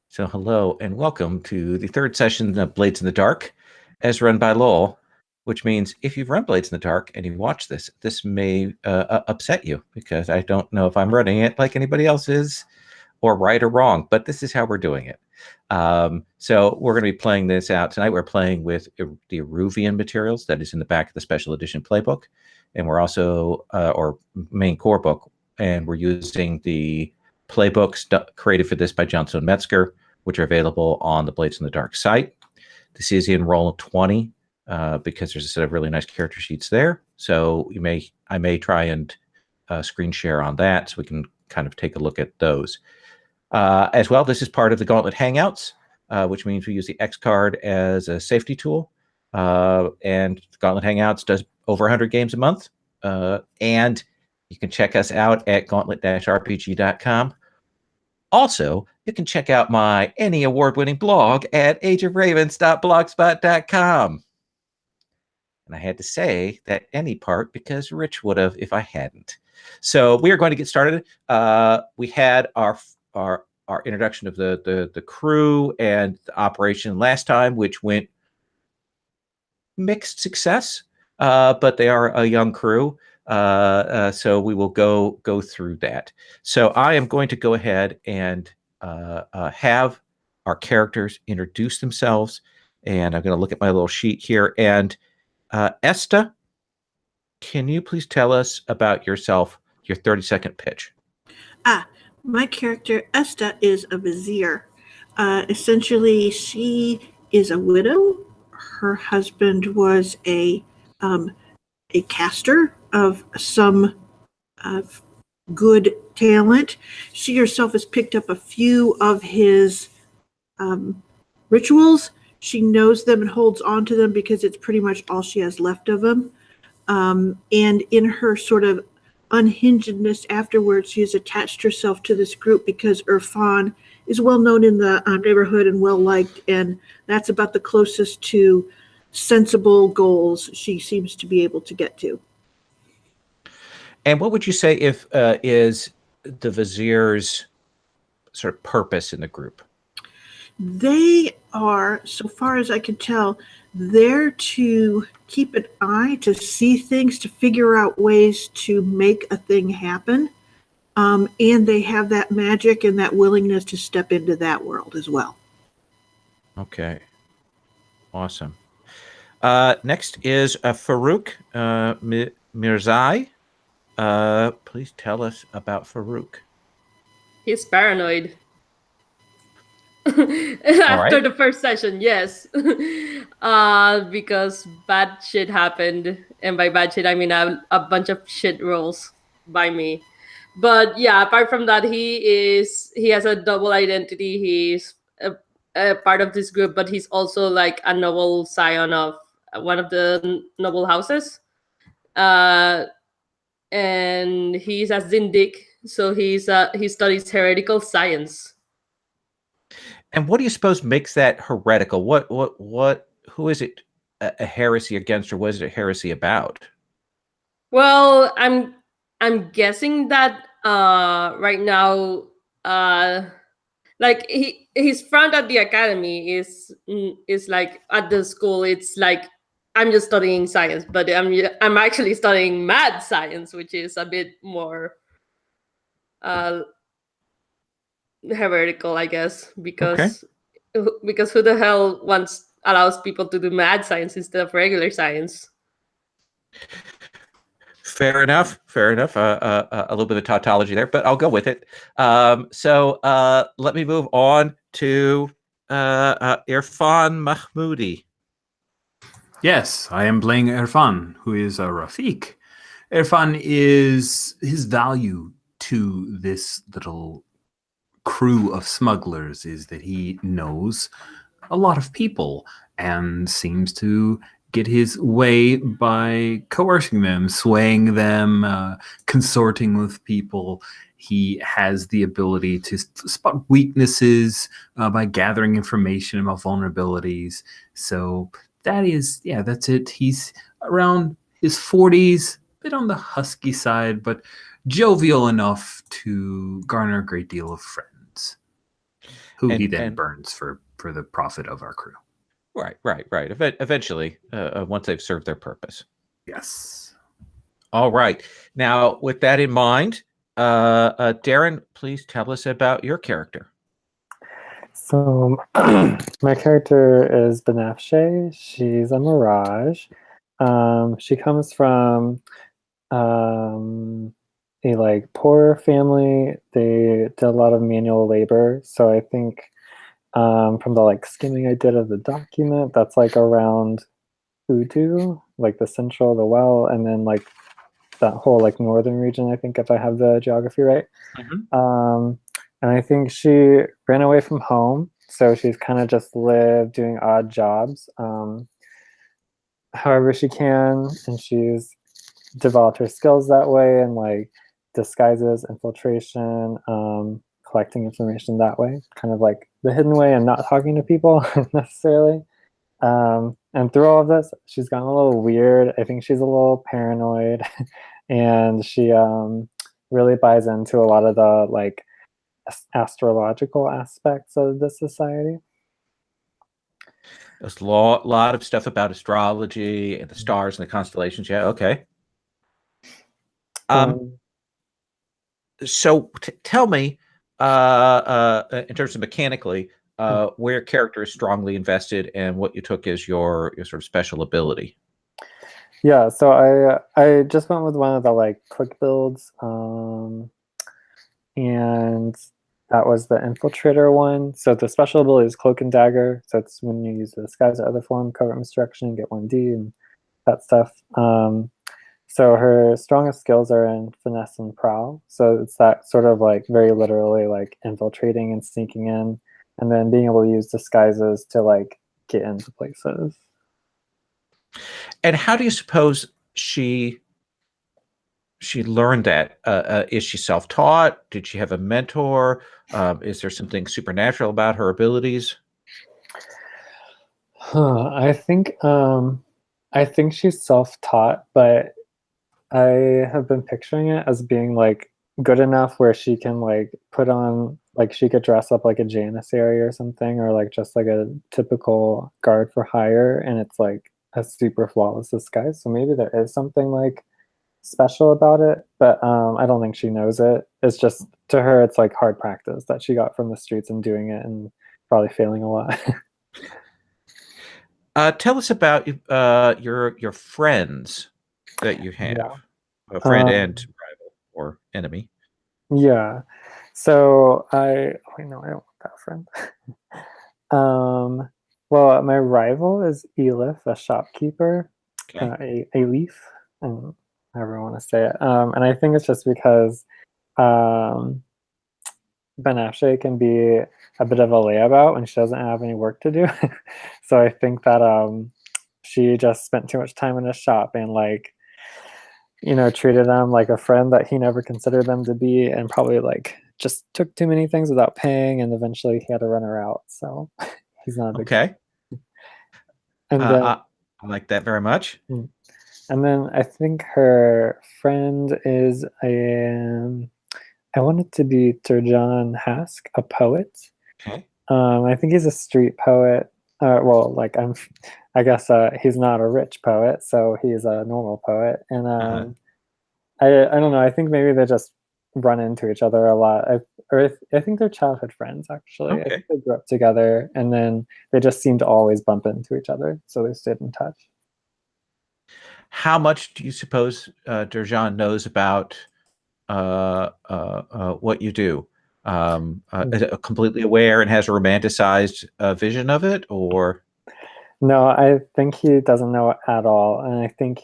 So, hello and welcome to the third session of Blades in the Dark, as run by Lowell, which means if you've run Blades in the Dark and you watch this, this may upset you because I don't know if I'm running it like anybody else is, or right or wrong, but this is how we're doing it. So, we're going to be playing this out tonight. We're playing with the Iruvian materials that is in the back of the special edition playbook, and we're also, or main core book, and we're using the playbooks created for this by Johnson Metzger, which are available on the Blades in the Dark site. This is in roll 20 because there's a set of really nice character sheets there. So I may try and screen share on that so we can kind of take a look at those. As well, this is part of the Gauntlet Hangouts, which means we use the X card as a safety tool. And Gauntlet Hangouts does over 100 games a month. And you can check us out at gauntlet-rpg.com. Also, you can check out my Any award-winning blog at ageofravens.blogspot.com. And I had to say that any part because Rich would have if I hadn't. So we are going to get started. We had our introduction of the crew and the operation last time, which went mixed success, but they are a young crew. So we will go through that. So I am going to go ahead and have our characters introduce themselves, and I'm going to look at my little sheet here. And Esta, can you please tell us about yourself, your 30-second pitch? My character Esta is a vizier. Essentially, she is a widow. Her husband was a caster of some good talent. She herself has picked up a few of his rituals. She knows them and holds on to them because it's pretty much all she has left of them. And in her sort of unhingedness afterwards, she has attached herself to this group because Irfan is well known in the neighborhood and well liked, and that's about the closest to sensible goals she seems to be able to get to. And what would you say if is the vizier's sort of purpose in the group? They are, so far as I can tell, there to keep an eye, to see things, to figure out ways to make a thing happen. And they have that magic and that willingness to step into that world as well. Okay. Awesome. Next is Farouk Mirzai. Please tell us about Farouk. He's paranoid. After the first session, yes. Because bad shit happened. And by bad shit, I mean a bunch of shit rolls by me. But yeah, apart from that, he has a double identity. He's a part of this group, but he's also like a noble scion of one of the noble houses. And he's a Zindik, so he studies heretical science. And what do you suppose makes that heretical? Who is it a heresy against, or what is it a heresy about? Well, I'm guessing that right now, like his front at the academy is like at the school. It's like I'm just studying science, but I'm actually studying mad science, which is a bit more heretical, I guess, because who the hell allows people to do mad science instead of regular science? Fair enough. A little bit of tautology there, but I'll go with it. So let me move on to Irfan Mahmoudi. Yes, I am playing Irfan, who is a Rafiq. Irfan is his value to this little crew of smugglers is that he knows a lot of people and seems to get his way by coercing them, swaying them, consorting with people. He has the ability to spot weaknesses by gathering information about vulnerabilities. So that's it. He's around his 40s, a bit on the husky side, but jovial enough to garner a great deal of friends. who he then burns for the profit of our crew. Right. Eventually, once they've served their purpose. Yes. All right. Now, with that in mind, Darren, please tell us about your character. So, my character is Banafshe. She's a mirage. She comes from a like poor family. They did a lot of manual labor. So I think from the like skimming I did of the document, that's like around Udu, like the central, the well, and then like that whole like northern region, I think, if I have the geography right. And I think she ran away from home, so she's kind of just lived doing odd jobs however she can, and she's developed her skills that way, and like disguises, infiltration, collecting information that way, kind of like the hidden way and not talking to people necessarily. And through all of this, she's gotten a little weird. I think she's a little paranoid, and she really buys into a lot of the like astrological aspects of the society. There's a lot of stuff about astrology and the stars and the constellations. Yeah, okay. So tell me, in terms of mechanically, where your character is strongly invested and what you took as your sort of special ability. Yeah, so I just went with one of the like quick builds, and that was the infiltrator one. So the special ability is cloak and dagger. So it's when you use the disguise or other form, covert misdirection, get 1D and that stuff. So her strongest skills are in finesse and prowl. So it's that sort of like very literally like infiltrating and sneaking in, and then being able to use disguises to like get into places. And how do you suppose she learned that? Is she self-taught? Did she have a mentor? Is there something supernatural about her abilities? I think she's self-taught, but I have been picturing it as being like good enough where she can like put on, like she could dress up like a janissary or something, or like just like a typical guard for hire, and it's like a super flawless disguise. So maybe there is something like special about it, but I don't think she knows it. It's just, to her, it's like hard practice that she got from the streets and doing it and probably failing a lot. Tell us about your friends that you have. Yeah. A friend and rival or enemy. Yeah. So I don't want that friend. Well, my rival is Elif, a shopkeeper, Okay. a leaf, and however I want to say it. And I think it's just because Banafshe can be a bit of a layabout when she doesn't have any work to do. So I think that she just spent too much time in his shop and like, treated him like a friend that he never considered them to be, and probably like just took too many things without paying, and eventually he had to run her out. So he's not a big Okay. And then, I like that very much. And then I think her friend is I want it to be Turjan Hask, a poet. Okay. I think he's a street poet. Well, like I guess he's not a rich poet, so he's a normal poet. And I don't know. I think maybe they just run into each other a lot. I think they're childhood friends, actually. Okay. I think they grew up together, and then they just seem to always bump into each other, so they stayed in touch. How much do you suppose Durjan knows about what you do? Is it completely aware and has a romanticized vision of it, or? No, I think he doesn't know at all, and I think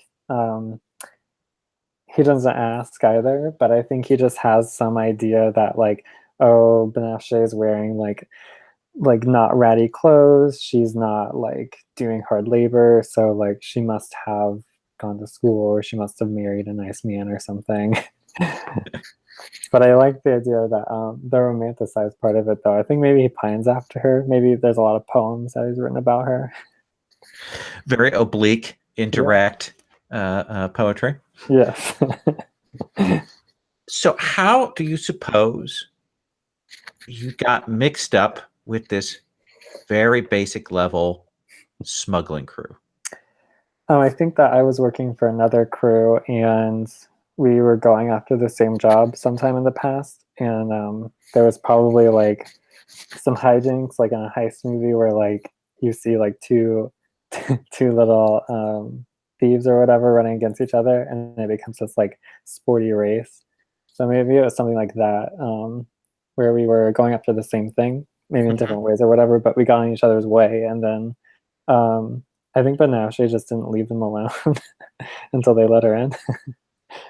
he doesn't ask either. But I think he just has some idea that like, oh, Banafshe is wearing like not ratty clothes. She's not like doing hard labor, so like she must have gone to school, or she must have married a nice man or something. But I like the idea that the romanticized part of it, though. I think maybe he pines after her. Maybe there's a lot of poems that he's written about her. Very oblique, indirect poetry. Yes. So how do you suppose you got mixed up with this very basic level smuggling crew? Oh, I think that I was working for another crew, and we were going after the same job sometime in the past, and there was probably like some hijinks, like in a heist movie, where like you see like two little thieves or whatever running against each other, and it becomes this like sporty race. So maybe it was something like that, where we were going after the same thing, maybe in different ways or whatever, but we got in each other's way, and then I think Banafshe just didn't leave them alone until they let her in,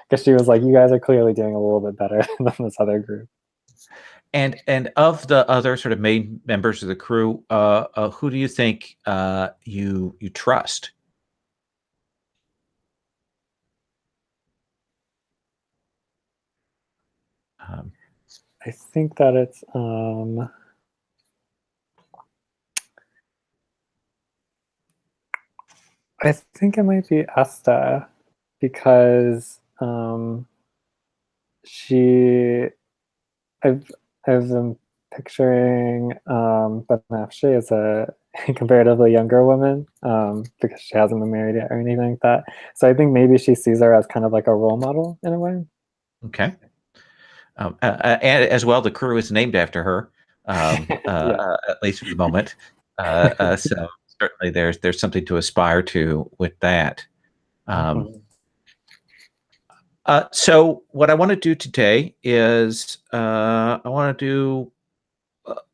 because she was like, "You guys are clearly doing a little bit better than this other group." And of the other sort of main members of the crew, who do you think you trust? I think that it's I think it might be Asta, because she I've been picturing Banafshe as a comparatively younger woman, because she hasn't been married yet or anything like that. So I think maybe she sees her as kind of like a role model in a way. Okay. And as well, the crew is named after her, at least for the moment. So certainly there's something to aspire to with that. So what I want to do today is I want to do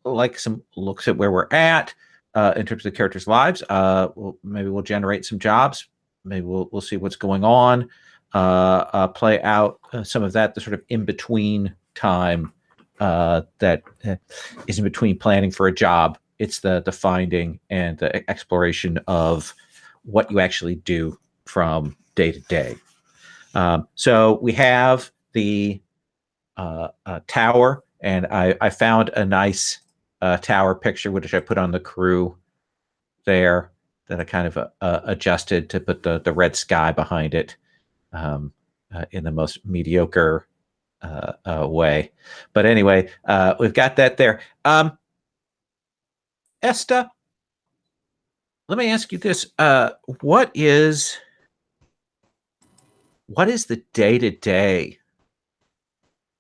like some looks at where we're at in terms of the characters' lives. Maybe we'll generate some jobs. Maybe we'll see what's going on. Play out some of that, the sort of in between time that is in between planning for a job. It's the finding and the exploration of what you actually do from day to day. So we have the tower, and I found a nice tower picture, which I put on the crew there, that I kind of adjusted to put the red sky behind it in the most mediocre way. But anyway, we've got that there. Esta, let me ask you this. What is the day-to-day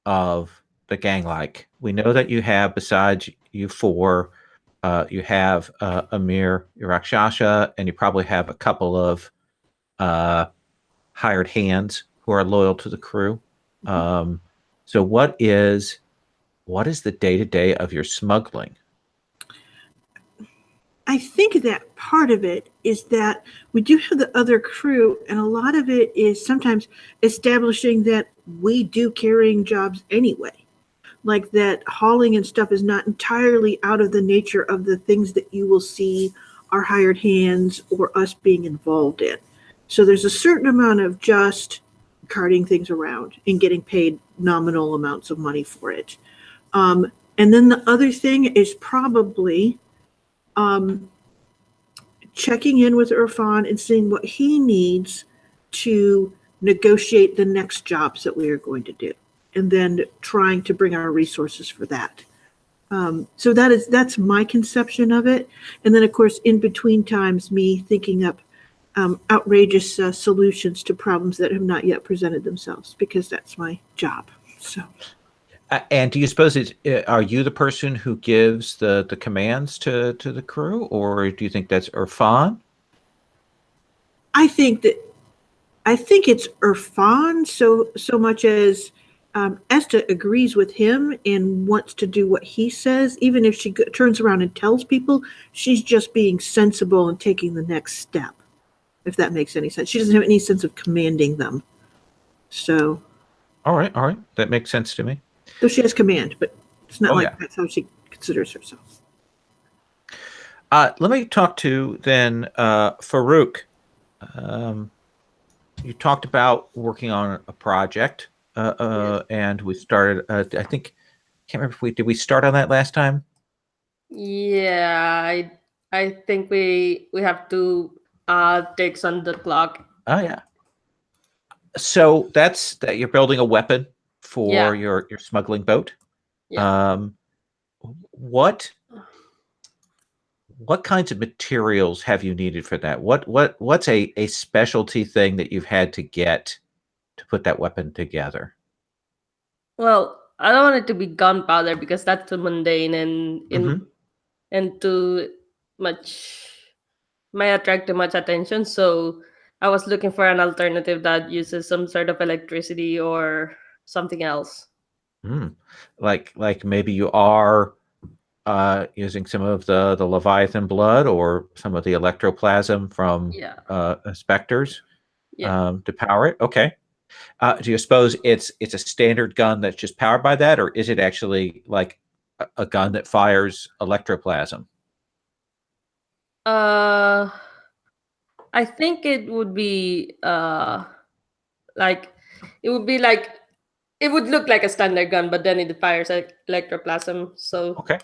of the gang like? We know that you have, besides you four, you have Amir, Rakshasha, and you probably have a couple of hired hands who are loyal to the crew. So what is the day-to-day of your smuggling? I think that part of it is that we do have the other crew, and a lot of it is sometimes establishing that we do carrying jobs anyway. Like that hauling and stuff is not entirely out of the nature of the things that you will see our hired hands or us being involved in. So there's a certain amount of just carting things around and getting paid nominal amounts of money for it. And then the other thing is probably checking in with Irfan and seeing what he needs to negotiate the next jobs that we are going to do, and then trying to bring our resources for that. So that's my conception of it. And then, of course, in between times, me thinking up outrageous solutions to problems that have not yet presented themselves, because that's my job. So. And do you suppose are you the person who gives the commands to the crew, or do you think that's Irfan? I think it's Irfan so much as Esta agrees with him and wants to do what he says. Even if she turns around and tells people, she's just being sensible and taking the next step, if that makes any sense. She doesn't have any sense of commanding them. So. All right. That makes sense to me. Though she has command, but it's not that's how she considers herself. Let me talk to then Farouk. You talked about working on a project, and we started. I think, can't remember if did we start on that last time. Yeah, I think we have to takes on the clock. Oh yeah. So that's that you're building a weapon for your smuggling boat. Yeah. What what kinds of materials have you needed for that? What's a specialty thing that you've had to get to put that weapon together? Well, I don't want it to be gunpowder because that's too mundane and too much might attract too much attention. So I was looking for an alternative that uses some sort of electricity or something else. Like maybe you are using some of the Leviathan blood or some of the electroplasm from Yeah. specters Yeah. to power it. Okay. Do you suppose it's a standard gun that's just powered by that, or is it actually like a gun that fires electroplasm? I think it would be like it would be like it would look like a standard gun, but then it fires like electroplasm. So Okay.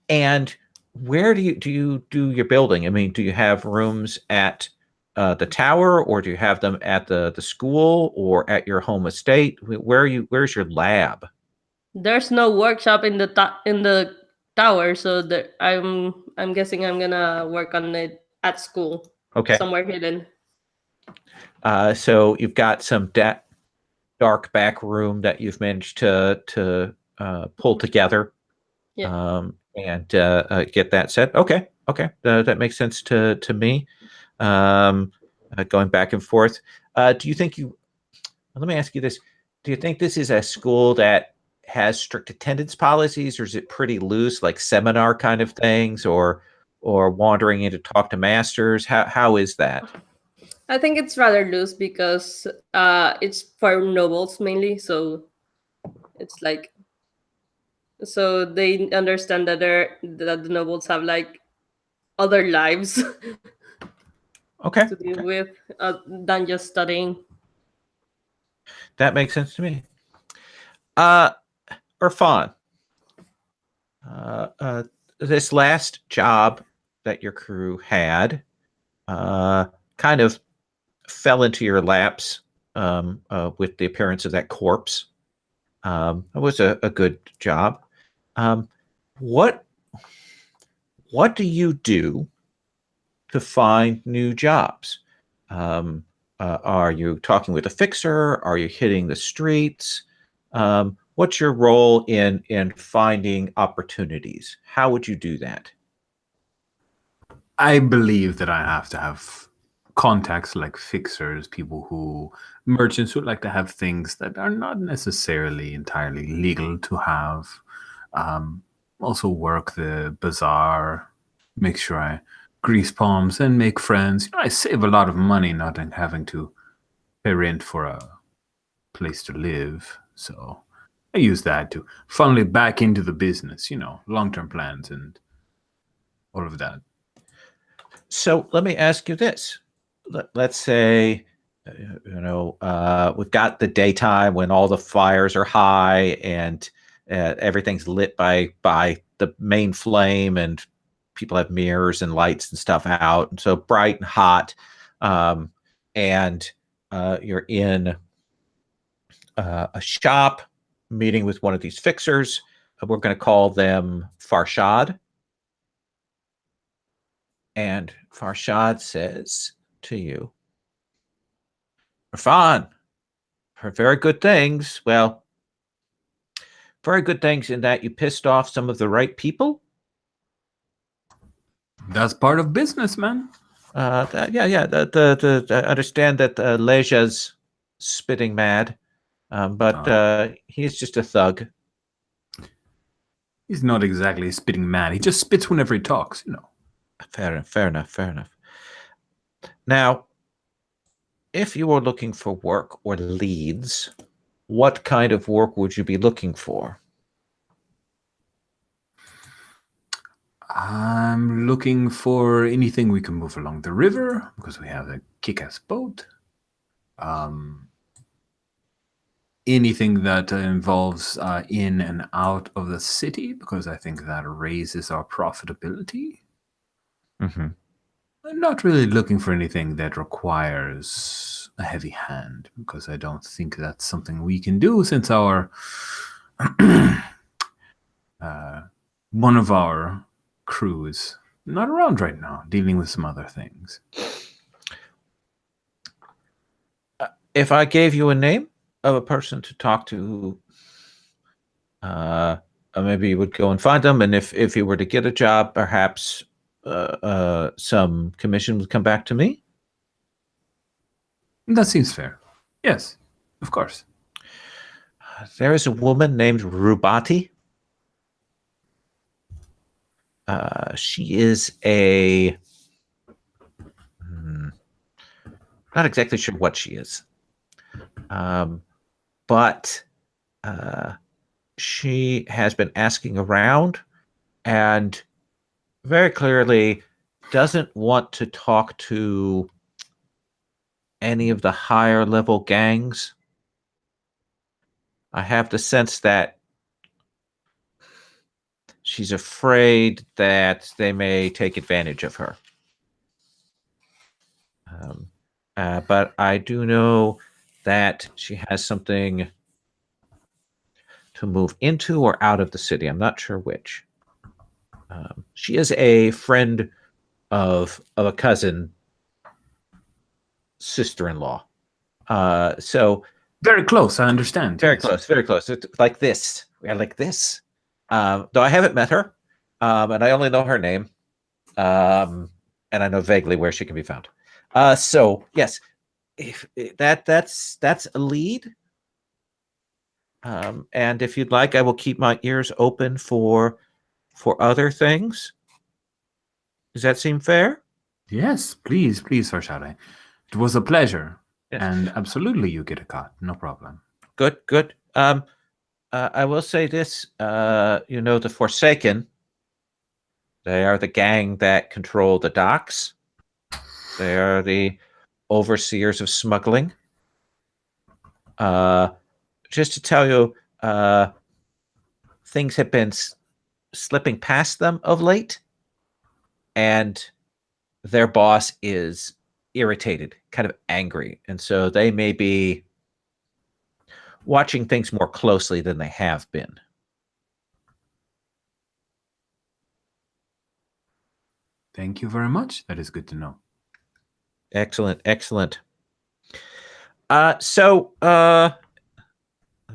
And where do you do your building? I mean, do you have rooms at the tower, or do you have them at the school or at your home estate? Where are you? Where's your lab? there's no workshop in the in the tower, so I'm guessing I'm gonna work on it at school, Okay. somewhere hidden. So you've got some dark back room that you've managed to pull together, Yeah. and get that set. Okay, okay, that makes sense to me. Um, Going back and forth. Do you think you? Let me ask you this: do you think this is a school that has strict attendance policies, or is it pretty loose, like seminar kind of things, or wandering in to talk to masters? How is that? I think it's rather loose because it's for nobles mainly, so it's like so they understand that that the nobles have like other lives Okay, to deal with than just studying. that makes sense to me. Uh, Irfan, uh, uh, this last job that your crew had kind of fell into your laps with the appearance of that corpse. It was a good job. Um, what do you do to find new jobs? Are you talking with a fixer? Are you hitting the streets? What's your role in finding opportunities? How would you do that? I believe that I have to have contacts like fixers, merchants who like to have things that are not necessarily entirely legal to have. Also work the bazaar, make sure I grease palms and make friends. I save a lot of money not having to pay rent for a place to live. So I use that to funnel it back into the business, long-term plans and all of that. So let me ask you this. Let's say, we've got the daytime when all the fires are high and everything's lit by the main flame, and people have mirrors and lights and stuff out, and so bright and hot. And you're in a shop meeting with one of these fixers. We're going to call them Farshad. And Farshad says to you, Irfan, for very good things. Well, very good things in that you pissed off some of the right people. That's part of business, man. Yeah. I understand that Leja's spitting mad, but he's just a thug. He's not exactly spitting mad. He just spits whenever he talks, Fair enough. Now, if you were looking for work or leads, what kind of work would you be looking for? I'm looking for anything we can move along the river because we have a kick-ass boat. Anything that involves in and out of the city because I think that raises our profitability. Mm-hmm. I'm not really looking for anything that requires a heavy hand because I don't think that's something we can do since our one of our crew is not around right now, dealing with some other things. If I gave you a name of a person to talk to, maybe you would go and find them. And if you were to get a job, perhaps some commission would come back to me. That seems fair. Yes, of course. There is a woman named Rubati. She is not exactly sure what she is, but she has been asking around and very clearly doesn't want to talk to any of the higher level gangs. I have the sense that she's afraid that they may take advantage of her. But I do know that she has something to move into or out of the city. I'm not sure which. She is a friend of a cousin, sister-in-law. So very close, I understand. Very close, very close. It's like this. We are like this. Though I haven't met her, and I only know her name, and I know vaguely where she can be found. So yes, if that's a lead. And if you'd like, I will keep my ears open for other things. Does that seem fair? Yes, please, Farshade. It was a pleasure. Yes. And absolutely you get a cut, no problem. Good. I will say this, the Forsaken, they are the gang that control the docks. They are the overseers of smuggling. Just to tell you, things have been slipping past them of late, and their boss is irritated, kind of angry, and so they may be watching things more closely than they have been. Thank you very much. That is good to know. Excellent. Let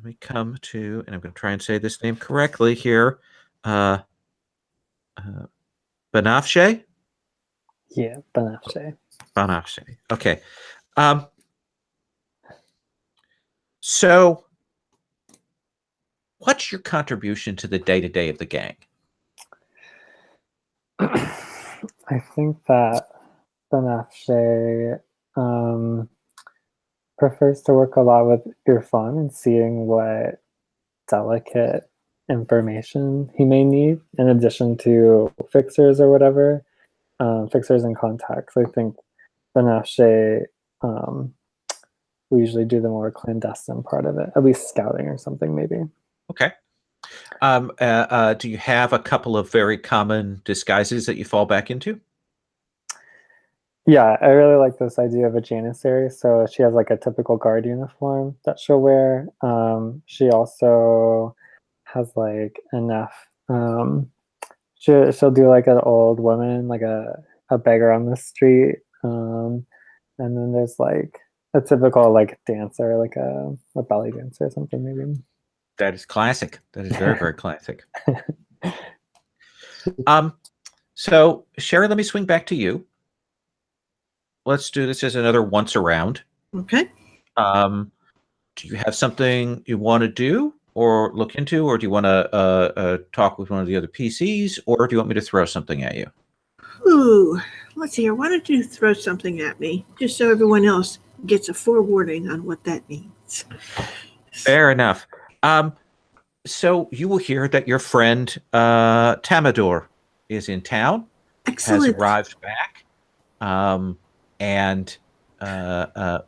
me come to, and I'm going to try and say this name correctly here. Banafshe? Yeah, Banafshe. Banafshe. Okay. So what's your contribution to the day-to-day of the gang? I think that Banafshe prefers to work a lot with Irfan and seeing what delicate information he may need in addition to fixers or whatever, fixers and contacts. I think Banafshe, we usually do the more clandestine part of it, at least scouting or something maybe. Okay. Do you have a couple of very common disguises that you fall back into? Yeah, I really like this idea of a Janissary. So she has like a typical guard uniform that she'll wear. She also has like enough. She'll do like an old woman, like a beggar on the street. And then there's like a typical like dancer, like a belly dancer or something maybe. That is classic. That is very, very classic. So Sherry, let me swing back to you. Let's do this as another once around. Okay. Do you have something you want to do or look into, or do you want to talk with one of the other PCs, or do you want me to throw something at you? Ooh, let's see here. Why don't you throw something at me, just so everyone else gets a forewarning on what that means. Fair enough. So you will hear that your friend Tamador is in town. Excellent. Has arrived back, and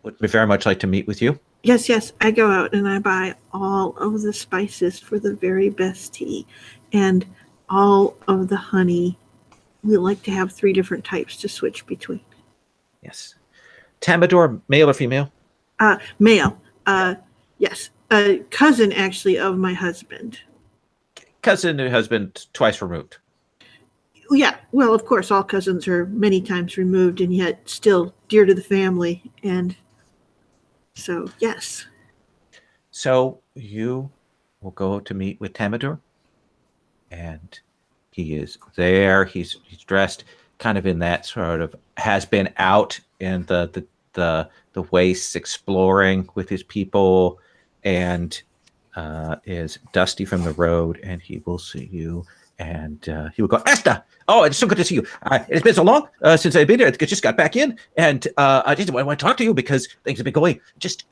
would very much like to meet with you. Yes. I go out and I buy all of the spices for the very best tea and all of the honey. We like to have 3 different types to switch between. Yes. Tamador, male or female? Male. Yes. A cousin, actually, of my husband. Cousin and husband twice removed. Yeah, well, of course, all cousins are many times removed and yet still dear to the family. And so, yes. So you will go to meet with Tamador, and he is there. He's dressed kind of in that sort of has been out in the wastes exploring with his people, and is dusty from the road. And he will see you, and he will go, Asta. Oh, it's so good to see you. It's been so long since I've been here. I just got back in, and I just want to talk to you because things have been going just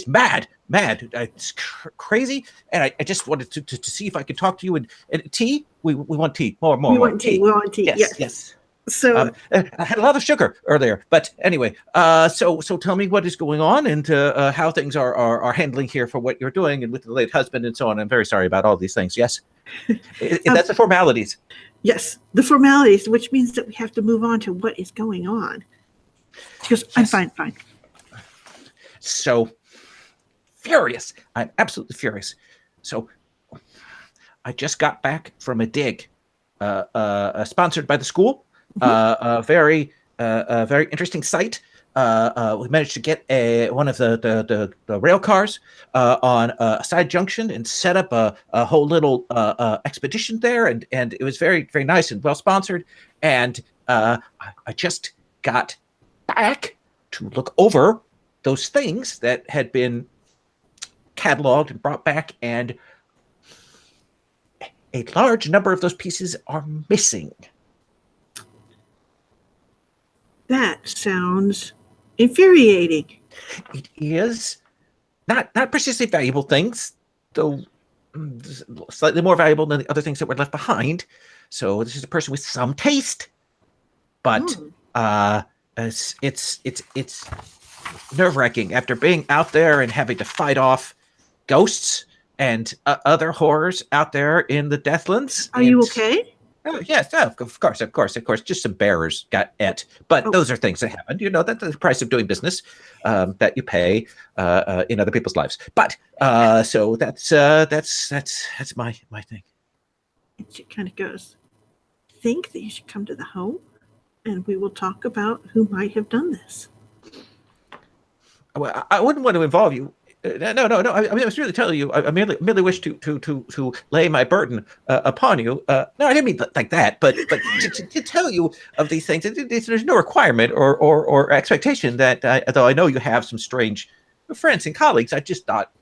mad. It's crazy, and I just wanted to see if I could talk to you. And tea, we want tea, more. We want tea. We want tea. Yes. So I had a lot of sugar earlier, but anyway, so tell me what is going on and how things are handling here for what you're doing and with the late husband and so on. I'm very sorry about all these things. Yes, that's the formalities. yes, the formalities, which means that we have to move on to what is going on. Because Yes. I'm fine. So furious. I'm absolutely furious. So I just got back from a dig sponsored by the school. A very interesting site. We managed to get one of the rail cars on a side junction and set up a whole little expedition there, and it was very nice and well sponsored. And I just got back to look over those things that had been cataloged and brought back, and a large number of those pieces are missing. That sounds infuriating. It is not precisely valuable things, though slightly more valuable than the other things that were left behind. So this is a person with some taste, but it's nerve-wracking after being out there and having to fight off ghosts and other horrors out there in the Deathlands. Are you okay? Oh, yes, of course. Just some bearers got et, but those are things that happen. You know, that's the price of doing business that you pay in other people's lives. But so that's my thing. And she kind of goes, think that you should come to the home and we will talk about who might have done this. Well, I wouldn't want to involve you. No. I was really telling you. I merely wish to lay my burden upon you. No, I didn't mean like that. But to tell you of these things, there's no requirement or expectation that. Though I know you have some strange friends and colleagues, I just thought.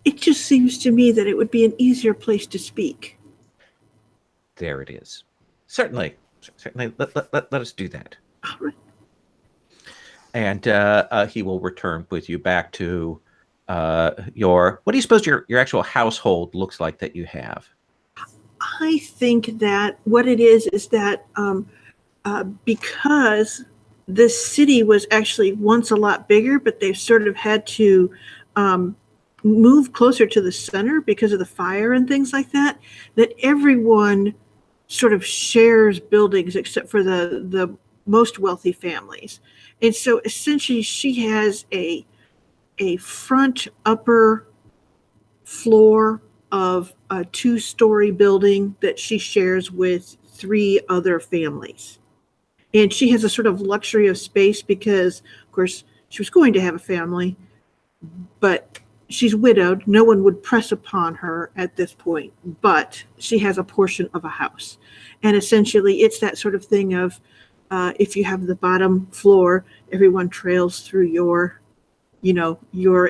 It just seems to me that it would be an easier place to speak. There it is. Certainly. Let us do that. All right. And he will return with you back to your. What do you suppose your actual household looks like that you have? I think that what it is that because this city was actually once a lot bigger, but they've sort of had to move closer to the center because of the fire and things like that, that everyone sort of shares buildings except for the most wealthy families. And so essentially she has a front upper floor of a 2-story building that she shares with 3 other families. And she has a sort of luxury of space because, of course, she was going to have a family, but she's widowed. No one would press upon her at this point, but she has a portion of a house. And essentially it's that sort of thing of if you have the bottom floor, everyone trails through your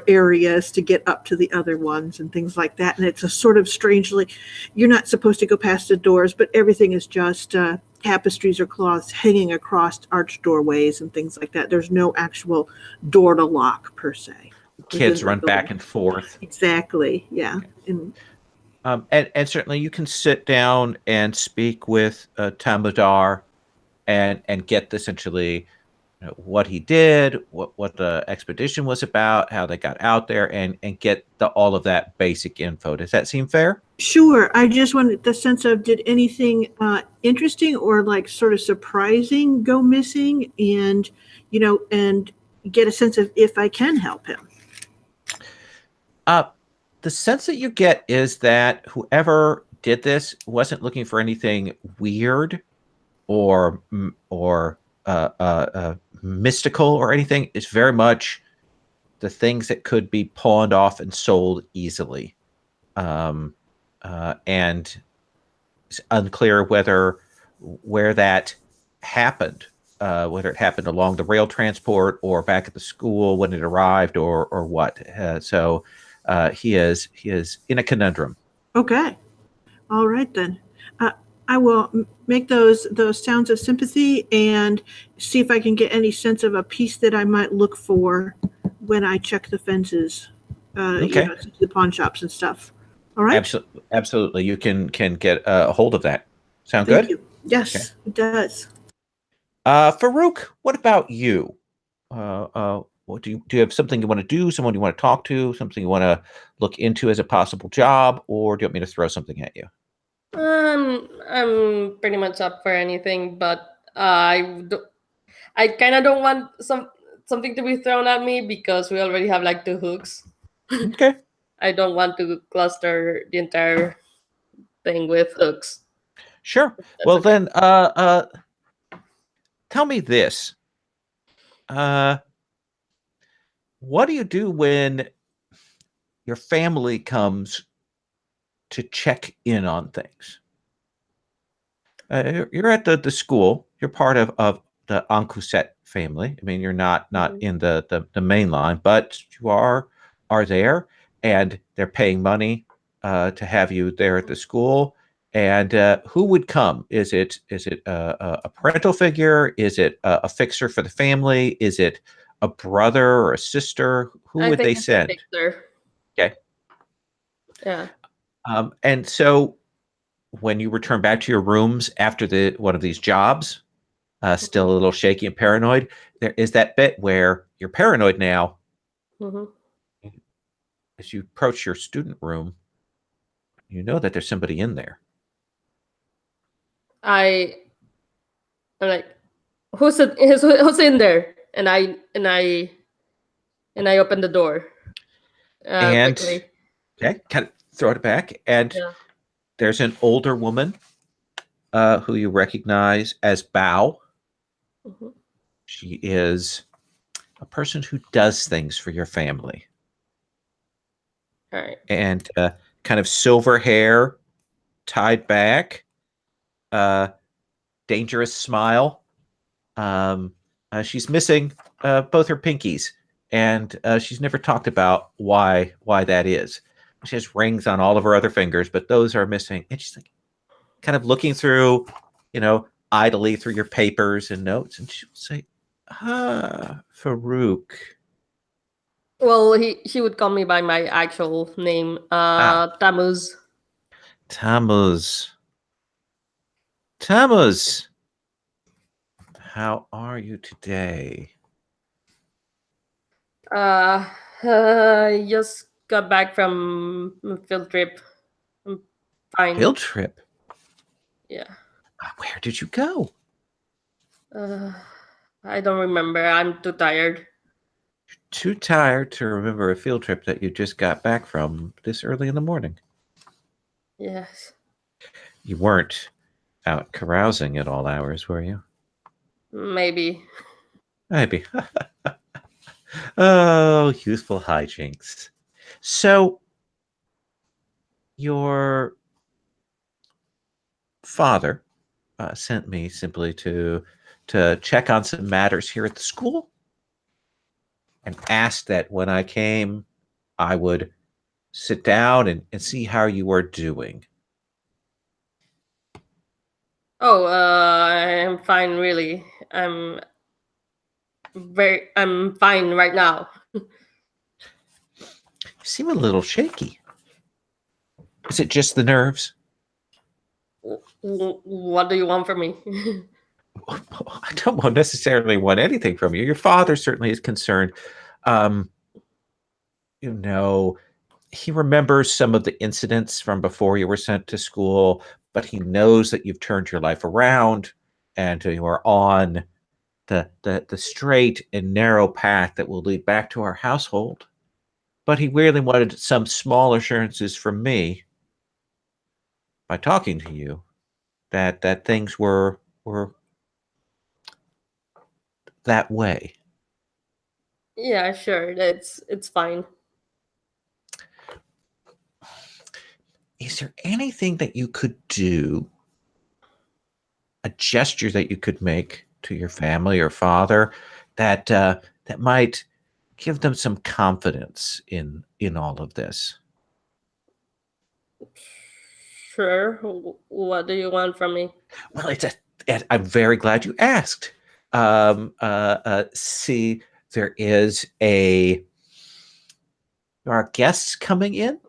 areas to get up to the other ones and things like that. And it's a sort of strangely, you're not supposed to go past the doors, but everything is just tapestries or cloths hanging across arched doorways and things like that. There's no actual door to lock per se. Kids run back and forth. Exactly. Yeah. Okay. And certainly you can sit down and speak with Tamadar and get essentially what he did, what the expedition was about, how they got out there, and get all of that basic info. Does that seem fair? Sure. I just wanted the sense of, did anything interesting or like sort of surprising go missing, and get a sense of if I can help him. The sense that you get is that whoever did this wasn't looking for anything weird. or mystical or anything. It's very much the things that could be pawned off and sold easily, and it's unclear where that happened, whether it happened along the rail transport or back at the school when it arrived, or what. So he is in a conundrum. Okay. All right then. I will make those sounds of sympathy and see if I can get any sense of a piece that I might look for when I check the fences, Okay. the pawn shops and stuff. All right. Absolutely. You can get a hold of that. Sound Thank good? you. Yes, it does. Farouk, what about you? What do you have something you want to do? Someone you want to talk to? Something you want to look into as a possible job, or do you want me to throw something at you? I'm pretty much up for anything, but I kind of don't want something to be thrown at me because we already have like 2 hooks. Okay, I don't want to cluster the entire thing with hooks. sure. That's Well, okay. then, tell me this. What do you do when your family comes to check in on things? You're at the school. You're part of the Ancuset family. I mean, you're not Mhm. in the main line, but you are there, and they're paying money to have you there at the school. And who would come? Is it a parental figure? Is it a fixer for the family? Is it a brother or a sister? Who I would think they it's a send? fixer. Okay. Yeah. And so when you return back to your rooms after one of these jobs, still a little shaky and paranoid, there is that bit where you're paranoid now. hmm As you approach your student room, you know that there's somebody in there. I'm like, who's in there? And I open the door And quickly. okay, kind of throw it back, and Yeah. there's an older woman who you recognize as Bao. Mhm. She is a person who does things for your family, All right. and kind of silver hair tied back, uh, dangerous smile. She's missing both her pinkies, and she's never talked about why that is. She has rings on all of her other fingers, but those are missing. And she's like, kind of looking through, idly through your papers and notes, and she'll say, Farouk. Well, she would call me by my actual name, Tamuz. Tammuz. Tammuz, how are you today? Just got back from a field trip. I'm fine. Field trip. Yeah. Where did you go? Uh, I don't remember. I'm too tired. Too tired to remember a field trip that you just got back from this early in the morning. Yes. You weren't out carousing at all hours, were you? Maybe. Maybe. Oh, youthful hijinks. So, your father sent me simply to check on some matters here at the school, and asked that when I came, I would sit down and see how you are doing. Oh, I'm fine. Really, I'm fine right now. You seem a little shaky. Is it just the nerves? What do you want from me? I don't necessarily want anything from you. Your father certainly is concerned. Um, you know, he remembers some of the incidents from before you were sent to school, but he knows that you've turned your life around and you are on the straight and narrow path that will lead back to our household. But he really wanted some small assurances from me by talking to you that things were were that way. Yeah, sure. It's fine. Is there anything that you could do, a gesture that you could make to your family or father that that might give them some confidence in all of this? Sure. What do you want from me? Well, I'm very glad you asked. See, there are guests coming in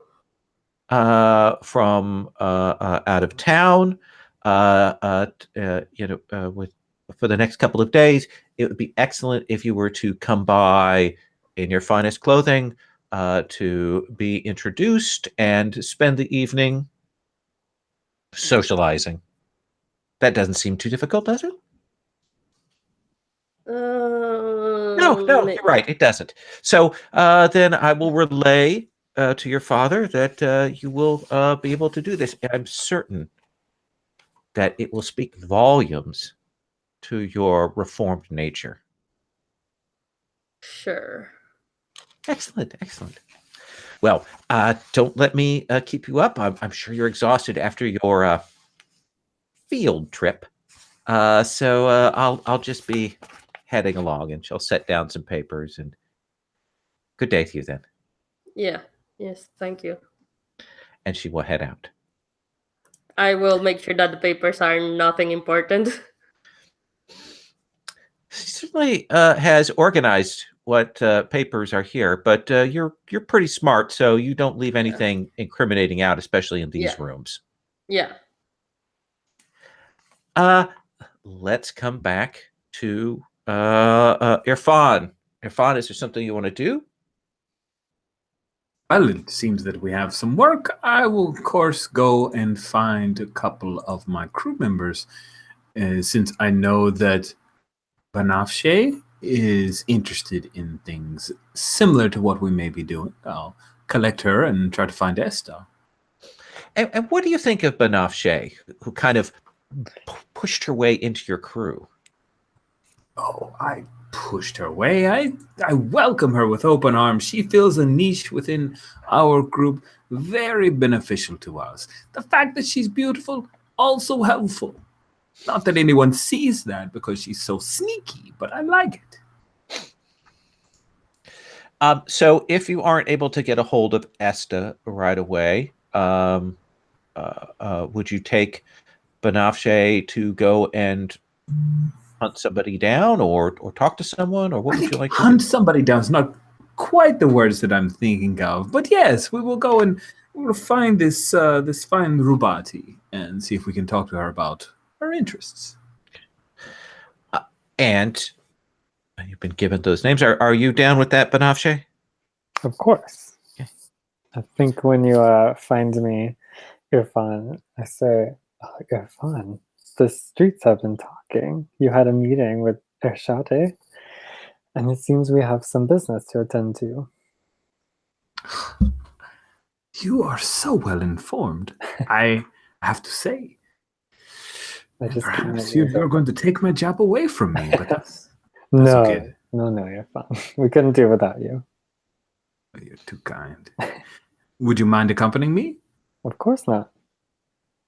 from out of town. With for the next couple of days, it would be excellent if you were to come by in your finest clothing to be introduced and spend the evening socializing. That doesn't seem too difficult, does it? No, you're right. It doesn't. So then I will relay to your father that you will be able to do this. I'm certain that it will speak volumes to your reformed nature. Sure. Excellent, excellent. Well, don't let me keep you up. I'm sure you're exhausted after your field trip. So I'll just be heading along, and she'll set down some papers. And good day to you then. Yeah. Yes. Thank you. And she will head out. I will make sure that the papers are nothing important. She certainly has organized what papers are here, but you're pretty smart, so you don't leave anything incriminating out, especially in these rooms. Yeah. Let's come back to Irfan. Irfan, is there something you want to do? Well, it seems that we have some work. I will, of course, go and find a couple of my crew members, since I know that Banafshe is interested in things similar to what we may be doing. I'll collect her and try to find Esta. And what do you think of Banafshe, who kind of pushed her way into your crew? Oh, I pushed her way. I welcome her with open arms. She fills a niche within our group, very beneficial to us. The fact that she's beautiful, also helpful. Not that anyone sees that because she's so sneaky, but I like it. So if you aren't able to get a hold of Esta right away, would you take Banafshe to go and hunt somebody down, or talk to someone, or what would you like to hunt do? somebody down is not quite the words that I'm thinking of, but yes, we will go and we'll find this fine Rubati and see if we can talk to her about her interests. And you've been given those names. Are you down with that, Banafshe? Of course. Okay. I think when you find me, Irfan, I say, oh, Irfan, the streets have been talking. You had a meeting with Ershate, and it seems we have some business to attend to. You are so well informed. I have to say, perhaps you're going to take my job away from me, but that's no, okay. No, you're fine. We couldn't do without you. You're too kind. Would you mind accompanying me? Of course not.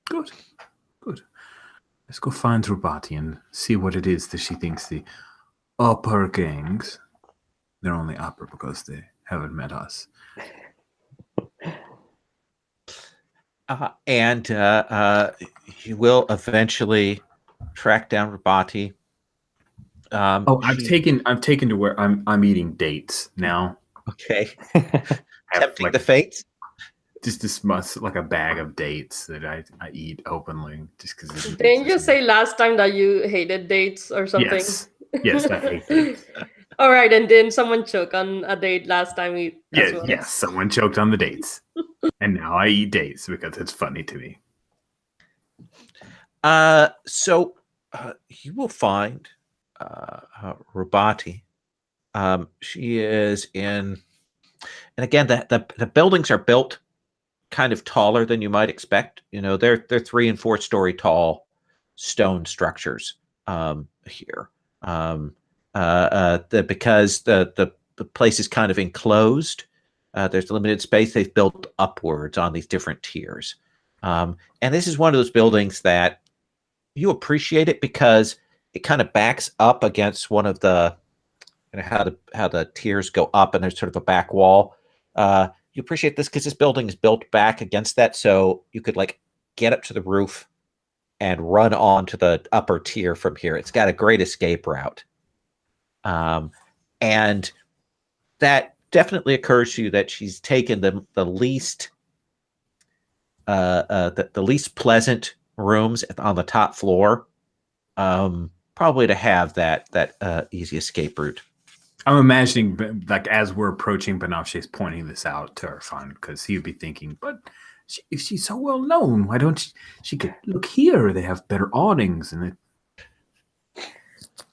Good. Let's go find Rubati and see what it is that she thinks the upper gangs. They're only upper because they haven't met us. And you will eventually track down Rubati. I've taken to where I'm eating dates now. Okay. Tempting the fates. Just this like a bag of dates that I eat openly just because. Didn't you say last time that you hated dates or something? Yes, I hate dates. All right, and didn't someone choke on a date last time? Yes, someone choked on the dates, and now I eat dates because it's funny to me. So you will find Rubati. She is in, and again, the buildings are built kind of taller than you might expect. You know, they're 3- and 4-story tall stone structures. here. Because the place is kind of enclosed. There's limited space. They've built upwards on these different tiers. And this is one of those buildings that you appreciate it because it kind of backs up against one of the how the tiers go up, and there's sort of a back wall. You appreciate this because this building is built back against that, so you could like get up to the roof and run onto the upper tier from here. It's got a great escape route. And that definitely occurs to you that she's taken the least the least pleasant rooms on the top floor, probably to have that easy escape route. I'm imagining, like, as we're approaching, Banafshe's pointing this out to Irfan because he would be thinking, but if she's so well known, why don't she could look here? They have better awnings and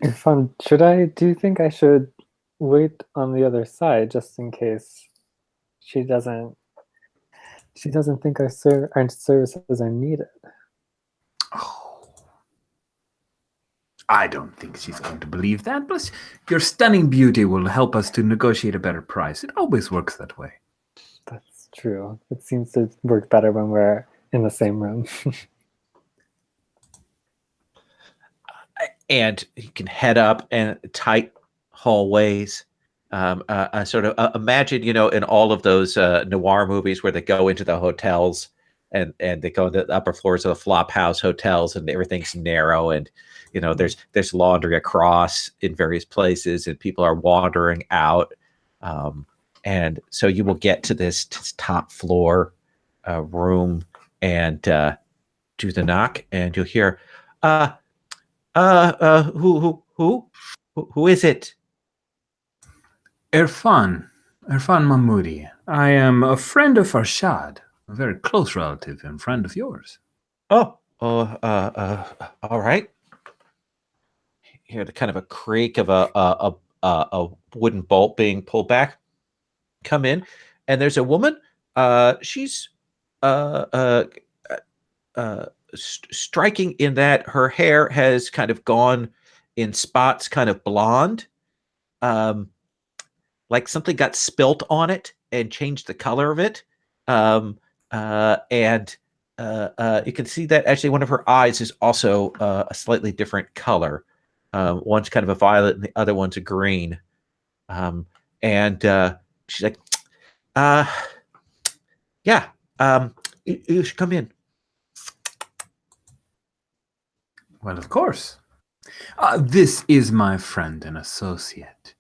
Irfan, do you think I should wait on the other side just in case she doesn't think our services are needed? Oh, I don't think she's going to believe that. Plus, your stunning beauty will help us to negotiate a better price. It always works that way. That's true. It seems to work better when we're in the same room. And you can head up and tight hallways. Sort of imagine, in all of those noir movies where they go into the hotels and they go to the upper floors of the flop house hotels and everything's narrow and there's laundry across in various places and people are wandering out. And so you will get to this top floor room and do the knock and you'll hear, who is it? Irfan Mahmoudi. I am a friend of Farshad, a very close relative and friend of yours. All right. Hear the kind of a creak of a wooden bolt being pulled back. Come in, and there's a woman. She's striking in that her hair has kind of gone in spots, kind of blonde. Like something got spilt on it and changed the color of it. And you can see that actually one of her eyes is also a slightly different color. One's kind of a violet and the other one's a green. And she's like, yeah, you should come in. Well, of course. This is my friend and associate.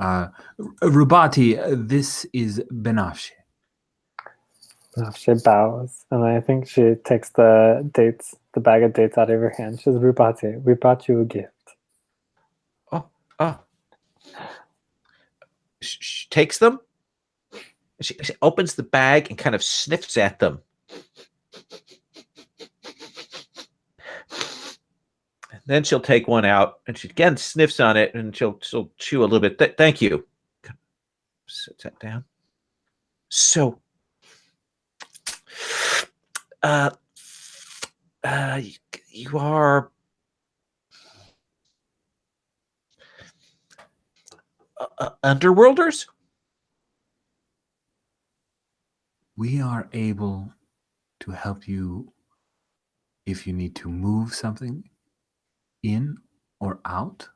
Rubati, this is Banafshe. Banafshe bows, and I think she takes the bag of dates out of her hand. She says, Rubati, we brought you a gift. Oh. She takes them. She opens the bag and kind of sniffs at them. And then she'll take one out and she again sniffs on it and she'll chew a little bit. Thank you. Sit that down. So, you are underworlders? We are able to help you if you need to move something in or out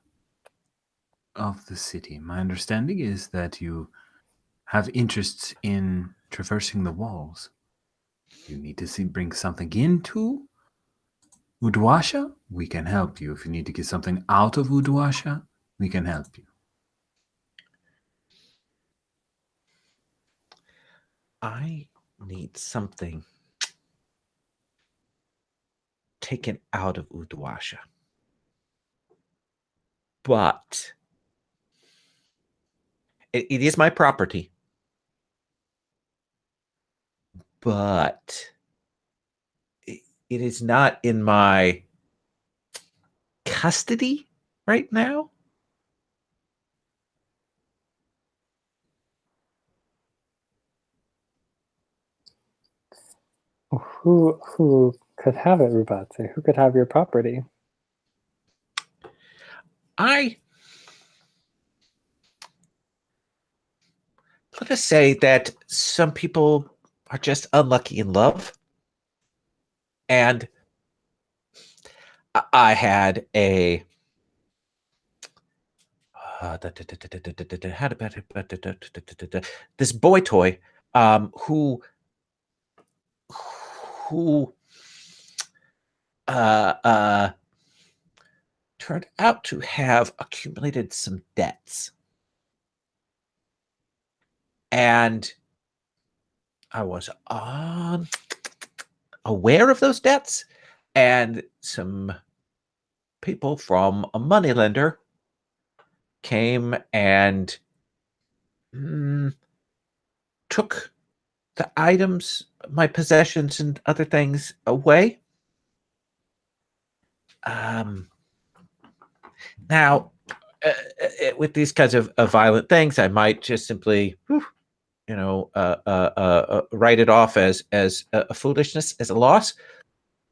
of the city. My understanding is that you have interests in traversing the walls. You need to bring something into Uduasha, we can help you. If you need to get something out of Uduasha, we can help you. I need something taken out of Uduasha. But it is my property. But it is not in my custody right now. Who could have it, Rubati? Who could have your property? let us say that some people are just unlucky in love. And I had a this boy toy who turned out to have accumulated some debts. And I was aware of those debts, and some people from a moneylender came and took the items, my possessions, and other things away. Now, with these kinds of violent things, I might just simply, write it off as a foolishness, as a loss.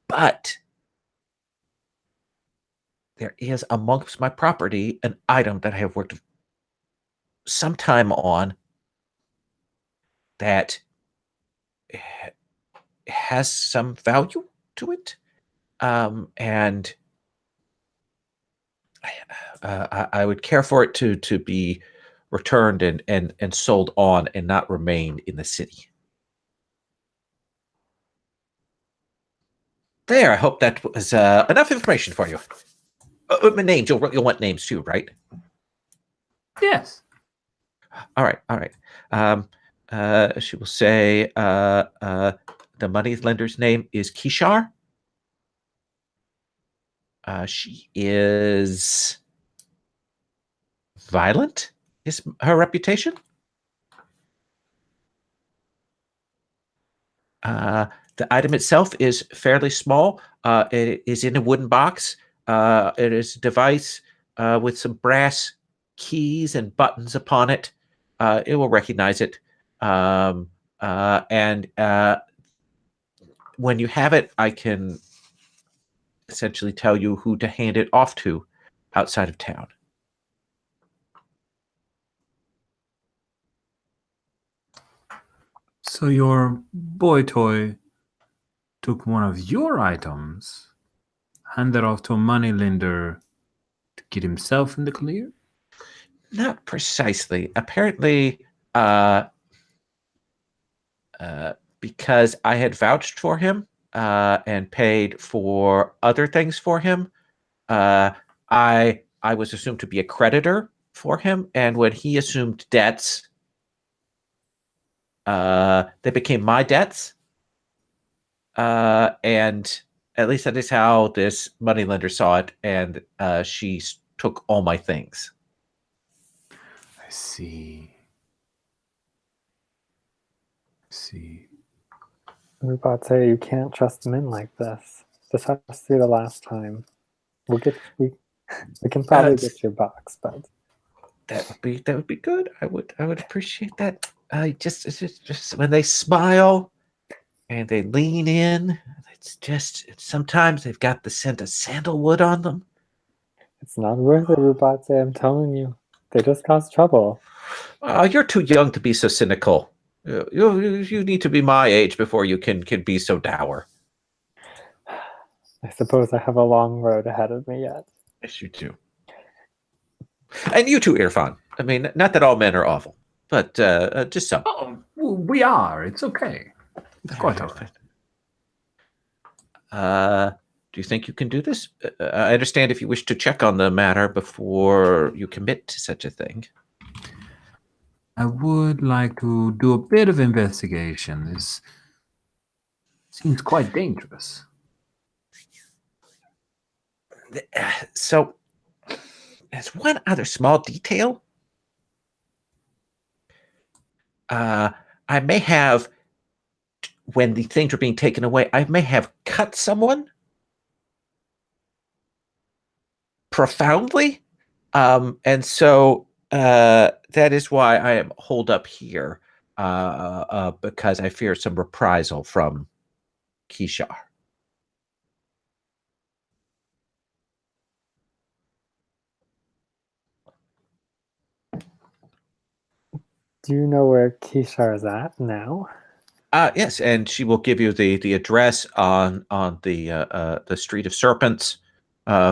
But there is amongst my property an item that I have worked some time on that has some value to it, and I would care for it to be returned and sold on and not remain in the city. There, I hope that was enough information for you. Names, you'll want names too, right? Yes. All right. She will say the money lender's name is Kishar. She is violent, is her reputation. The item itself is fairly small. It is in a wooden box. It is a device with some brass keys and buttons upon it. It will recognize it. And when you have it, I can essentially tell you who to hand it off to outside of town. So your boy toy took one of your items, handed off to a moneylender to get himself in the clear? Not precisely. Apparently, because I had vouched for him and paid for other things for him, I was assumed to be a creditor for him, and when he assumed debts, they became my debts. And at least that is how this moneylender saw it, and she took all my things. I see. Rubate, you can't trust men like this. This has to be the last time. We can probably get your box, but that would be good. I would appreciate that. It's just when they smile and they lean in, it's sometimes they've got the scent of sandalwood on them. it's not worth it, Rubate. I'm telling you, they just cause trouble. You're too young to be so cynical. You need to be my age before you can be so dour. I suppose I have a long road ahead of me yet. Yes, you do. And you too, Irfan. I mean, not that all men are awful, but just some. Oh, we are. It's okay. It's quite all right. Do you think you can do this? I understand if you wish to check on the matter before you commit to such a thing. I would like to do a bit of investigation. This seems quite dangerous. So, there's one other small detail. I may have, when the things were being taken away, I may have cut someone profoundly. And so that is why I am holed up here, because I fear some reprisal from Kishar. Do you know where Kishar is at now? Yes, and she will give you the address on the Street of Serpents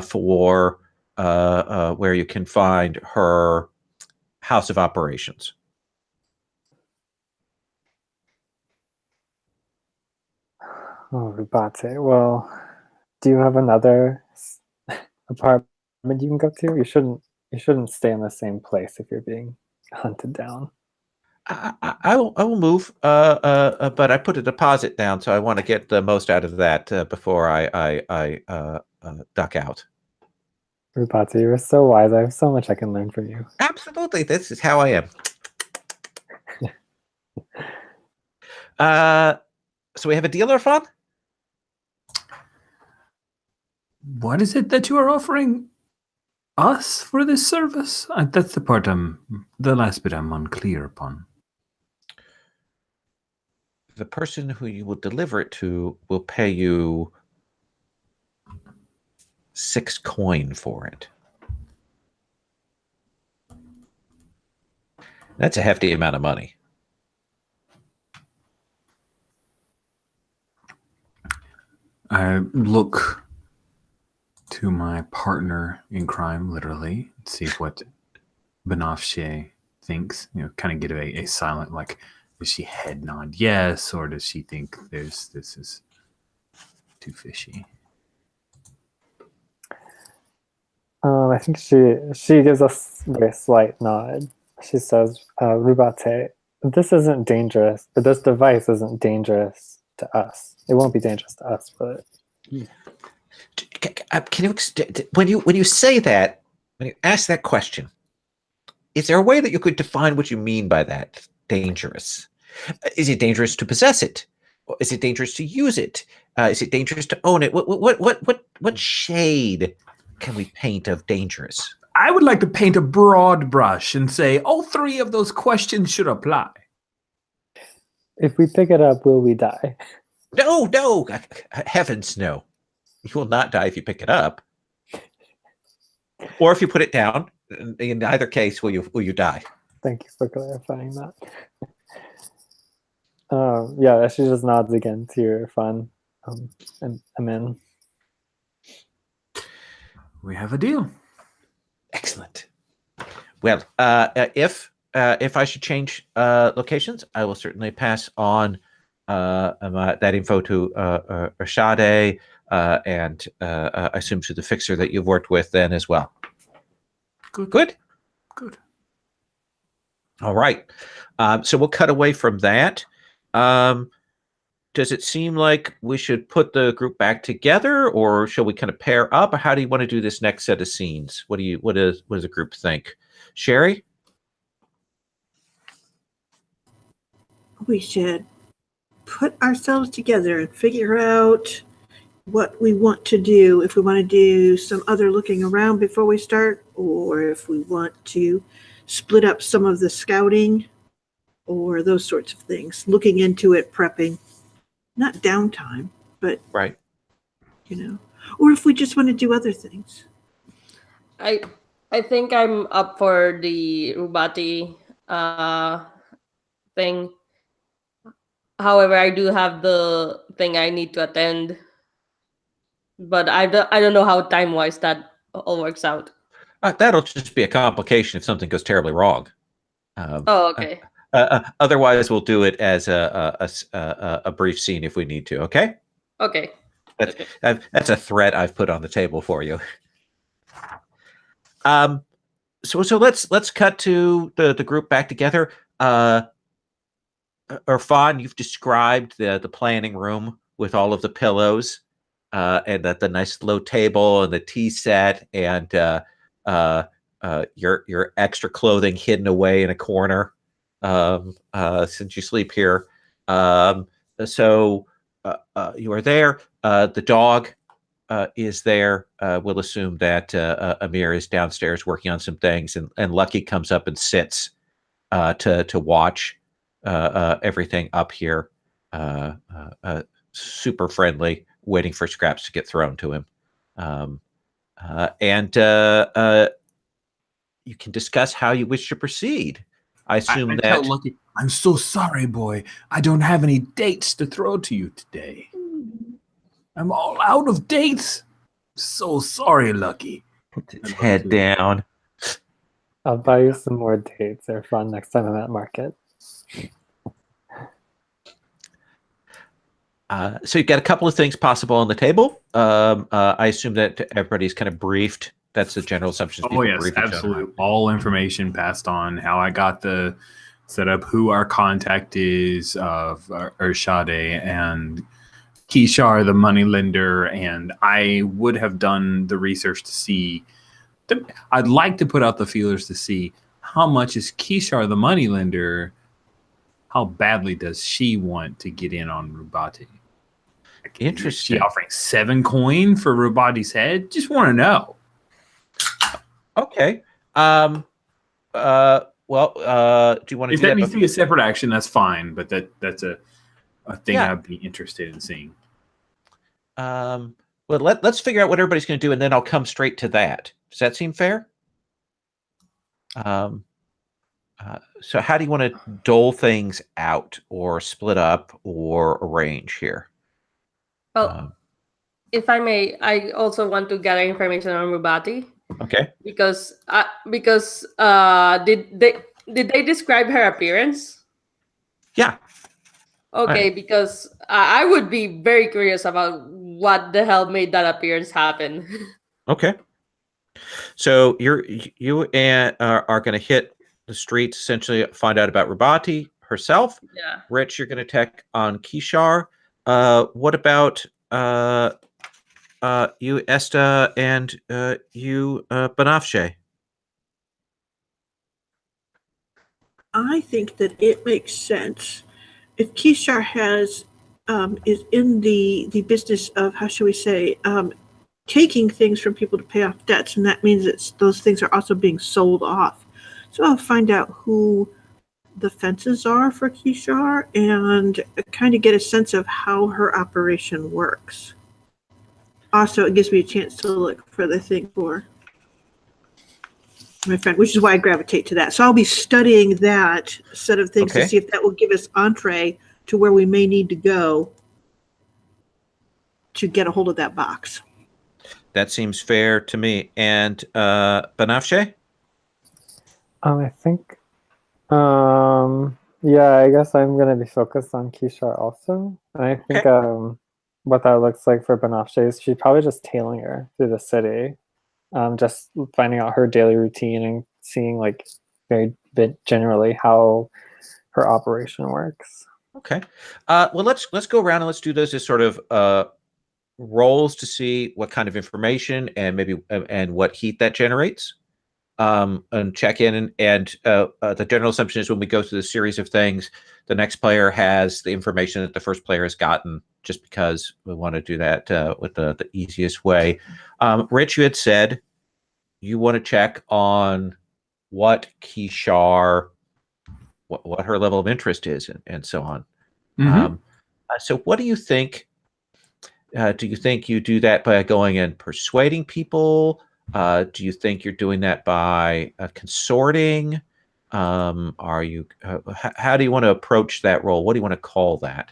for where you can find her house of operations. Oh, Rubate. Well, do you have another apartment you can go to? You shouldn't stay in the same place if you're being hunted down. I will move, but I put a deposit down, so I want to get the most out of that before I duck out. Rubate, you're so wise. I have so much I can learn from you. Absolutely, this is how I am. So we have a deal, Irfan? What is it that you are offering us for this service? That's the part the last bit I'm unclear upon. The person who you will deliver it to will pay you 6 coin for it. That's a hefty amount of money. I look to my partner in crime, literally, and see what Benafshe thinks. Kind of get a silent, like, does she head nod yes, or does she think this is too fishy? I think she gives us a very slight nod. She says, Rubate, this isn't dangerous. This device isn't dangerous to us. It won't be dangerous to us, but Can you when you say that, when you ask that question, is there a way that you could define what you mean by that? Dangerous. Is it dangerous to possess it? Or is it dangerous to use it? Is it dangerous to own it? What shade can we paint of dangerous? I would like to paint a broad brush and say all three of those questions should apply. if we pick it up, will we die? No, heavens no. You will not die if you pick it up, or if you put it down. In either case, will you die? Thank you for clarifying that. Yeah, she just nods again to your fun. And I'm in. We have a deal. Excellent. Well, if I should change locations, I will certainly pass on that info to Rashade and I assume to the fixer that you've worked with then as well. Good. All right. So we'll cut away from that. Does it seem like we should put the group back together, or shall we kind of pair up? Or how do you want to do this next set of scenes? What does the group think? Sherry? We should put ourselves together and figure out what we want to do. If we want to do some other looking around before we start, or if we want to split up some of the scouting or those sorts of things, looking into it, prepping, not downtime, but Right. Or if we just want to do other things. I think I'm up for the Rubati thing. However, I do have the thing I need to attend, but I don't know how time wise that all works out. That'll just be a complication if something goes terribly wrong. Oh, okay. Otherwise, we'll do it as a brief scene if we need to. Okay. Okay. That's a threat I've put on the table for you. So let's cut to the group back together. Irfan, you've described the planning room with all of the pillows and the nice low table and the tea set and your extra clothing hidden away in a corner since you sleep here. So you are there. The dog is there. We'll assume that Amir is downstairs working on some things, and Lucky comes up and sits to watch everything up here. Super friendly, waiting for scraps to get thrown to him. And you can discuss how you wish to proceed. I assume I that. tell Lucky, I'm so sorry, boy. I don't have any dates to throw to you today. I'm all out of dates. So sorry, Lucky. Puts its head down. I'll buy you some more dates. They're fun next time I'm at market. So you've got a couple of things possible on the table. I assume that everybody's kind of briefed. That's the general assumption. Oh yes, absolutely. All information passed on. How I got the setup, who our contact is of Urshade and Kishar, the moneylender, and I would have done the research to see. I'd like to put out the feelers to see how much is Kishar, the moneylender. How badly does she want to get in on Rubati? Interesting. Is she offering 7 coin for Rubati's head? Just want to know. Okay. Well, do you want to If do that that? needs to be a separate action, that's fine. But that's a thing Yeah. I'd be interested in seeing. Well, let's figure out what everybody's going to do, and then I'll come straight to that. Does that seem fair? So how do you want to dole things out, or split up, or arrange here? Well, if I may, I also want to gather information on Rubati Okay. because did they describe her appearance? Yeah. Okay, Right. because I would be very curious about what the hell made that appearance happen. Okay. So you are going to hit the streets, essentially find out about Rubati herself. Yeah. Rich, you're going to tech on Kishar. What about you, Esta, and you, Banafshe? I think that it makes sense. If Kishar is in the business of, how should we say, taking things from people to pay off debts, and that means that those things are also being sold off. So I'll find out who the fences are for Kishar and kind of get a sense of how her operation works. Also, it gives me a chance to look for the thing for my friend, which is why I gravitate to that. So I'll be studying that set of things Okay. to see if that will give us entree to where we may need to go to get a hold of that box. That seems fair to me. And Banafshe? I think, yeah, I guess I'm gonna be focused on Kishar also. And I think what that looks like for Banafshe is she's probably just tailing her through the city, just finding out her daily routine and seeing like very generally how her operation works. Okay. Well, let's go around and let's do those as sort of roles to see what kind of information and maybe and what heat that generates. And check in, and the general assumption is when we go through the series of things, the next player has the information that the first player has gotten, just because we want to do that with the easiest way. Rich, you had said you want to check on what Kishar, what her level of interest is, and so on. Mm-hmm. So what do you think? Do you think you do that by going and persuading people? Do you think you're doing that by consorting? Are you? How do you want to approach that role? What do you want to call that?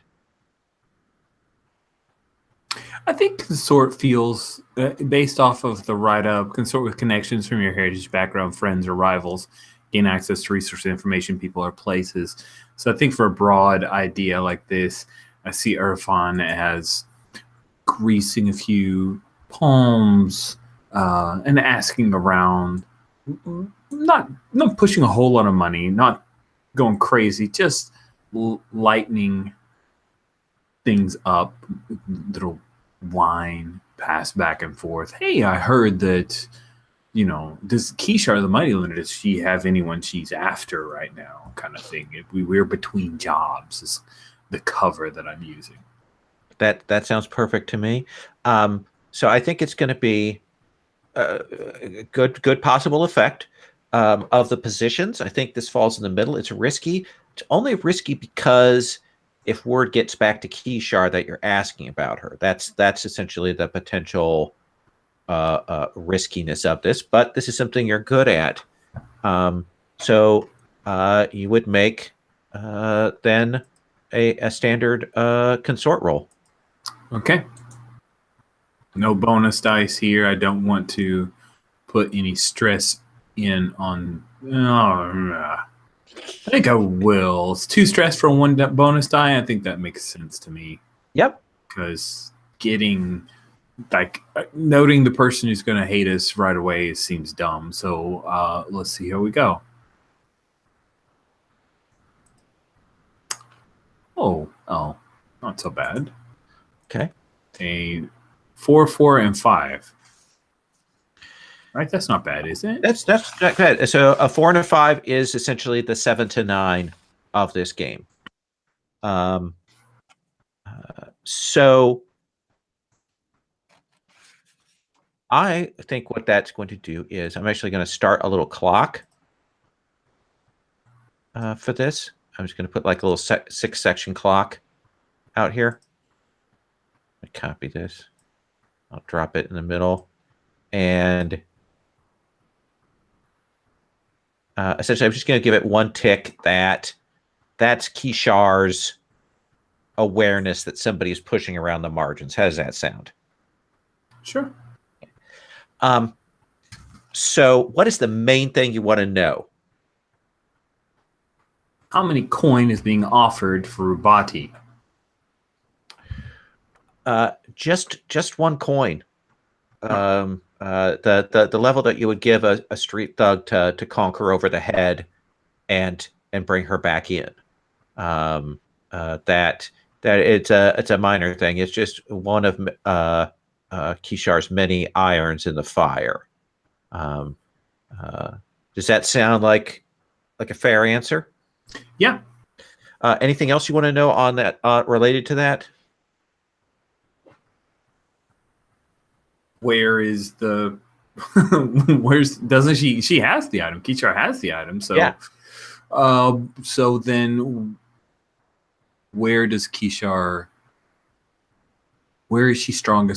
I think consort feels, based off of the write-up, consort with connections from your heritage background, friends or rivals, gain access to resource information, people or places. So I think for a broad idea like this, I see Irfan as greasing a few palms and asking around, not pushing a whole lot of money, not going crazy, just lightening things up, little wine pass back and forth. Hey, I heard that, does Kishar the Moneylender, does she have anyone she's after right now, kind of thing. We're between jobs is the cover that I'm using. That sounds perfect to me. So I think it's going to be a good possible effect of the positions. I think this falls in the middle. It's risky. It's only risky because if word gets back to Kishar that you're asking about her, that's essentially the potential riskiness of this. But this is something you're good at. So you would make then a standard consort roll. Okay. No bonus dice here. I don't want to put any stress in on. I think I will. It's 2 stress for 1 bonus die. I think that makes sense to me. Yep. Because getting, like, noting the person who's going to hate us right away seems dumb. So let's see how we go. Oh, not so bad. Okay. A 4, 4, and 5. Right, that's not bad, is it? That's not bad. So a 4 and a 5 is essentially the 7 to 9 of this game. So I think what that's going to do is I'm actually going to start a little clock for this. I'm just going to put like a little 6-section clock out here. I copy this. I'll drop it in the middle. And essentially, I'm just going to give it 1 tick that's Kishar's awareness that somebody is pushing around the margins. How does that sound? Sure. So what is the main thing you want to know? How many coin is being offered for Rubati? Just 1 coin. The level that you would give a street thug to conquer over the head and bring her back in. That it's a minor thing. It's just one of Kishar's many irons in the fire. Does that sound like a fair answer? Yeah. Anything else you want to know on that related to that? Where is the doesn't she has the item? Kishar has the item, so yeah. So then where is she strongest?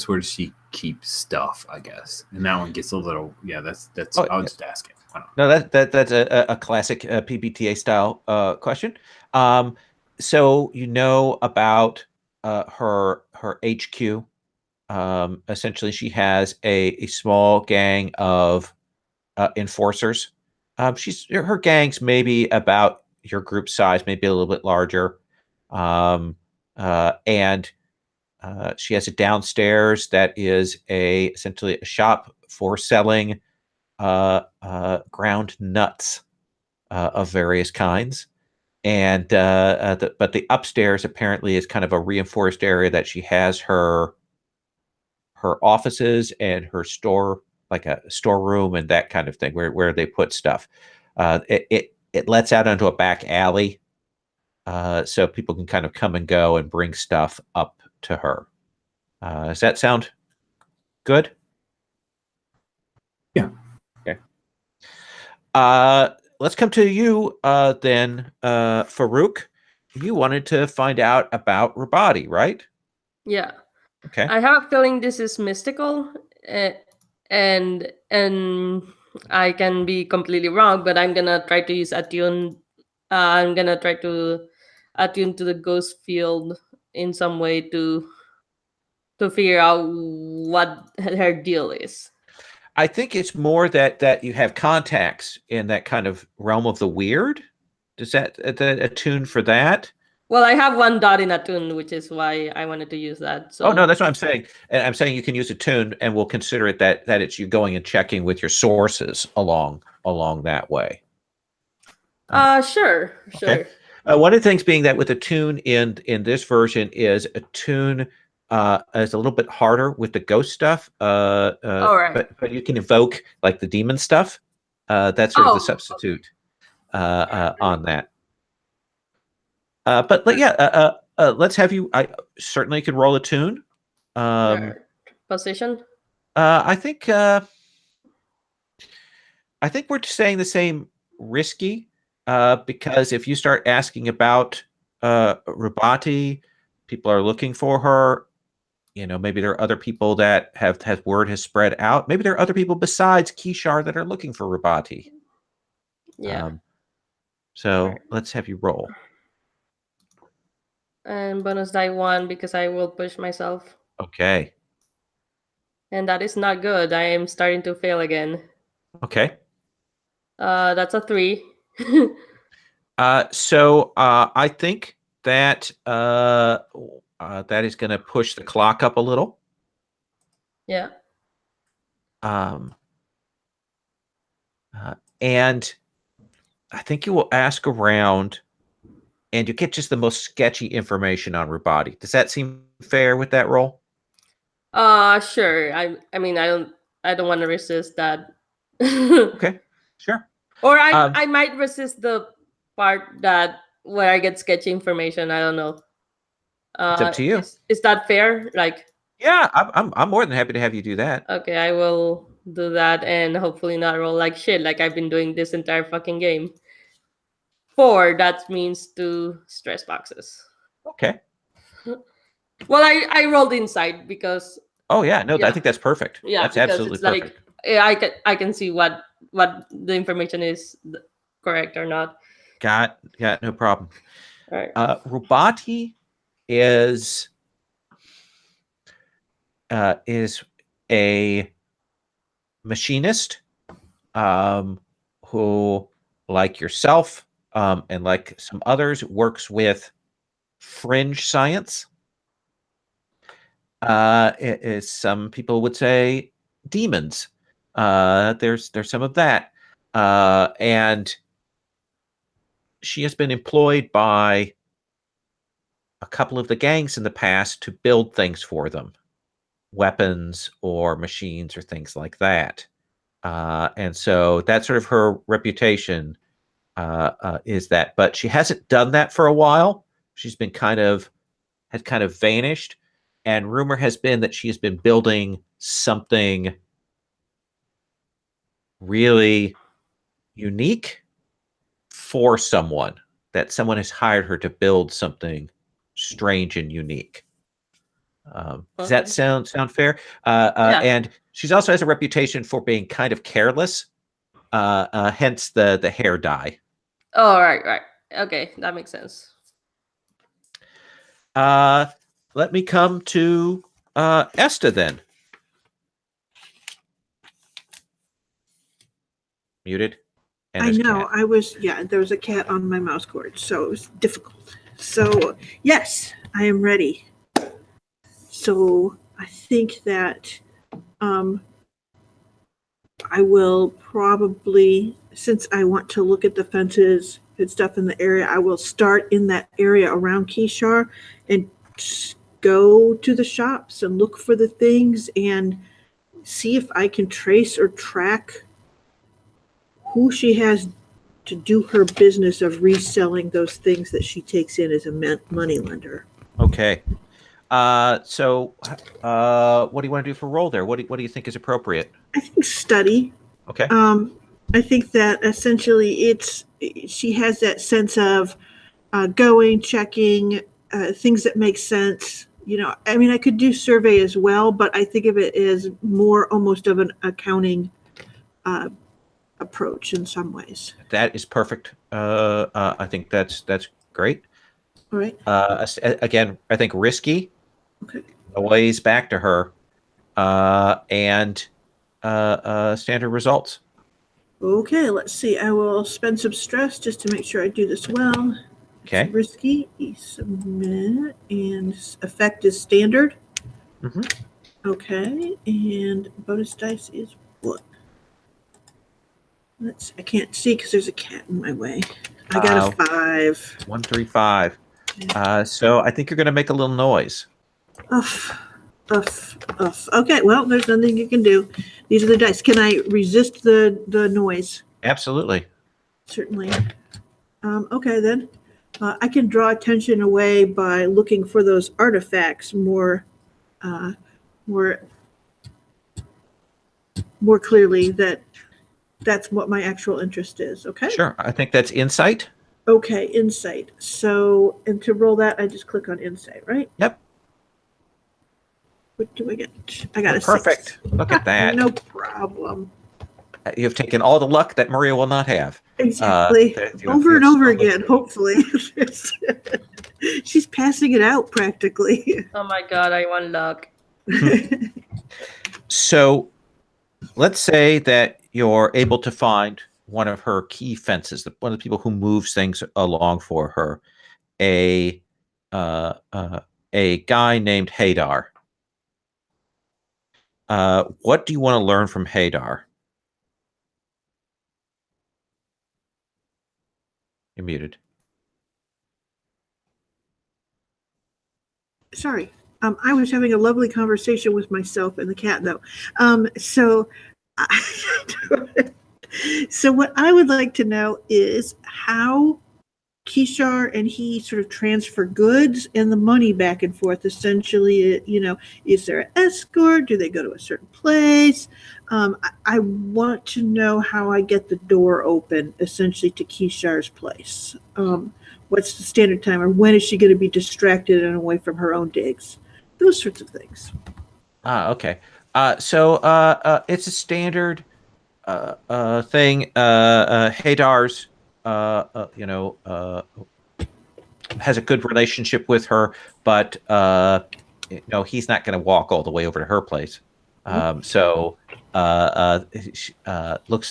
Where does she keep stuff, I guess? And that one gets a little that's I'll just ask it. No, that's a classic PBTA style question. So you know about her HQ. Essentially, she has a small gang of enforcers. Her gang's maybe about your group size, maybe a little bit larger. And she has a downstairs that is essentially a shop for selling ground nuts of various kinds. And but the upstairs apparently is kind of a reinforced area that she has her offices and her store, like a storeroom and that kind of thing, where they put stuff. It lets out onto a back alley, so people can kind of come and go and bring stuff up to her. Does that sound good? Yeah. Okay. Let's come to you then, Farouk. You wanted to find out about Rabadi, right? Yeah. Okay. I have a feeling this is mystical, and I can be completely wrong, but I'm gonna try to use attune. I'm gonna try to attune to the ghost field in some way to figure out what her deal is. I think it's more that you have contacts in that kind of realm of the weird. Does that attune for that? Well, I have 1 dot in attune, which is why I wanted to use that. So. Oh no, that's what I'm saying. And I'm saying you can use attune, and we'll consider it that it's you going and checking with your sources along that way. Sure. Okay. One of the things being that with attune in this version is attune is a little bit harder with the ghost stuff. All right. But you can evoke like the demon stuff. That's sort of the substitute on that. But yeah, let's have you. I certainly could roll a tune. Position. I think we're saying the same risky, because if you start asking about Rubati, people are looking for her. You know, maybe there are other people that word has spread out. Maybe there are other people besides Kishar that are looking for Rubati. Yeah. So Right. let's have you roll. And bonus die 1 because I will push myself. Okay. And that is not good. I am starting to fail again. Okay. That's a 3. So I think that that is going to push the clock up a little. Yeah. Um, and I think you will ask around, and you get just the most sketchy information on Rubati. Does that seem fair with that roll? Sure. I mean, I don't want to resist that. Okay, sure. Or Um, I might resist the part that where I get sketchy information. I don't know. It's up to you. Is that fair? Like, Yeah, I'm more than happy to have you do that. okay, I will do that and hopefully not roll like shit like I've been doing this entire fucking game. 4, that means 2 stress boxes. Okay. Well, I rolled inside because Oh yeah, no, I Yeah. think that's perfect. yeah, That's because absolutely it's perfect. like I can see what the information is correct or not. Got no problem. All right. Rubati is a machinist who, like yourself and like some others, works with fringe science. Some people would say demons. There's some of that, and she has been employed by a couple of the gangs in the past to build things for them, weapons or machines or things like that. And so that's sort of her reputation is that. But she hasn't done that for a while. She's been kind of vanished, and rumor has been that she has been building something really unique for someone. That someone has hired her to build something strange and unique. Does that sound fair? Yeah. And she's also has a reputation for being kind of careless, hence the hair dye. Oh, right. Okay, that makes sense. Let me come to Esta then. Muted. And I there's a know. cat. There was a cat on my mouse cord, so it was difficult. So, yes, I am ready. So, I think that I will probably, since I want to look at the fences and stuff in the area, I will start in that area around Kishar and go to the shops and look for the things and see if I can trace or track who she has to do her business of reselling those things that she takes in as a money lender. Okay. So what do you want to do for roll there? What do you think is appropriate? I think study. Okay. I think that essentially she has that sense of going, checking, things that make sense. You know, I mean, I could do survey as well, but I think of it as more almost of an accounting approach in some ways. That is perfect. I think that's great. All right. Again, I think risky. Okay. A ways back to her, and standard results. Okay, let's see. I will spend some stress just to make sure I do this well. Okay. It's risky. Submit, and effect is standard. Mm-hmm. Okay, and bonus dice is what? I can't see because there's a cat in my way. I got a 5. 1, 3, 5. So I think you're going to make a little noise. Uff. Okay, well, there's nothing you can do. These are the dice. Can I resist the noise? Absolutely. Certainly. Okay, then. I can draw attention away by looking for those artifacts more clearly. That's what my actual interest is. Okay. Sure. I think that's insight. Okay, insight. So, and to roll that, I just click on insight, right? Yep. What do I get? I got a 6. Perfect. Look at that. No problem. You've taken all the luck that Maria will not have. Exactly. Over and over again, hopefully. She's passing it out practically. Oh my god, I want luck. So let's say that you're able to find one of her key fences, one of the people who moves things along for her, a guy named Hadar. What do you want to learn from Hadar? You're muted. Sorry. I was having a lovely conversation with myself and the cat, though. So what I would like to know is how Kishar and he sort of transfer goods and the money back and forth. Essentially, is there an escort? Do they go to a certain place? I want to know how I get the door open, essentially, to Kishar's place. What's the standard time, or when is she going to be distracted and away from her own digs? Those sorts of things. Okay. So it's a standard thing. Hadar's, has a good relationship with her, but he's not going to walk all the way over to her place. Looks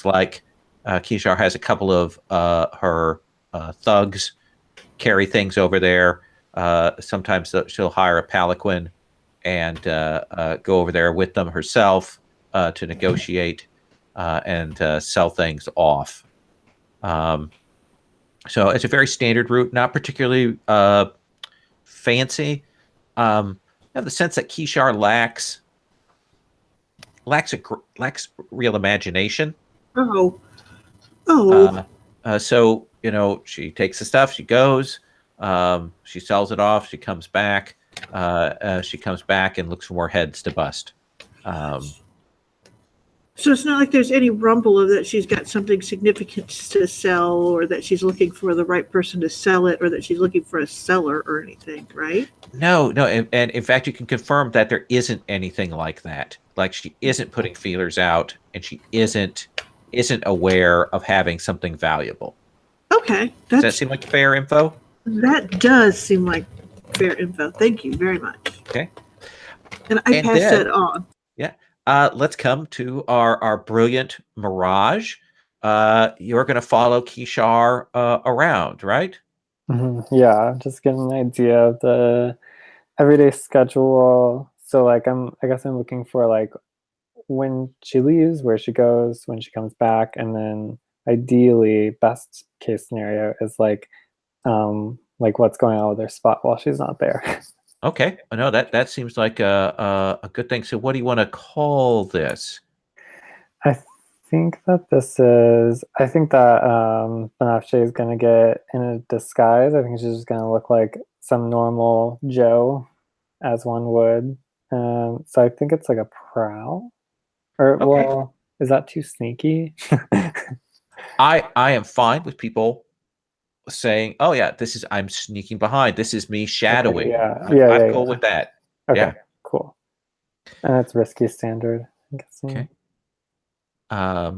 like Kishar has a couple of her thugs carry things over there. Sometimes she'll hire a palanquin and go over there with them herself to negotiate and sell things off. So it's a very standard route, not particularly fancy. I have the sense that Kishar lacks real imagination. So she takes the stuff, she goes, she sells it off, she comes back and looks for more heads to bust. So it's not like there's any rumble of that she's got something significant to sell, or that she's looking for the right person to sell it, or that she's looking for a seller or anything, right? No, and in fact, you can confirm that there isn't anything like that. Like, she isn't putting feelers out, and she isn't aware of having something valuable. Okay. Does that seem like fair info? That does seem like fair info. Thank you very much. Okay. And I pass that on. Yeah. Let's come to our brilliant Mirage. You're going to follow Kishar around, right? Mm-hmm. Yeah, just get an idea of the everyday schedule. So I guess I'm looking for like when she leaves, where she goes, when she comes back, and then ideally, best case scenario is like what's going on with her spot while she's not there. Okay. No, that seems like a good thing. So what do you want to call this? I think that Banafshe is going to get in a disguise. I think she's just going to look like some normal Joe, as one would. So I think it's like a prowl. Or, okay. Well, is that too sneaky? I am fine with people saying, "Oh yeah, I'm sneaking behind. This is me shadowing." Okay, I'm cool with that. Okay, yeah. Cool. And it's risky standard, I'm guessing. Okay. A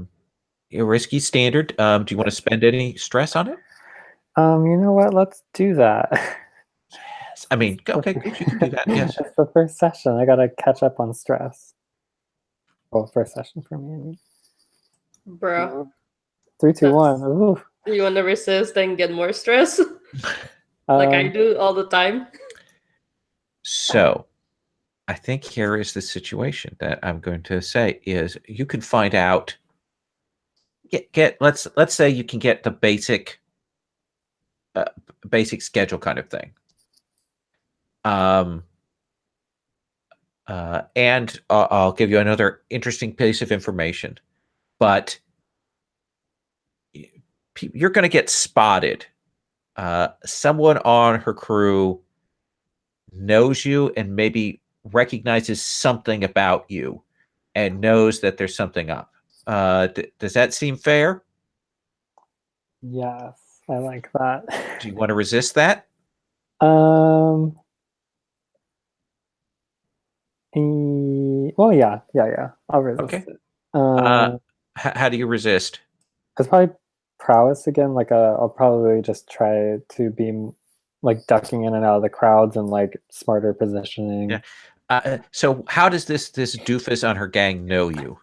risky standard. Do you want to spend any stress on it? You know what? Let's do that. Yes. I mean, okay, you can do that. Yes. It's the first session. I gotta catch up on stress. Well, first session for me. I mean. Bro. 3, 2, 1. Ooh. You want to resist and get more stress? Like I do all the time. So, I think here is the situation that I'm going to say is you can find out. Let's say you can get the basic schedule kind of thing. And I'll give you another interesting piece of information, but you're going to get spotted. Someone on her crew knows you and maybe recognizes something about you and knows that there's something up. Does that seem fair? Yes, I like that. Do you want to resist that? Well, yeah. I'll resist it. How do you resist? It's probably prowess again. Like I'll probably just try to be like ducking in and out of the crowds and like smarter positioning. Yeah. So how does this doofus on her gang know you?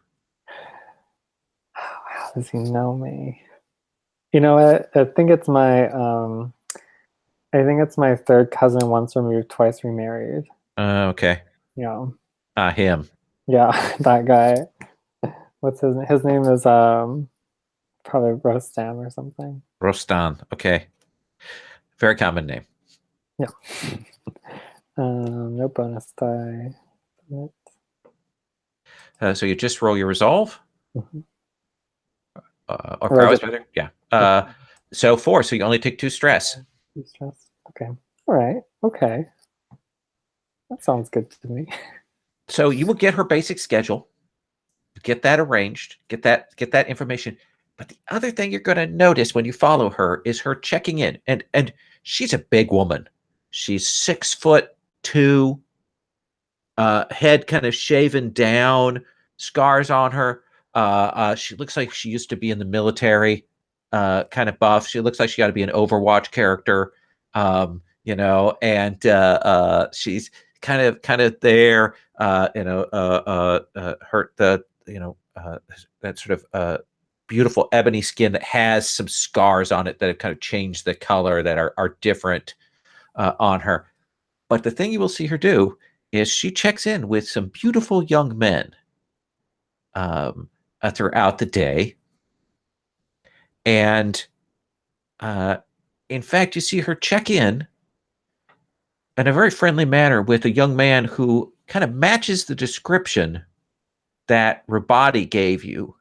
How does he know me? You know what? I think it's my third cousin, once removed, twice remarried. Okay. Yeah. Him. Yeah, that guy. What's his name is probably Rostam or something. Rostan. Okay. Very common name. Yeah. No bonus die. So you just roll your resolve. Mhm. Or prowess, better. Yeah. So 4. So you only take 2 stress. Stress. Okay. All right. Okay. That sounds good to me. So you will get her basic schedule, get that arranged, get that information. But the other thing you're going to notice when you follow her is her checking in, and she's a big woman. She's 6'2", head kind of shaven down, scars on her. She looks like she used to be in the military, kind of buff. She looks like she got to be an Overwatch character, and she's kind of there, hurt the, that sort of beautiful ebony skin that has some scars on it that have kind of changed the color that are different on her. But the thing you will see her do is she checks in with some beautiful young men throughout the day. And in fact, you see her check in a very friendly manner with a young man who kind of matches the description that Rabati gave you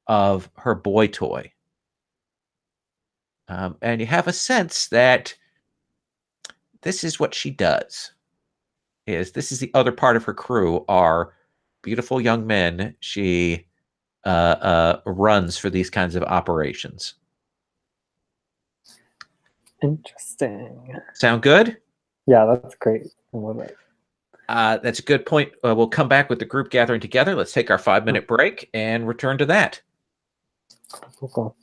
of her boy toy. And you have a sense that this is what she does. This is the other part of her crew are beautiful young men she runs for these kinds of operations. Interesting. Sound good? Yeah, that's great. I love it. That's a good point. We'll come back with the group gathering together. Let's take our 5-minute break and return to that. Cool.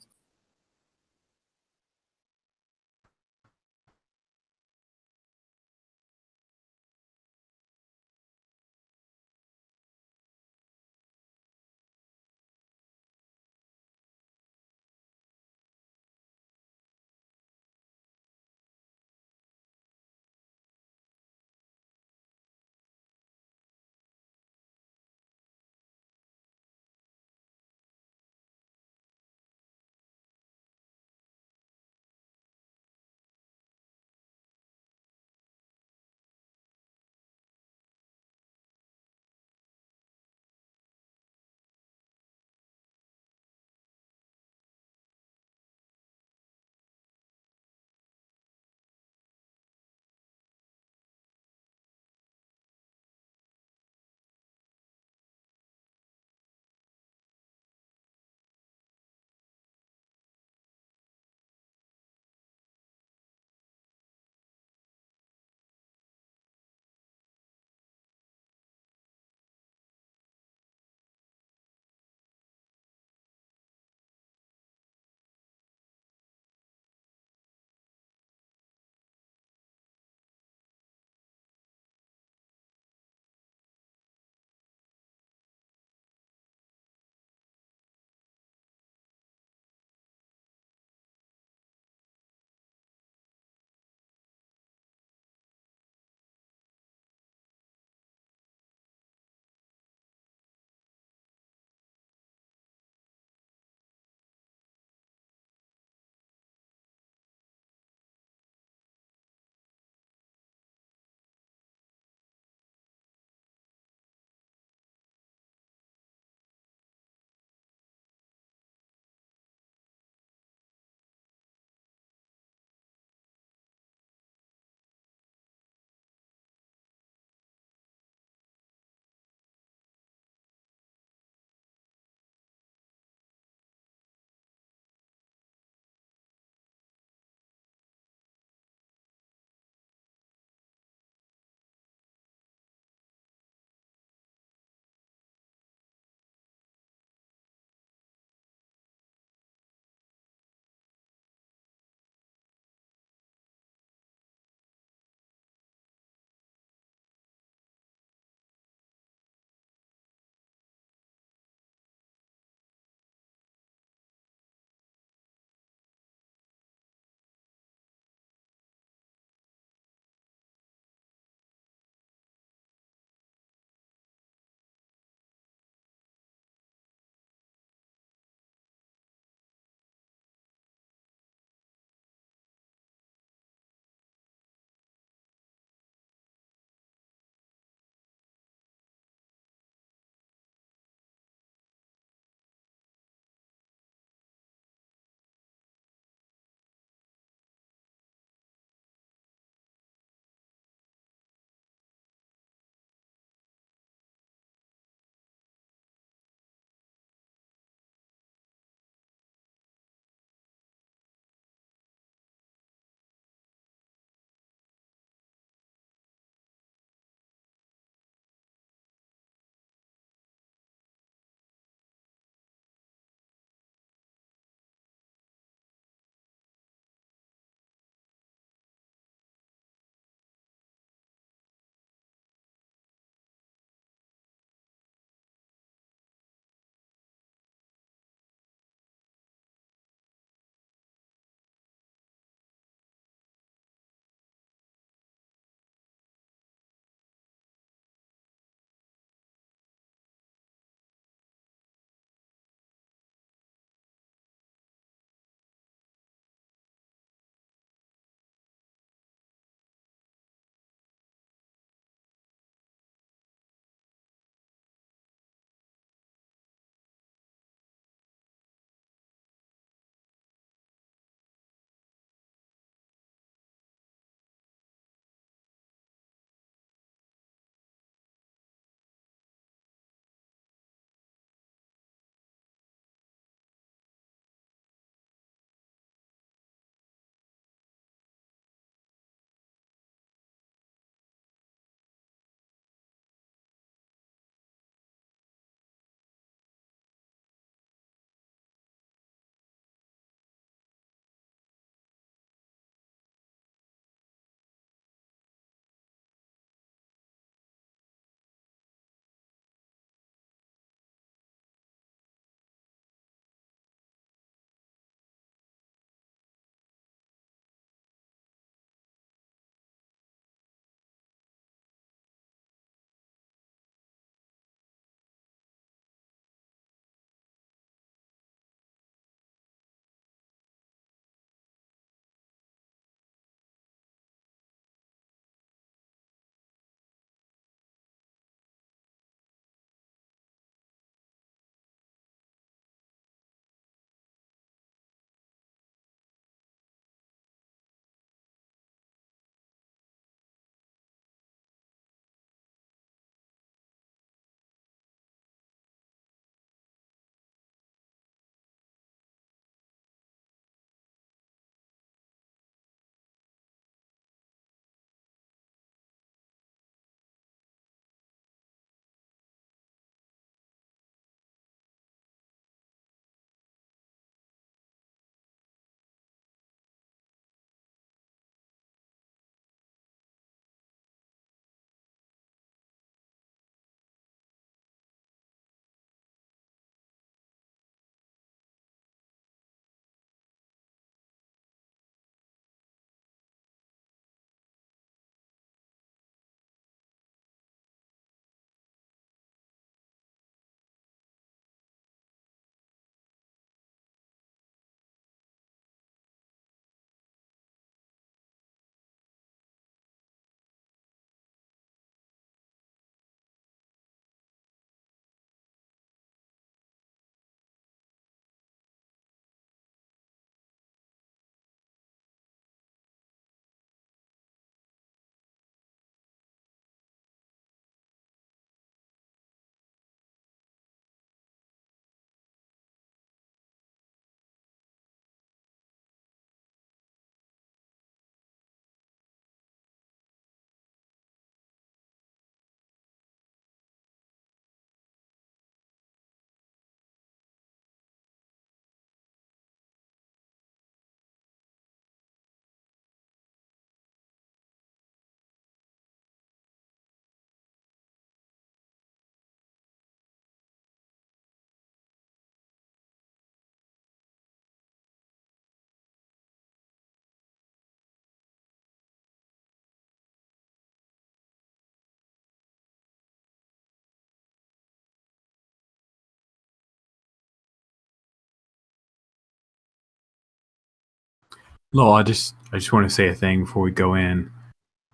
Lol, I just want to say a thing before we go in.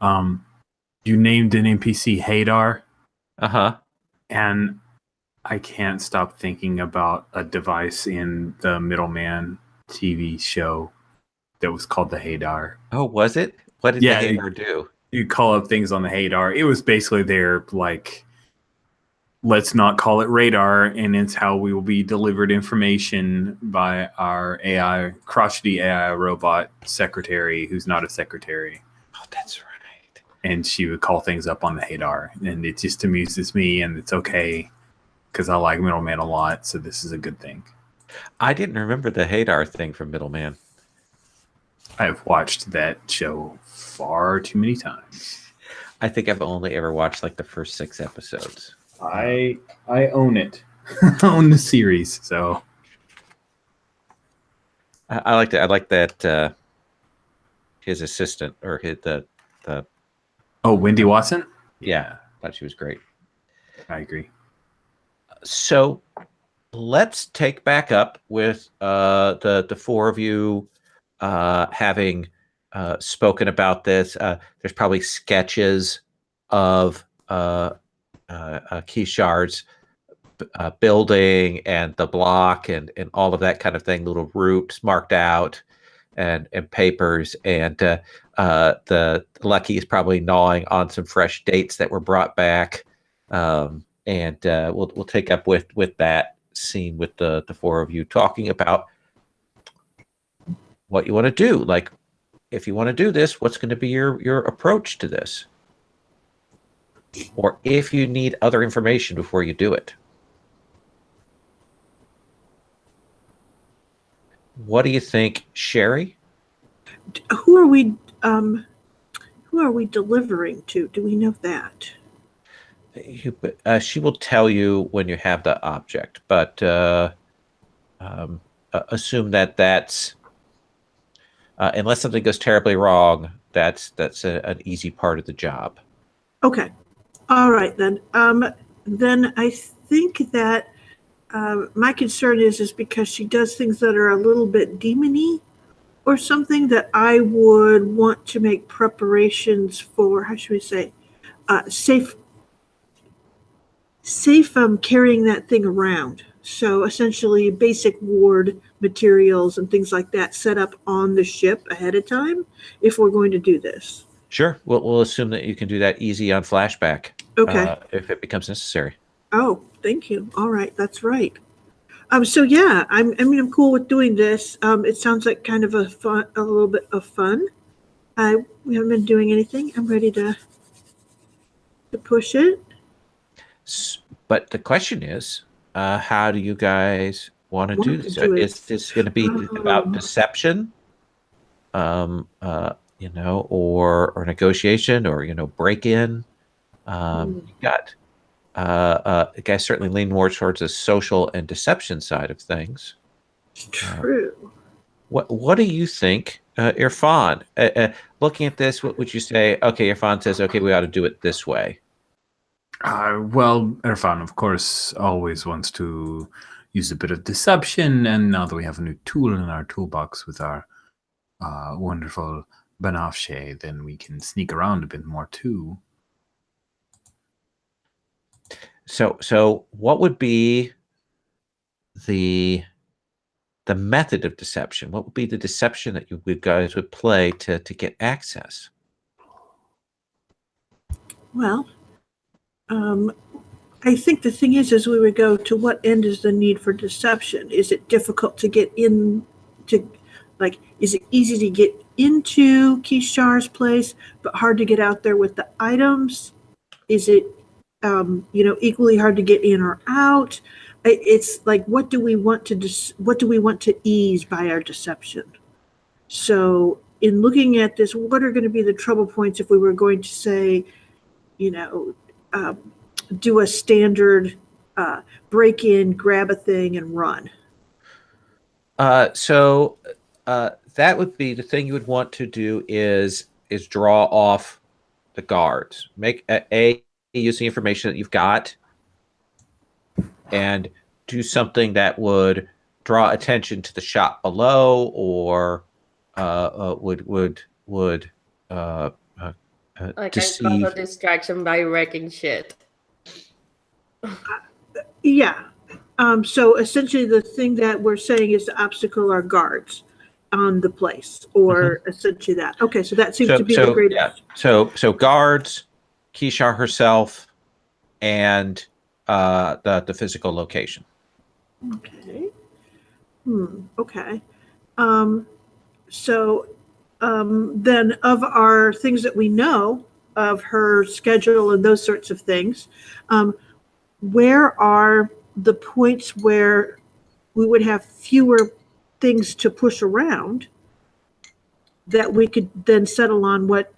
You named an NPC Hadar, Uh-huh. and I can't stop thinking about a device in the Middleman TV show that was called the Hadar. Oh, was it? What did Yeah, the Hadar do? You call up things on the Hadar. It was basically their, like, let's not call it radar, and it's how we will be delivered information by our AI, crotchety AI robot secretary, who's not a secretary. Oh, that's right. And she would call things up on the Hadar, and it just amuses me, and it's okay because I like Middleman a lot, so this is a good thing. I didn't remember the Hadar thing from Middleman. I've watched that show far too many times. I think I've only ever watched like the first 6 episodes. I own it. I own the series, so I liked it. I like that his assistant or the Wendy Watson? yeah, thought she was great. I agree. So let's take back up with the 4 of you having spoken about this. There's probably sketches of Kishar's building and the block and all of that kind of thing, little routes marked out and papers. And the Lucky is probably gnawing on some fresh dates that were brought back. And we'll take up with that scene with the 4 of you talking about what you want to do. Like, if you want to do this, what's going to be your approach to this? Or if you need other information before you do it. What do you think, Sherry? Who are we delivering to? Do we know that? She will tell you when you have the object, but assume that's unless something goes terribly wrong, that's an easy part of the job. Okay. All right, then. Then I think that my concern is because she does things that are a little bit demon-y or something, that I would want to make preparations for, how should we say, safe carrying that thing around. So essentially basic ward materials and things like that set up on the ship ahead of time if we're going to do this. Sure. We'll assume that you can do that easy on flashback. Okay. If it becomes necessary. Oh, thank you. All right, that's right. So yeah, I'm cool with doing this. It sounds like kind of a little bit of fun. We haven't been doing anything. I'm ready to push it. But the question is, how do you guys want to do this? Is this going to be about deception, or negotiation, or break in? You got guys certainly lean more towards the social and deception side of things. True. What do you think, Irfan? Looking at this, what would you say? Okay, Irfan says, okay, we ought to do it this way. Well, Irfan, of course, always wants to use a bit of deception, and now that we have a new tool in our toolbox with our wonderful Banafshe, then we can sneak around a bit more too. So what would be the method of deception? What would be the deception that you guys would play to get access? Well, I think the thing is we would go to what end is the need for deception? Is it difficult to get in to, like, is it easy to get into Kishar's place, but hard to get out there with the items? Is it, equally hard to get in or out? It's like, what do we want to ease by our deception? So in looking at this, what are going to be the trouble points if we were going to say, do a standard break in, grab a thing, and run? So that would be the thing you would want to do is draw off the guards. Make use the information that you've got and do something that would draw attention to the shop below, or would I can cause deceive. a distraction by wrecking shit. Yeah. So essentially, the thing that we're saying is the obstacle are guards on the place, or essentially that. Okay, so that seems to be the greatest. Yeah. So guards, Kishar herself, and the physical location. Okay. Okay. So then, of our things that we know of her schedule and those sorts of things, where are the points where we would have fewer things to push around that we could then settle on what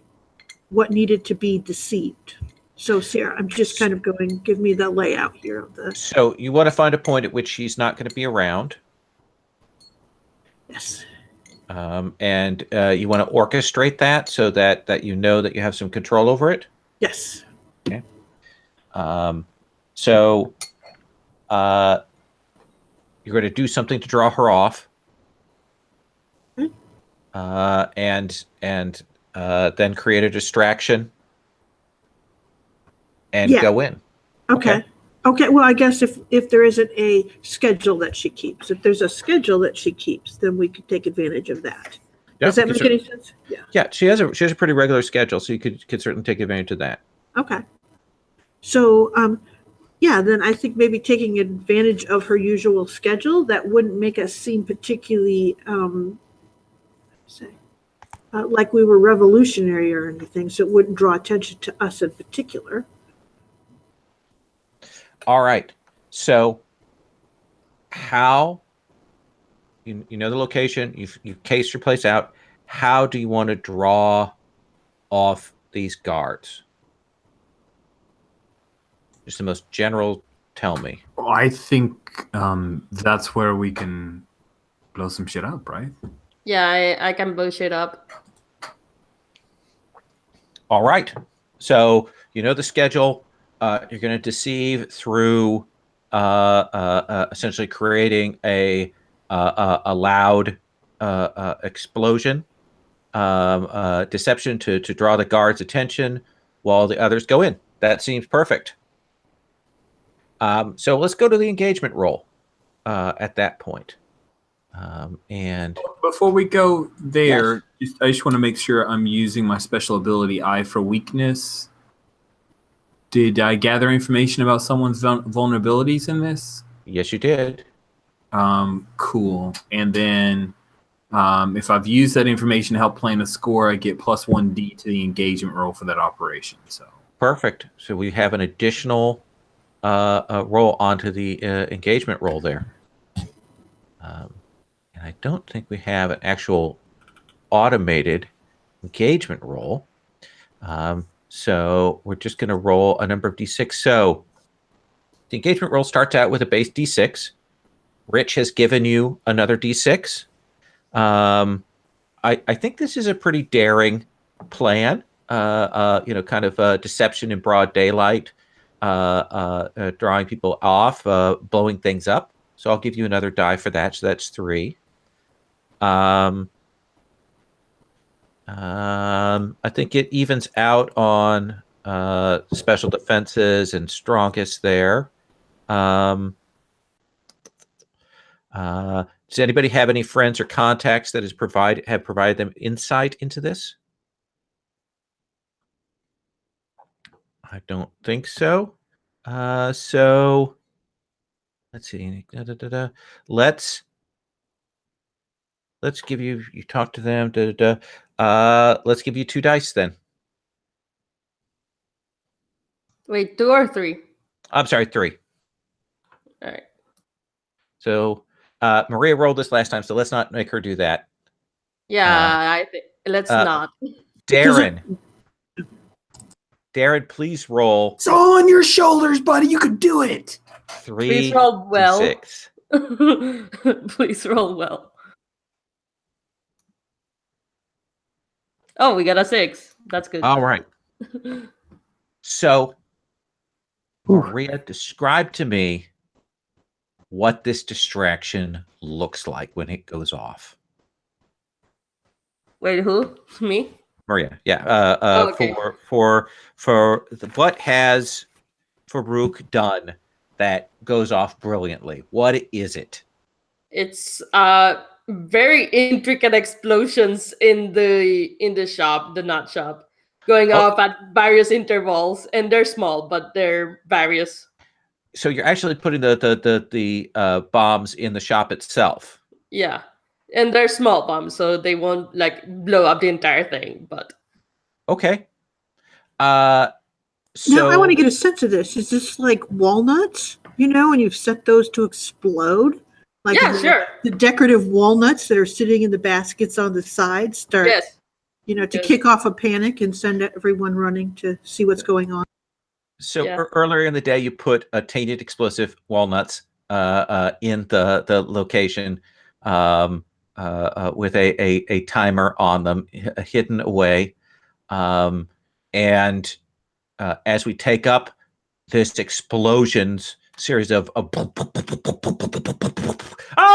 needed to be deceived? So, Sarah, I'm just kind of going, give me the layout here of the. So you want to find a point at which she's not going to be around. Yes. And you want to orchestrate that so that you know that you have some control over it. Yes. Okay. So you're going to do something to draw her off, and then create a distraction and go in. Okay. Okay. Well, I guess if there isn't a schedule that she keeps, if there's a schedule that she keeps, then we could take advantage of that. Yeah, Does that make any sense? Yeah. Yeah, she has a pretty regular schedule, so you could certainly take advantage of that. Okay. So, yeah, then I think maybe taking advantage of her usual schedule, that wouldn't make us seem particularly, like we were revolutionary or anything, so it wouldn't draw attention to us in particular. All right. So how you know the location, you've cased your place out. How do you want to draw off these guards? Just the most general, tell me. I think that's where we can blow some shit up, right? Yeah, I can blow shit up. All right. So you know the schedule. You're going to deceive through essentially creating a loud explosion, deception to draw the guards' attention while the others go in. That seems perfect. So let's go to the engagement roll at that point. And before we go there, I just want to make sure I'm using my special ability, Eye for Weakness. Did I gather information about someone's vulnerabilities in this? Yes, you did. Cool. And then if I've used that information to help plan a score, I get plus 1d to the engagement roll for that operation. So perfect. So we have an additional roll onto the engagement roll there. And I don't think we have an actual automated engagement roll. So we're just going to roll a number of d6. So the engagement roll starts out with a base d6. Rich has given you another d6. I think this is a pretty daring plan. Kind of deception in broad daylight, drawing people off, blowing things up. So I'll give you another die for that. So that's 3. I think it evens out on special defenses and strongest there. Does anybody have any friends or contacts that have provided them insight into this? I don't think so. So let's see. Let's give you talk to them. Let's give you 2 dice then. Wait, 2 or 3? I'm sorry, 3. All right. So Maria rolled this last time, so let's not make her do that. Yeah, I think let's not. Darren, please roll. it's all on your shoulders, buddy. You could do it. 3. Please roll well. 6. Please roll well. Oh, we got a 6. That's good. All right. So, Maria, describe to me what this distraction looks like when it goes off. Wait, who? Me? Maria. Yeah. Oh, okay. What has Farouk done that goes off brilliantly? What is it? It's very intricate explosions in the shop, the nut shop, going Oh. off at various intervals, and they're small, but they're various. So you're actually putting the bombs in the shop itself. Yeah, and they're small bombs, so they won't like blow up the entire thing. But Okay. Now I want So to get a sense of this. Is this like walnuts? You know, and you've set those to explode? Like yeah, sure. the decorative walnuts that are sitting in the baskets on the side start, Yes. to Yes. kick off a panic and send everyone running to see what's going on. So Yeah. earlier in the day, you put a tainted explosive walnuts in the location with a timer on them hidden away, and as we take up this explosions series of oh,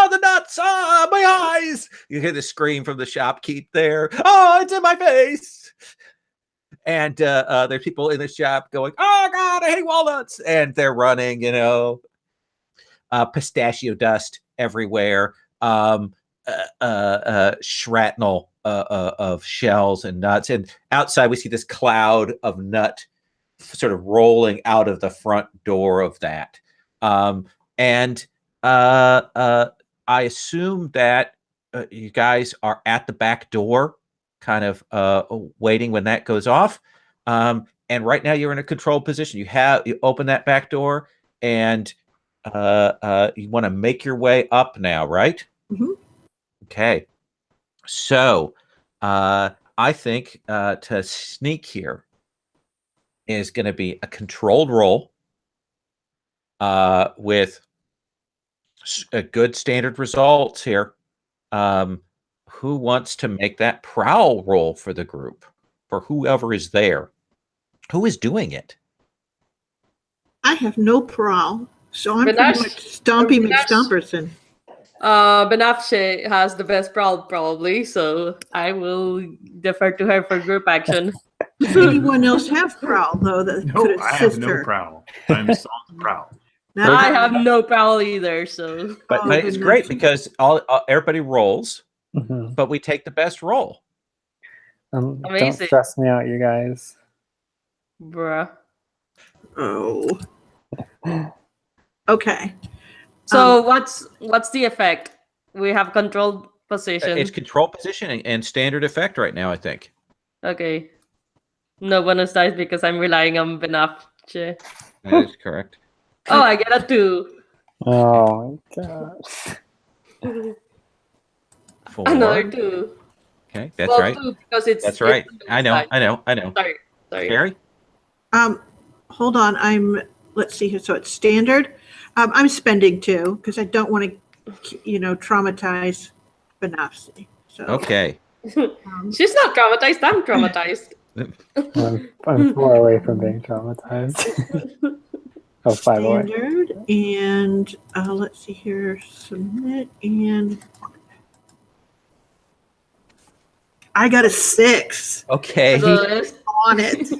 the nuts, my eyes, you hear the scream from the shopkeep there, oh, it's in my face, and there's people in the shop going, oh god, I hate walnuts, and they're running, pistachio dust everywhere, shrapnel of shells and nuts, and outside we see this cloud of nut sort of rolling out of the front door of that. And I assume that you guys are at the back door, kind of waiting when that goes off. And right now you're in a controlled position. You open that back door, and you want to make your way up now, right? Mhm. Okay. So I think to sneak here is going to be a controlled roll with a good standard results here. Who wants to make that prowl roll for the group, for whoever is there? Who is doing it? I have no prowl, so I'm Banash- pretty much Stompy Banash- McStomperson. Benafshe has the best prowl probably, so I will defer to her for group action. Does anyone else have prowl though that No, could I have assist no her? prowl. I'm Sans prowl. Not I bad. have no prowl either, so But, Oh, but it's good great enough. because everybody rolls, Mhm. but we take the best roll. Don't Amazing. stress me out, you guys. bruh. Oh. Okay. So what's the effect? We have controlled position. It's control position and standard effect right now, I think. Okay. No bonus dice because I'm relying on Benafshe. That is correct. Oh, I get a 2. Oh my gosh. 4. Another 2. Okay, that's well, right. 2 because it's That's right. it's I know. Sorry. Carrie? Hold on. Let's see here. So it's standard. I'm spending 2 because I don't want to, traumatize Benafsi. So Okay. She's not traumatized. I'm traumatized. I'm 4 away from being traumatized. Oh, 5 away. standard, and let's see here. Submit, and I got a 6 Okay. on it.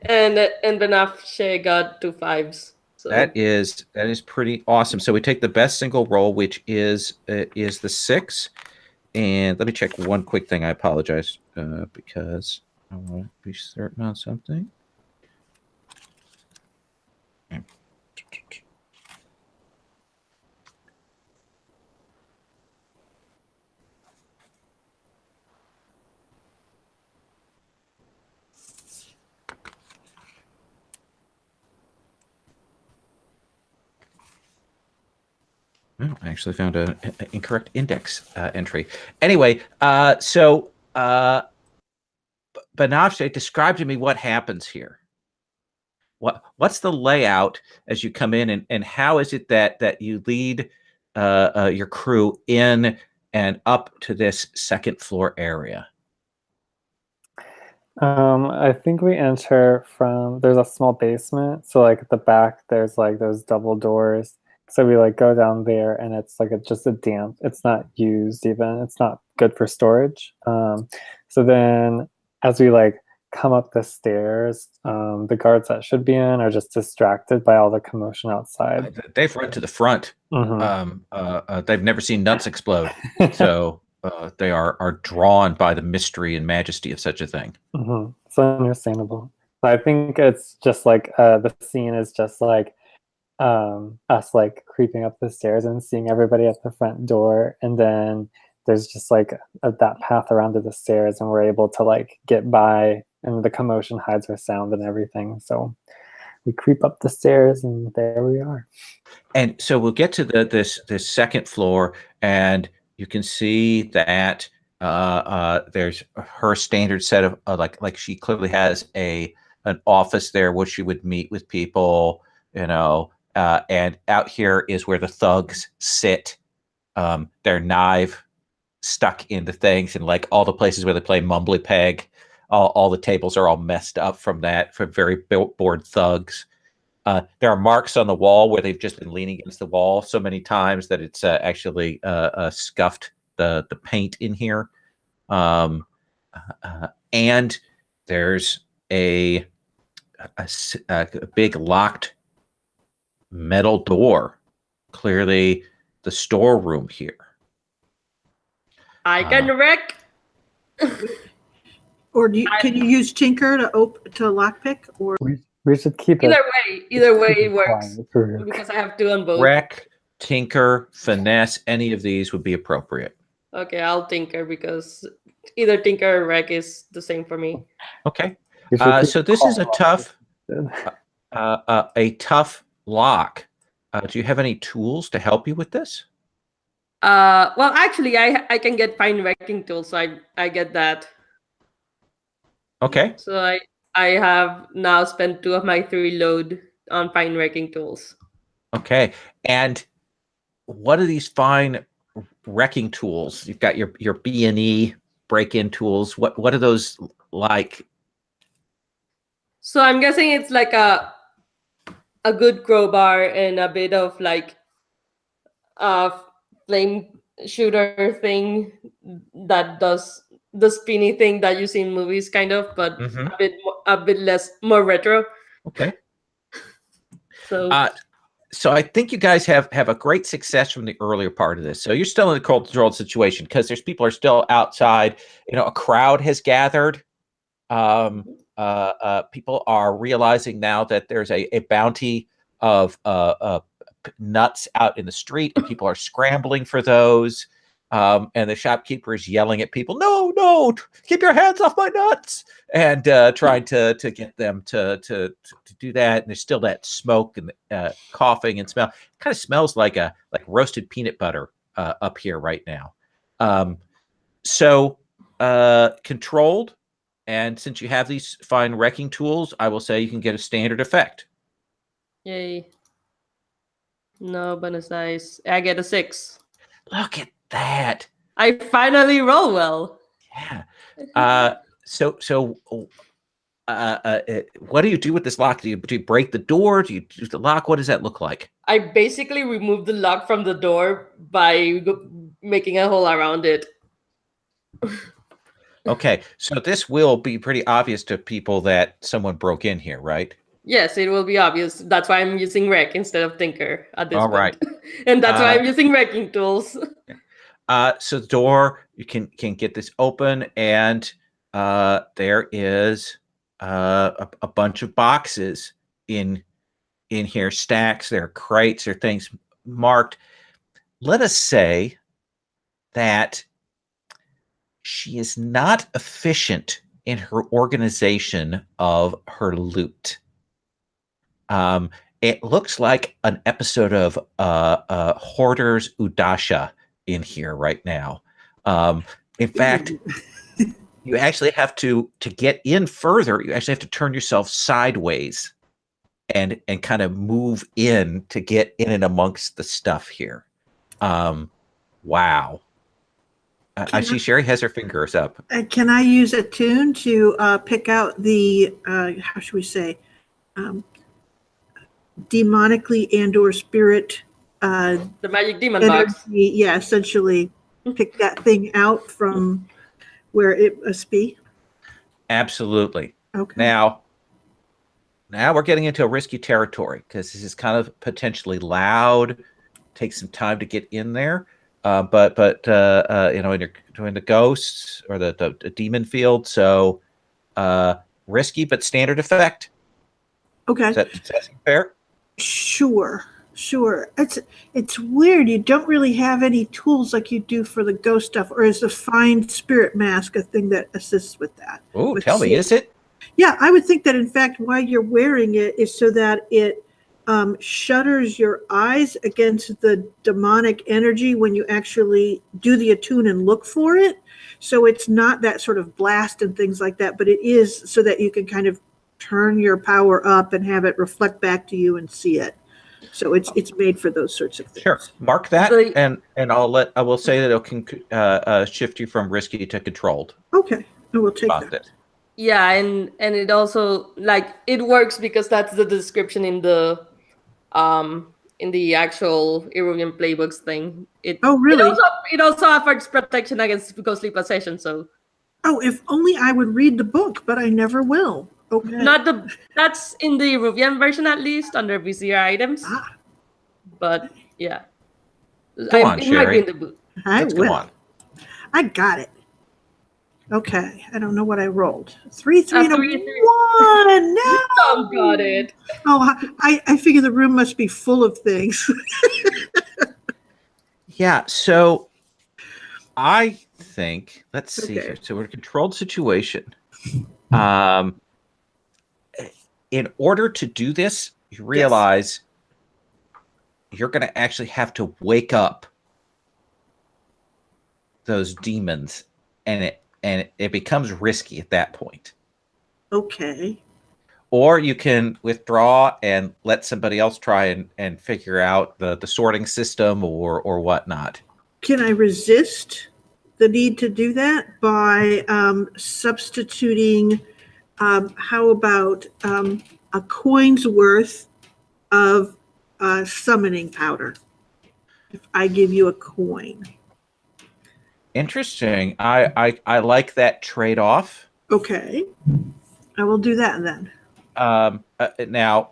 and Benafshe got 2 5s. So That is pretty awesome. So we take the best single roll, which is the 6. And let me check one quick thing. I apologize because I want to be certain on something. Oh, I actually found an incorrect index entry. Anyway, so Banafshe, describe to me what happens here. What's the layout as you come in, and how is it that you lead your crew in and up to this second floor area? I think we enter from, there's a small basement. So like at the back, there's like those double doors. So we like go down there, and it's like just a damp. It's not used even. It's not good for storage. So then, as we like come up the stairs, the guards that should be in are just distracted by all the commotion outside. They've run to the front. They've never seen nuts explode, so they are drawn by the mystery and majesty of such a thing. It's understandable. So I think it's just like the scene is just like us like creeping up the stairs and seeing everybody at the front door, and then there's just like that path around to the stairs, and we're able to like get by, and the commotion hides our sound and everything. So we creep up the stairs, and there we are. And so we'll get to this second floor, and you can see that there's her standard set of like she clearly has an office there where she would meet with people, you know. And out here is where the thugs sit, their knife stuck into things, and like all the places where they play mumbly peg, all the tables are all messed up from that, for very bored thugs. There are marks on the wall where they've just been leaning against the wall so many times that it's actually scuffed the paint in here. And there's a big locked metal door, clearly the storeroom here. I can wreck. Or can you use Tinker to lockpick? Or We should keep it. Either way it works, because I have two on both. Wreck, Tinker, Finesse, any of these would be appropriate. Okay, I'll Tinker, because either Tinker or wreck is the same for me. Okay. So this is a tough lock. Do you have any tools to help you with this? Well, actually, I can get fine wrecking tools, so I get that. Okay. So I have now spent 2 of my 3 load on fine wrecking tools. Okay. And what are these fine wrecking tools? You've got your B&E break-in tools. What are those like? So I'm guessing it's like a good crowbar and a bit of like a flame shooter thing that does the spinny thing that you see in movies, kind of, but a bit more retro. Okay. So so I think you guys have a great success from the earlier part of this. So you're still in a controlled situation because there's people are still outside. You know, a crowd has gathered. People are realizing now that there's a bounty of nuts out in the street, and people are scrambling for those. And the shopkeeper is yelling at people, no, keep your hands off my nuts, and trying to get them to do that. And there's still that smoke and coughing and smell. It kind of smells like roasted peanut butter up here right now. So controlled. And since you have these fine wrecking tools, I will say you can get a standard effect. Yay. No bonus dice. I get a 6. Look at that. I finally roll well. Yeah. So what do you do with this lock? Do you break the door? Do you use the lock? What does that look like? I basically remove the lock from the door by making a hole around it. Okay, so this will be pretty obvious to people that someone broke in here, right? Yes, it will be obvious. That's why I'm using wreck instead of Tinker at this All point. right. And that's why I'm using wrecking tools. So the door, you can get this open, and there is a bunch of boxes in here, stacks. There are crates, there are things marked. Let us say that she is not efficient in her organization of her loot. It looks like an episode of Hoarder's Udasha in here right now. In fact, you actually have to get in further. You actually have to turn yourself sideways and kind of move in to get in and amongst the stuff here. Wow. I see Sherry has her fingers up. Can I use a tune to pick out the, how should we say, demonically and or spirit The magic demon energy. box. Yeah, essentially pick that thing out from where it must be. Absolutely. Okay. Now we're getting into a risky territory because this is kind of potentially loud. Takes some time to get in there. But you know, when you're doing the ghosts or the demon field, so risky but standard effect. Okay. Does that seem fair? Sure. It's weird. You don't really have any tools like you do for the ghost stuff, or is the find spirit mask a thing that assists with that? Oh, With tell me, seeing? is it? Yeah, I would think that in fact why you're wearing it is so that it shutters your eyes against the demonic energy when you actually do the attune and look for it. So it's not that sort of blast and things like that, but it is so that you can kind of turn your power up and have it reflect back to you and see it. So it's made for those sorts of things. Sure. Mark that, The- and I will say that it can shift you from risky to controlled. Okay, I will take About that. this. Yeah, and it also like it works because that's the description in the actual Iruvian playbooks thing. Oh, really? It also offers protection against ghostly possession. So Oh, if only I would read the book, but I never will. Okay. that's in the Iruvian version at least under VCR items. Ah, But yeah, Go on, it might be Sherry. in the book. I Let's will. go on. I got it. Okay, I don't know what I rolled. 3, 3, and a 3, 3. 1. No. Tom got it. Oh, I figure the room must be full of things. Yeah. So I think let's see Okay. here. So we're in a controlled situation. In order to do this, you realize you're going to actually have to wake up those demons, and it becomes risky at that point. Okay. Or you can withdraw and let somebody else try and figure out the sorting system or whatnot. Can I resist the need to do that by substituting, how about a coin's worth of summoning powder? If I give you a coin. Interesting. I like that trade-off. Okay. I will do that then. Now,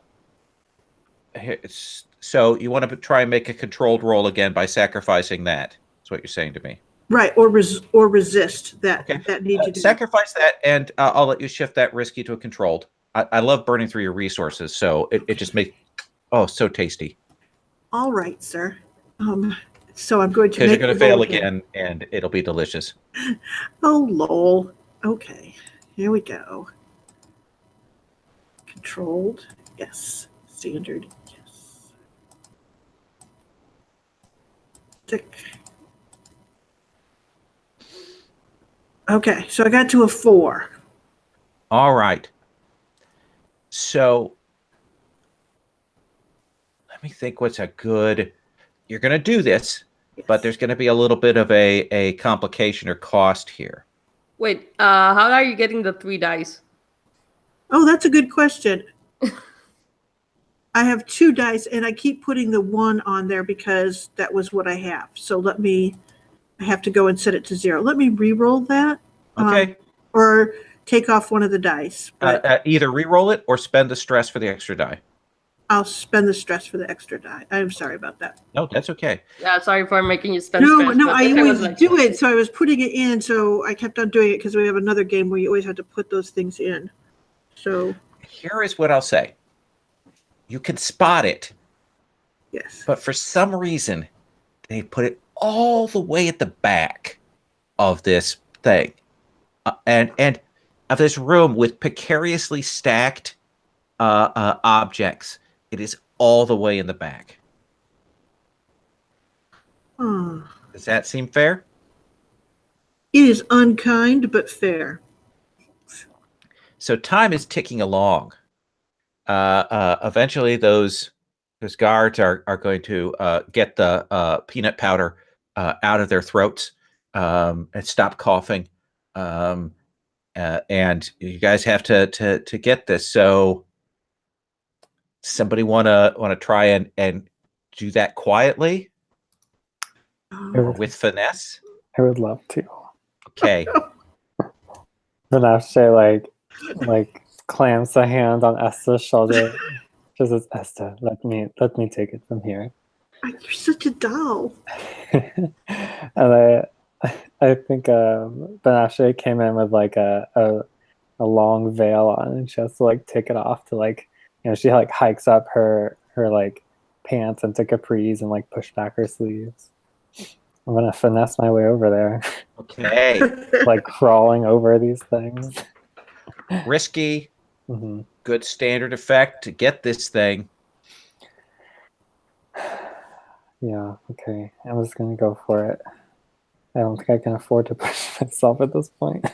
so you want to try and make a controlled roll again by sacrificing that. That's what you're saying to me. Right, or resist that Okay. that need to do. Sacrifice that, and I'll let you shift that risky to a controlled. I love burning through your resources, so it just makes so tasty. All right, sir. So I'm going to Because you're make going to the roll fail again, and it'll be delicious. Oh, lol. Okay, here we go. Controlled, yes. Standard, yes. Tick. Okay, so I got to a 4. All right. So let me think what's a good... You're going to do this, but there's going to be a little bit of a complication or cost here. Wait, how are you getting the 3 dice? Oh, that's a good question. I have 2 dice, and I keep putting the 1 on there because that was what I have. So I have to go and set it to 0. Let me re-roll that. Okay. Or take off one of the dice. But Either re-roll it or spend the stress for the extra die. I'll spend the stress for the extra die. I'm sorry about that. No, that's okay. Yeah, sorry for making you spend No, stress, no, but I this always was like- do it. So I was putting it in. So I kept on doing it because we have another game where you always have to put those things in. So Here is what I'll say. You can spot it, yes. but for some reason, they put it all the way at the back of this thing. And of this room with precariously stacked objects. It is all the way in the back. Oh, Does that seem fair? it is unkind but fair. So time is ticking along. Eventually, those guards are going to get the peanut powder out of their throats and stop coughing. And you guys have to get this. So somebody want to try and do that quietly Oh, or with finesse? I would love to. Okay. Vanashe like clamps a hand on Esta's shoulder. She says, Esta, let me take it from here. you're such a doll. And I think Banashe came in with like a long veil on, and she has to like take it off to like, she like hikes up her like pants into capris and like push back her sleeves. I'm gonna finesse my way over there, Okay. like crawling over these things. Risky, Mm-hmm. good standard effect to get this thing. Yeah, okay. I'm just gonna go for it. I don't think I can afford to push myself at this point.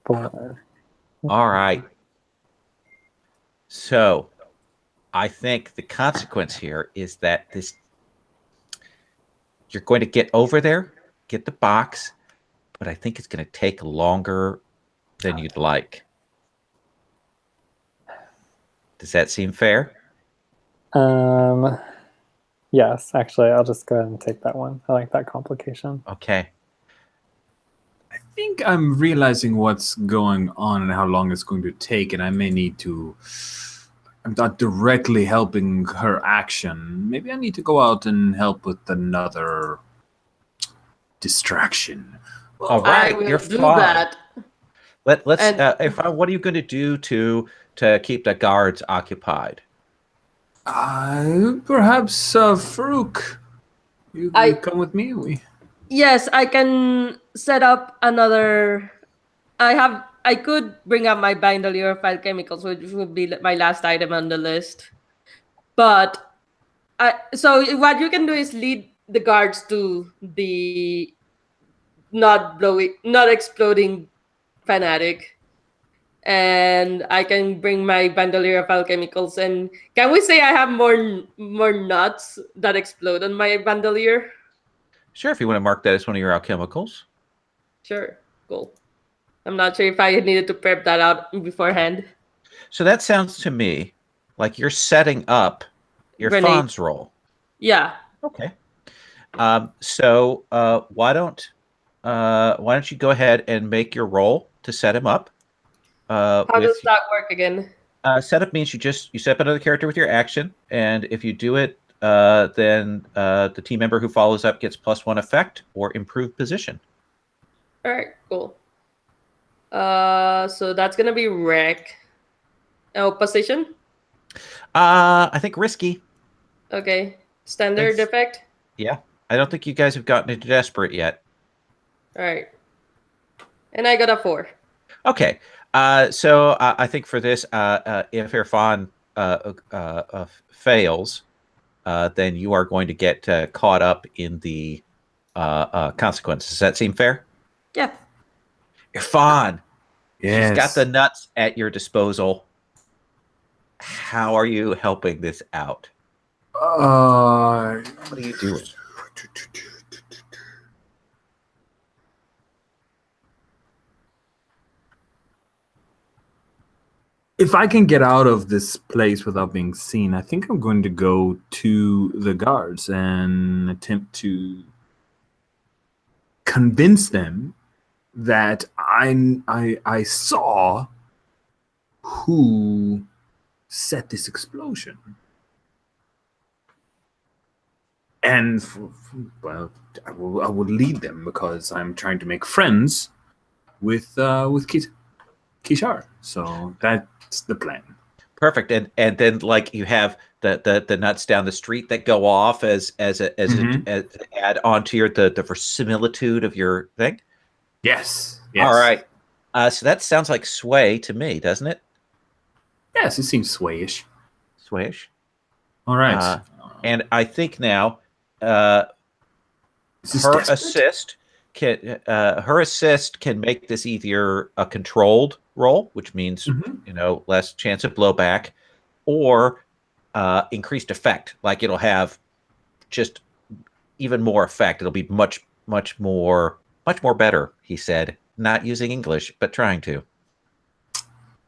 4. All right. So I think the consequence here is that you're going to get over there, get the box, but I think it's going to take longer than you'd like. Does that seem fair? Yes, actually, I'll just go ahead and take that one. I like that complication. Okay. I think I'm realizing what's going on and how long it's going to take, and I may need to. I'm not directly helping her action. Maybe I need to go out and help with another distraction. All I right, will you're do fine. that. Let's. And- What are you going to do to keep the guards occupied? Perhaps Farouk, you come with me. Yes, I can set up another. I could bring up my bandolier of alchemicals, which would be my last item on the list. But so what you can do is lead the guards to the not exploding fanatic, and I can bring my bandolier of alchemicals. And can we say I have more nuts that explode on my bandolier? Sure, if you want to mark that as one of your alchemicals. Sure, cool. I'm not sure if I needed to prep that out beforehand. So that sounds to me like you're setting up your Grenade. Fonz roll. Yeah. Okay. So why don't you go ahead and make your roll to set him up? How does that work again? Setup means you set up another character with your action, and if you do it, then the team member who follows up gets +1 effect or improved position. All right, cool. So that's gonna be wreck. Oh, position. I think risky. Okay, standard Thanks. effect. Yeah, I don't think you guys have gotten into desperate yet. All right, and I got a 4. Okay. So I think for this, if Irfan fails, then you are going to get caught up in the consequences. Does that seem fair? Yeah. Irfan, Yes. she's got the nuts at your disposal. How are you helping this out? What are you doing? If I can get out of this place without being seen, I think I'm going to go to the guards and attempt to convince them that I saw who set this explosion. And well, I will lead them because I'm trying to make friends with Kishar. So that's the plan. Perfect. And then like you have the nuts down the street that go off as add on to the verisimilitude of your thing. Yes. All right. So that sounds like sway to me, doesn't it? Yes, it seems swayish. Swayish. All right. And I think now her assist can make this either a controlled roll, which means less chance of blowback, or increased effect. Like it'll have just even more effect. It'll be much more better. He said, not using English but trying to.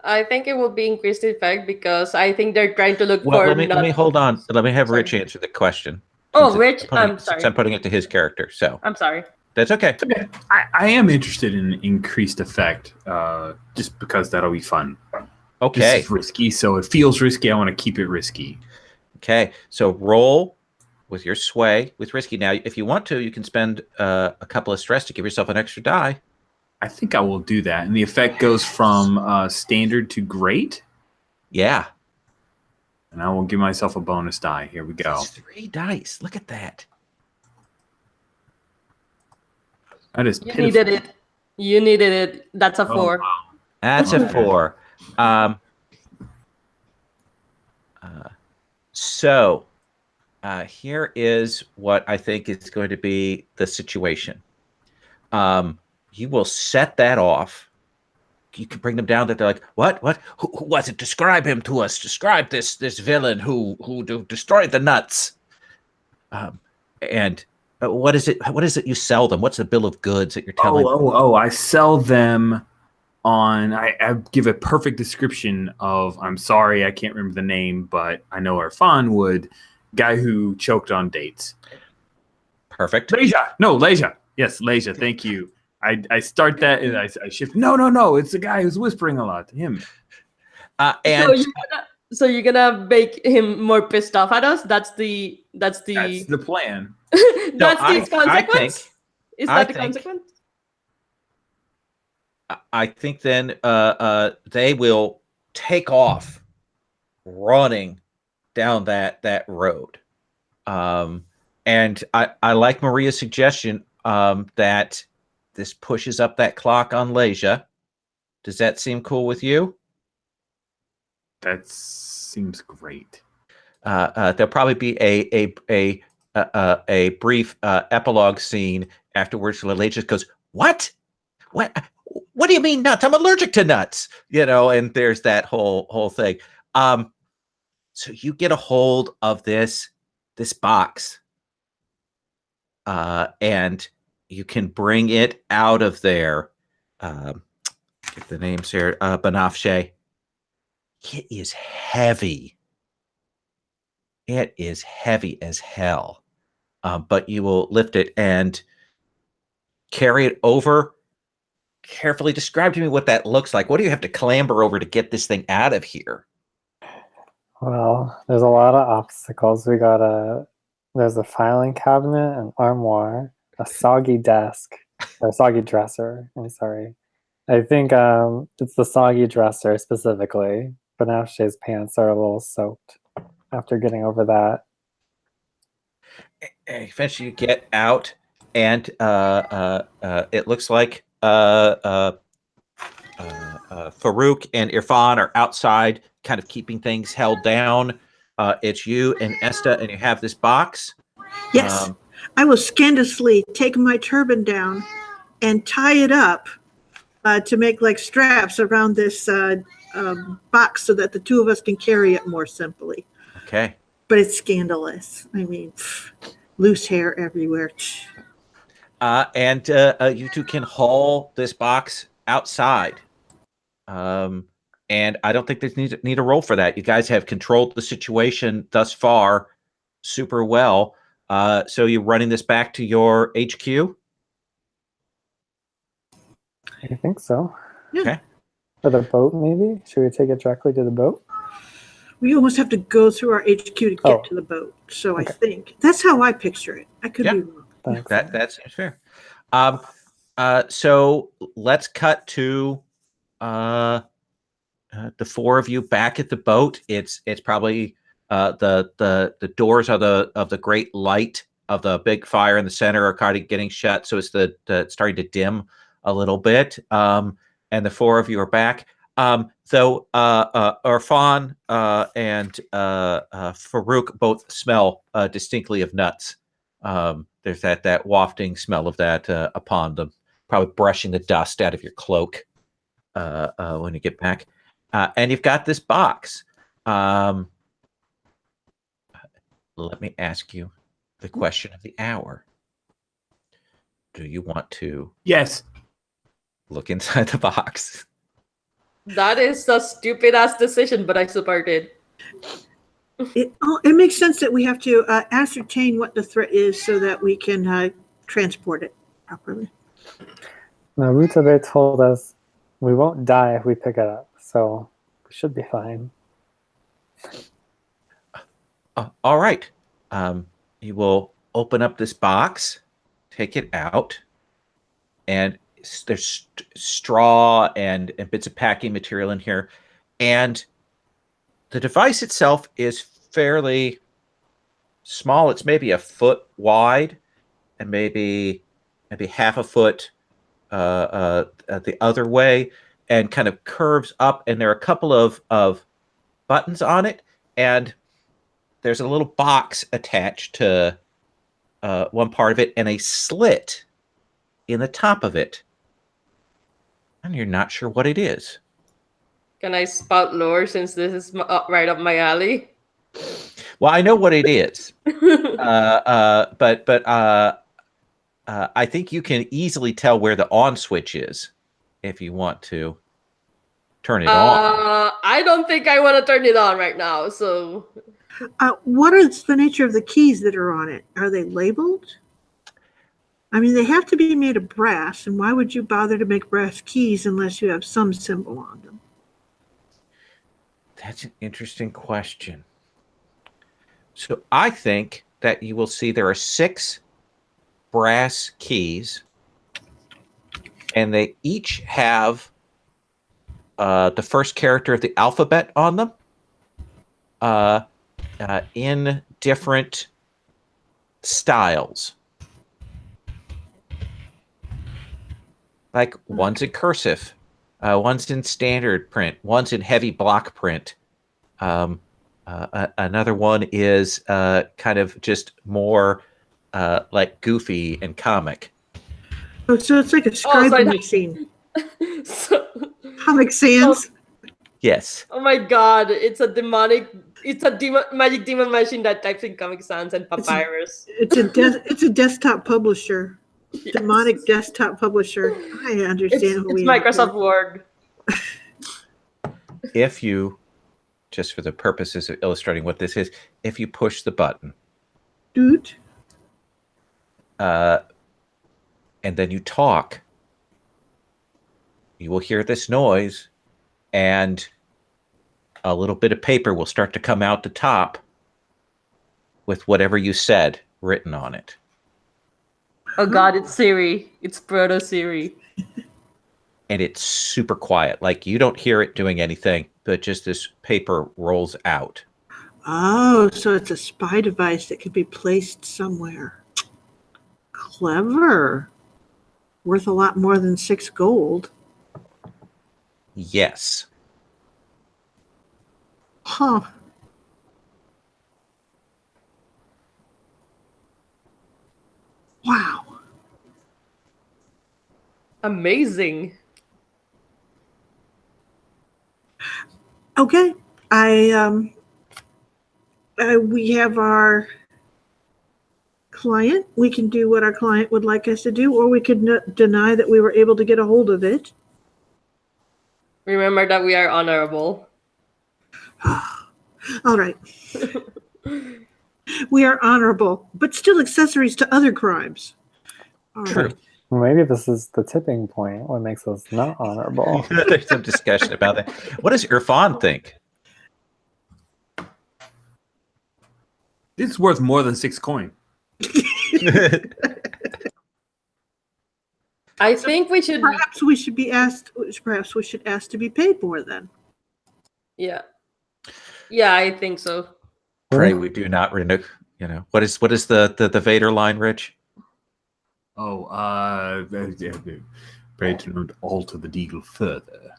I think it will be increased effect because I think they're trying to look Well, for let me hold on. Let me have Sorry. Rich answer the question. Oh, Rich, I'm Since sorry. I'm putting it to his character, so I'm sorry. that's okay. Okay. I am interested in increased effect, just because that'll be fun. This Okay. is risky, so it feels risky. I want to keep it risky. Okay. So roll with your sway with risky. Now, if you want to, you can spend a couple of stress to give yourself an extra die. I think I will do that. And the effect goes from standard to great. Yeah. And I will give myself a bonus die. Here we go. That's 3 dice. Look at that. That is You pitiful. needed it. You needed it. That's a 4. wow. That's Okay. a 4. So here is what I think is going to be the situation. You will set that off. You can bring them down that they're like, what? Who was it? Describe him to us. Describe this villain who destroyed the nuts. And what is it? What is it you sell them? What's the bill of goods that you're telling them? I sell them on. I give a perfect description of. I'm sorry, I can't remember the name, but I know Irfan would. Guy who choked on dates. Perfect. Leisha. Yes, Leisha. Thank you. I start that and I shift. No. It's the guy who's whispering a lot. Him. And So you're gonna make him more pissed off at us? That's the That's the plan. that's the consequence? Is I that the think- consequence? I think then they will take off running down that road. And I like Maria's suggestion that this pushes up that clock on Leisha. Does that seem cool with you? That seems great. There'll probably be a brief epilogue scene afterwards where Leisha goes, What do you mean nuts? I'm allergic to nuts, and there's that whole thing. So you get a hold of this box, and you can bring it out of there. Get the names here. Banafshe. It is heavy. It is heavy as hell. But you will lift it and carry it over. Carefully describe to me what that looks like. What do you have to clamber over to get this thing out of here? Well, there's a lot of obstacles. There's a filing cabinet, an armoire, a soggy desk, or a soggy dresser. I'm sorry. I think it's the soggy dresser specifically. Banafshe's pants are a little soaked after getting over that. Eventually you get out, and it looks like Farouk and Irfan are outside, kind of keeping things held down. It's you and Esta, and you have this box. Yes. I will scandalously take my turban down and tie it up to make like straps around this box so that the two of us can carry it more simply. Okay. But it's scandalous. I mean, loose hair everywhere. And you two can haul this box outside. And I don't think they need a roll for that. You guys have controlled the situation thus far super well. So you're running this back to your HQ? I think so. Yeah. Okay. Or the boat, maybe? Should we take it directly to the boat? We almost have to go through our HQ to get to the boat. So Okay. I think that's how I picture it. I could be wrong. Thanks. That seems fair. So let's cut to the four of you back at the boat. It's probably the doors of the great light of the big fire in the center are kind of getting shut, so it's it's starting to dim a little bit. And the four of you are back. Though Irfan and Farouk both smell distinctly of nuts. There's that wafting smell of that upon them, probably brushing the dust out of your cloak when you get back. And you've got this box. Let me ask you the question of the hour. Do you want to Yes. look inside the box? That is a stupid ass decision, but I support it. It makes sense that we have to ascertain what the threat is so that we can transport it properly. Now, Rutabe told us we won't die if we pick it up, so we should be fine. All right. You will open up this box, take it out, and there's straw and bits of packing material in here. And the device itself is fairly small. It's maybe a foot wide and maybe half a foot the other way, and kind of curves up. And there are a couple of buttons on it, and there's a little box attached to one part of it, and a slit in the top of it. And you're not sure what it is. Can I spout lore since this is right up my alley? Well, I know what it is, but I think you can easily tell where the on switch is if you want to turn it on. I don't think I want to turn it on right now. So, what is the nature of the keys that are on it? Are they labeled? I mean, they have to be made of brass, and why would you bother to make brass keys unless you have some symbol on them? That's an interesting question. So I think that you will see there are 6 brass keys, and they each have the first character of the alphabet on them in different styles. Like one's in cursive, one's in standard print, one's in heavy block print. Another one is kind of just more like goofy and comic. Oh, so it's like a scribing machine. Comic Sans. Yes. Oh my god, it's a magic demon machine that types in Comic Sans and Papyrus. It's a desktop publisher. Yes. Demonic desktop publisher. I understand. It's Microsoft Word. If you, just for the purposes of illustrating what this is, if you push the button, Dude. And then you talk, you will hear this noise, and a little bit of paper will start to come out the top with whatever you said written on it. Oh god, it's Siri. It's Proto Siri. And it's super quiet. Like, you don't hear it doing anything, but just this paper rolls out. Oh, so it's a spy device that could be placed somewhere. Clever. Worth a lot more than 6 gold. Yes. Huh. Wow. Amazing. Okay. We have our client. We can do what our client would like us to do, or we could deny that we were able to get a hold of it. Remember that we are honorable. All right. We are honorable, but still accessories to other crimes. All True. right. Maybe this is the tipping point, what makes us not honorable. There's some discussion about that. What does Irfan think? It's worth more than 6 coin. I think we should. Perhaps we should be asked. Perhaps we should ask to be paid more then. Yeah. Yeah, I think so. Pray we do not renew. You know, what is the Vader line, Rich? Oh, pray to not alter the deal further.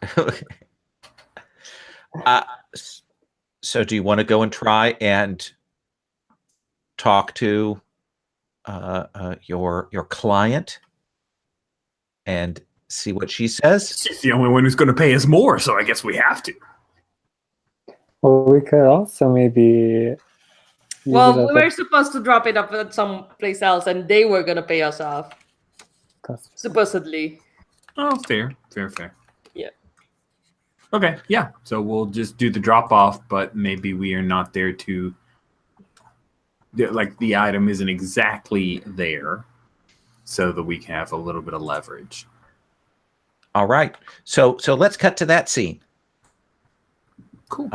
So do you want to go and try and talk to your client and see what she says? She's the only one who's going to pay us more, so I guess we have to. Well, we could also maybe. Well, we were supposed to drop it up at some place else, and they were gonna pay us off. That's Supposedly. Oh, fair. Yeah. Okay, yeah. So we'll just do the drop off, but maybe we are not there to. Like the item isn't exactly there, so that we can have a little bit of leverage. All right. So let's cut to that scene. Cool.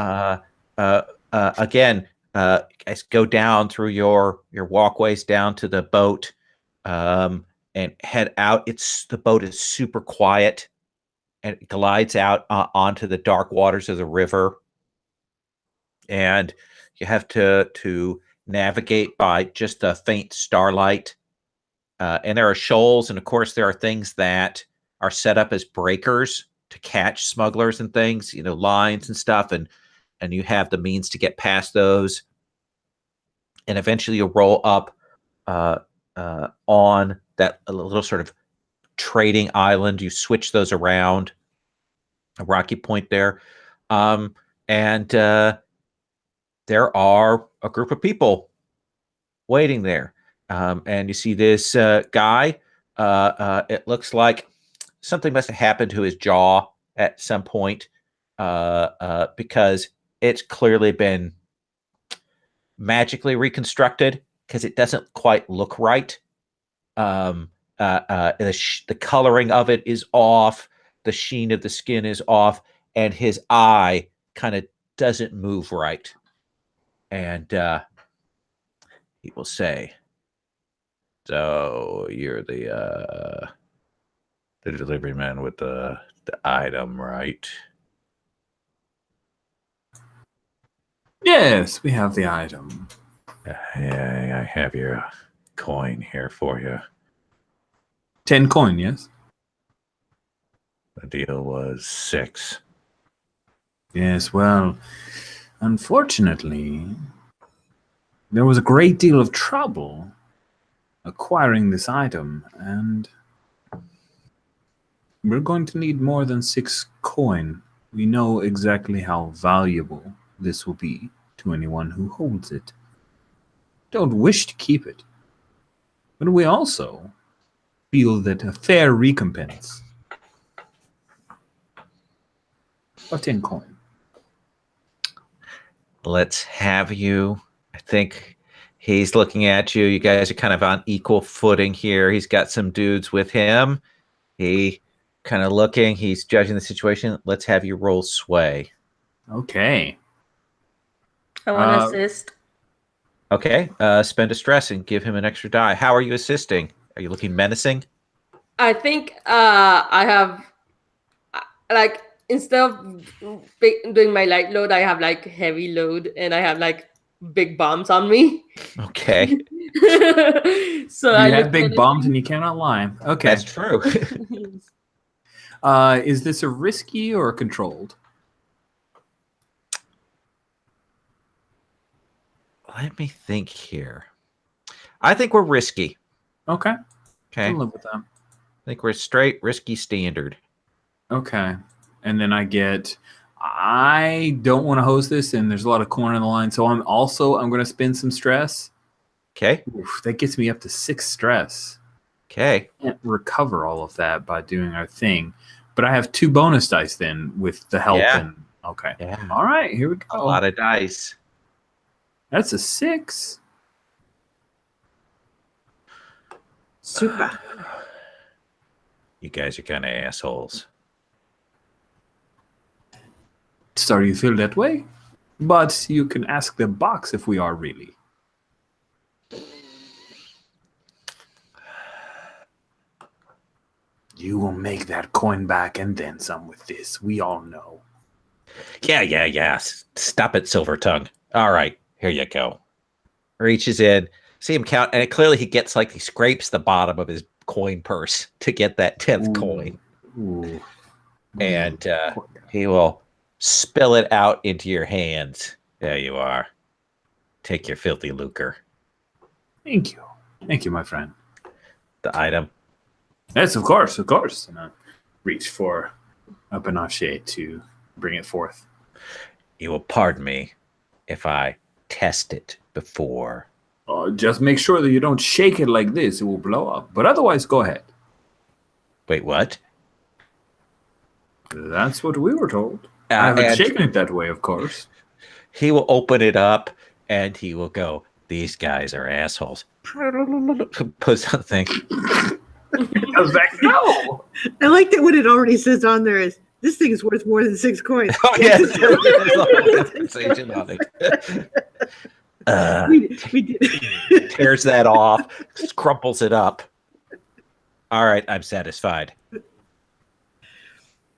Again, guys go down through your walkways down to the boat, and head out. The boat is super quiet, and it glides out onto the dark waters of the river. And you have to navigate by just a faint starlight. And there are shoals, and of course there are things that are set up as breakers to catch smugglers and things, lines and stuff, and you have the means to get past those. And eventually you'll roll up on that little sort of trading island. You switch those around, a rocky point there. And there are a group of people waiting there. And you see this guy. It looks like something must have happened to his jaw at some point, because it's clearly been magically reconstructed, because it doesn't quite look right. The coloring of it is off. The sheen of the skin is off, and his eye kind of doesn't move right. And he will say, "So you're the delivery man with the item, right?" Yes, we have the item. Yeah, I have your coin here for you. 10 coin, yes? The deal was 6. Yes, well, unfortunately, there was a great deal of trouble acquiring this item, and we're going to need more than 6 coin. We know exactly how valuable this will be to anyone who holds it. Don't wish to keep it, but we also feel that a fair recompense of 10 coin. Let's have you. I think he's looking at you. You guys are kind of on equal footing here. He's got some dudes with him. He kind of looking. He's judging the situation. Let's have you roll sway. Okay. I want to assist. Okay. Spend a stress and give him an extra die. How are you assisting? Are you looking menacing? I think I have, like, instead of doing my light load, I have like heavy load, and I have like big bombs on me. Okay. So You I have look big menacing. bombs and you cannot lie. Okay. That's true. Is this a risky or controlled? Let me think here. I think we're risky. Okay. Okay. I'll live with that. I think we're straight risky standard. Okay. And then I don't want to host this, and there's a lot of corn on the line, so I'm going to spend some stress. Okay. Oof, that gets me up to 6 stress. Okay. Can't recover all of that by doing our thing, but I have 2 bonus dice then with the help. Yeah. And okay. Yeah. All right, here we go. A lot of dice. That's a 6. Super. You guys are kind of assholes. Sorry you feel that way, but you can ask the box if we are really. You will make that coin back and then some with this. We all know. Yeah. Stop it, Silver Tongue. All right, here you go. Reaches in, see him count, and clearly he scrapes the bottom of his coin purse to get that 10th coin. Ooh. And he will spill it out into your hands. There you are. Take your filthy lucre. Thank you. Thank you, my friend. The item. Yes, of course. And I reach for a panache to bring it forth. You will pardon me if I test it before. Just make sure that you don't shake it like this. It will blow up. But otherwise, go ahead. Wait, what? That's what we were told. I haven't and shaken it that way, of course. he will open it up and he will go, "These guys are assholes." Put something. How's that go? I like that what it already says on there is, this thing is worth more than 6 coins. Oh yes, there's a whole conversation on it. We did. Tears that off, crumples it up. All right, I'm satisfied.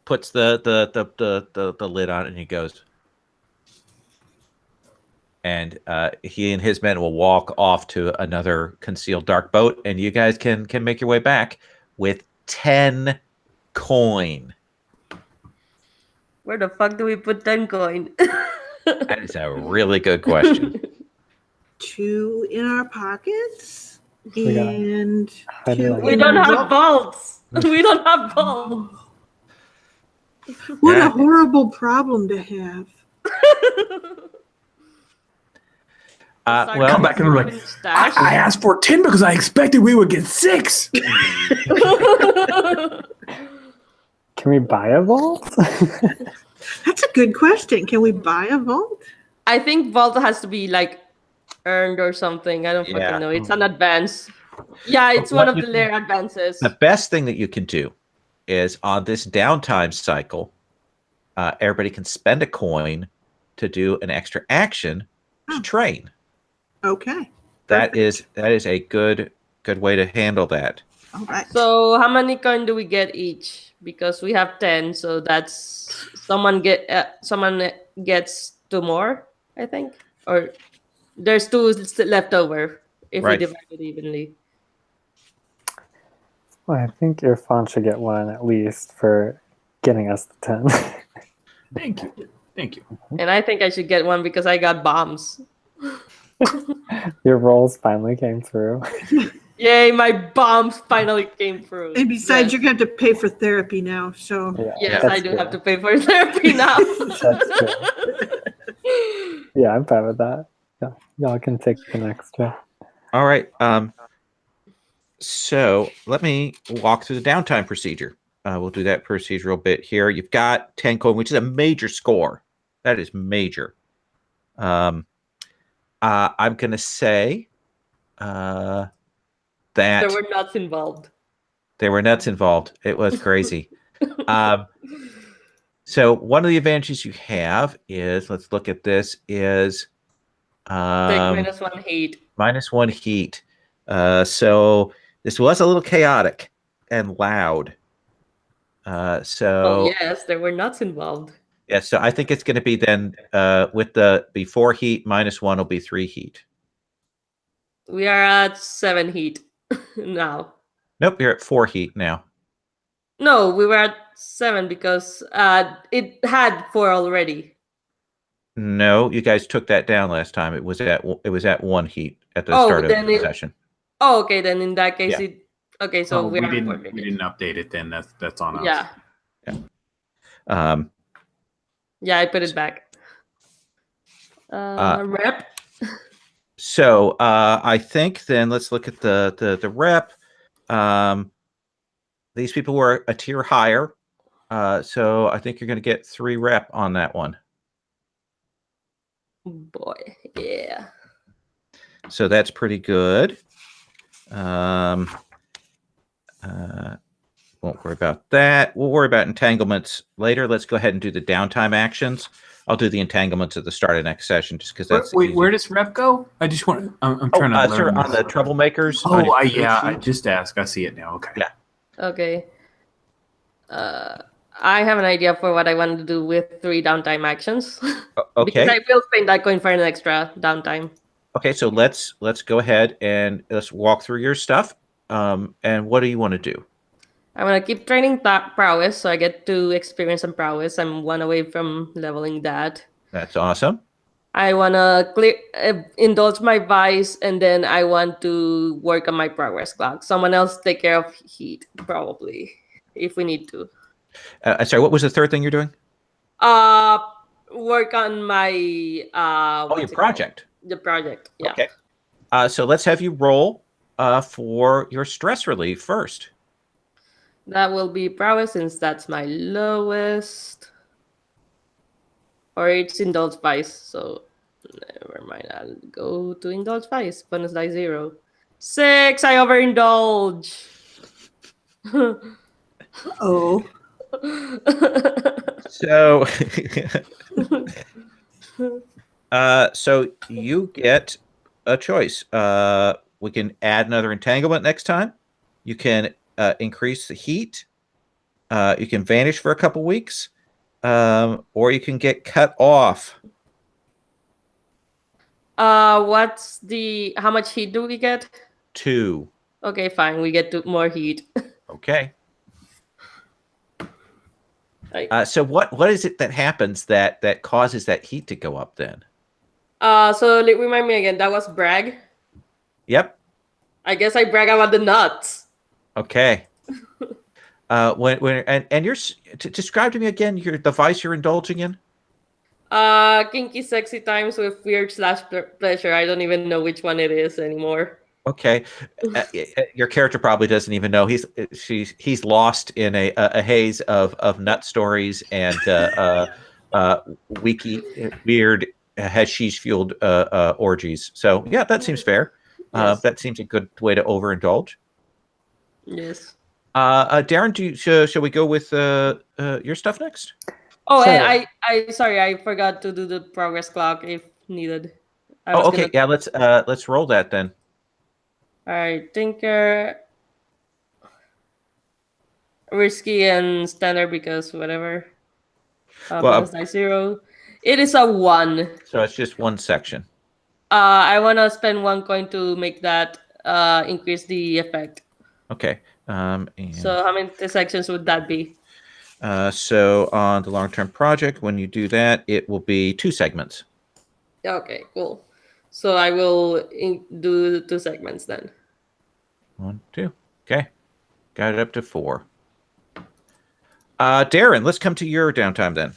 Puts the lid on it and he goes. And he and his men will walk off to another concealed dark boat, and you guys can make your way back with 10 coin. Where the fuck do we put 10 coin? That is a really good question. 2 in our pockets We got- and How do 2 I- We in don't our have vaults. We don't have vaults. What Yeah. a horrible problem to have. Well, Come back and we're like, Stash. I asked for 10 because I expected we would get 6. Can we buy a vault? That's a good question. Can we buy a vault? I think vault has to be like earned or something. I don't Yeah. fucking know. It's an advance. Yeah, it's What one of you the layer advances. the best thing that you can do is on this downtime cycle, everybody can spend a coin to do an extra action to train. Okay. That is a good way to handle that. All right. So how many coin do we get each? Because we have 10, so that's someone gets 2 more, I think, or there's 2 left over if Right. we divide it evenly. Well, I think Irfan should get 1 at least for getting us the 10. Thank you. Thank you. And I think I should get 1 because I got bombs. Your rolls finally came through. Yay, my bombs finally came through. And besides, Yes. you're going to have to pay for therapy now. So Yeah, Yes, that's I do true. have to pay for therapy now. That's true. Yeah, I'm fine with that. Yeah, y'all can take the next one. All right. So let me walk through the downtime procedure. We'll do that procedural bit here. You've got 10 coin, which is a major score. That is major. I'm going to say that There were nuts involved. there were nuts involved. It was crazy. So one of the advantages you have is, let's look at this, is Take -1 heat. -1 heat. So this was a little chaotic and loud. Oh yes, there were nuts involved. Yeah, so I think it's going to be then with the before heat -1 will be 3 heat. We are at 7 heat now. Nope, you're at 4 heat now. No, we were at 7 because it had 4 already. No, you guys took that down last time. It was at 1 heat at the Oh, start of then the it- session. Oh, okay. Then in that case, Yeah. okay. So we we're at 4 didn't heat. update it then. That's on us. Yeah, Um, yeah. I put it back. Rep. So I think then let's look at the rep. These people were a tier higher, so I think you're going to get 3 rep on that one. Boy, yeah. So that's pretty good. Won't worry about that. We'll worry about entanglements later. Let's go ahead and do the downtime actions. I'll do the entanglements at the start of next session, just because that's Wait, easy. where does rep go? I just want. I'm trying to Sir, learn. on this. the troublemakers. on Oh, your yeah. I sheet. just asked. I see it now. Okay. Yeah. Okay. I have an idea for what I want to do with 3 downtime actions. Okay. Because I will spend that coin for an extra downtime. Okay, so let's go ahead and let's walk through your stuff. And what do you want to do? I want to keep training prowess, so I get to experience some prowess. I'm 1 away from leveling that. That's awesome. I want to indulge my vice, and then I want to work on my progress clock. Someone else take care of heat, probably, if we need to. Sorry, what was the third thing you're doing? Work on my Your project. The project, yeah. Okay. So let's have you roll for your stress relief first. That will be prowess, since that's my lowest. Or it's indulge vice. So never mind. I'll go to indulge vice. Bonus die 0. 6. I overindulge. Oh, So, so you get a choice. We can add another entanglement next time. You can increase the heat. You can vanish for a couple weeks, or you can get cut off. What's the how much heat do we get? 2. Okay, fine. We get more heat. Okay. Right. So what is it that happens that causes that heat to go up then? So remind me again. That was brag. Yep. I guess I brag about the nuts. Okay. And you're describe to me again the vice you're indulging in. Kinky sexy times with weird / pleasure. I don't even know which one it is anymore. Okay, your character probably doesn't even know he's lost in a haze of nut stories and weird hashish fueled orgies. So yeah, that seems fair. Yes. That seems a good way to overindulge. Yes. Darren, shall we go with your stuff next? Oh, Sure. and I sorry, I forgot to do the progress clock if needed. I was Oh, okay. gonna. Yeah, let's roll that then. All right, Tinker, risky and standard because whatever. Well, Bonus die 0. It is a 1. so it's just one section. I wanna spend 1 coin to make that increase the effect. Okay. And So how many sections would that be? so on the long-term project, when you do that, it will be 2 segments. Okay, cool. So I will do 2 segments then. 1, 2. Okay. Got it up to 4. Darren, let's come to your downtime then.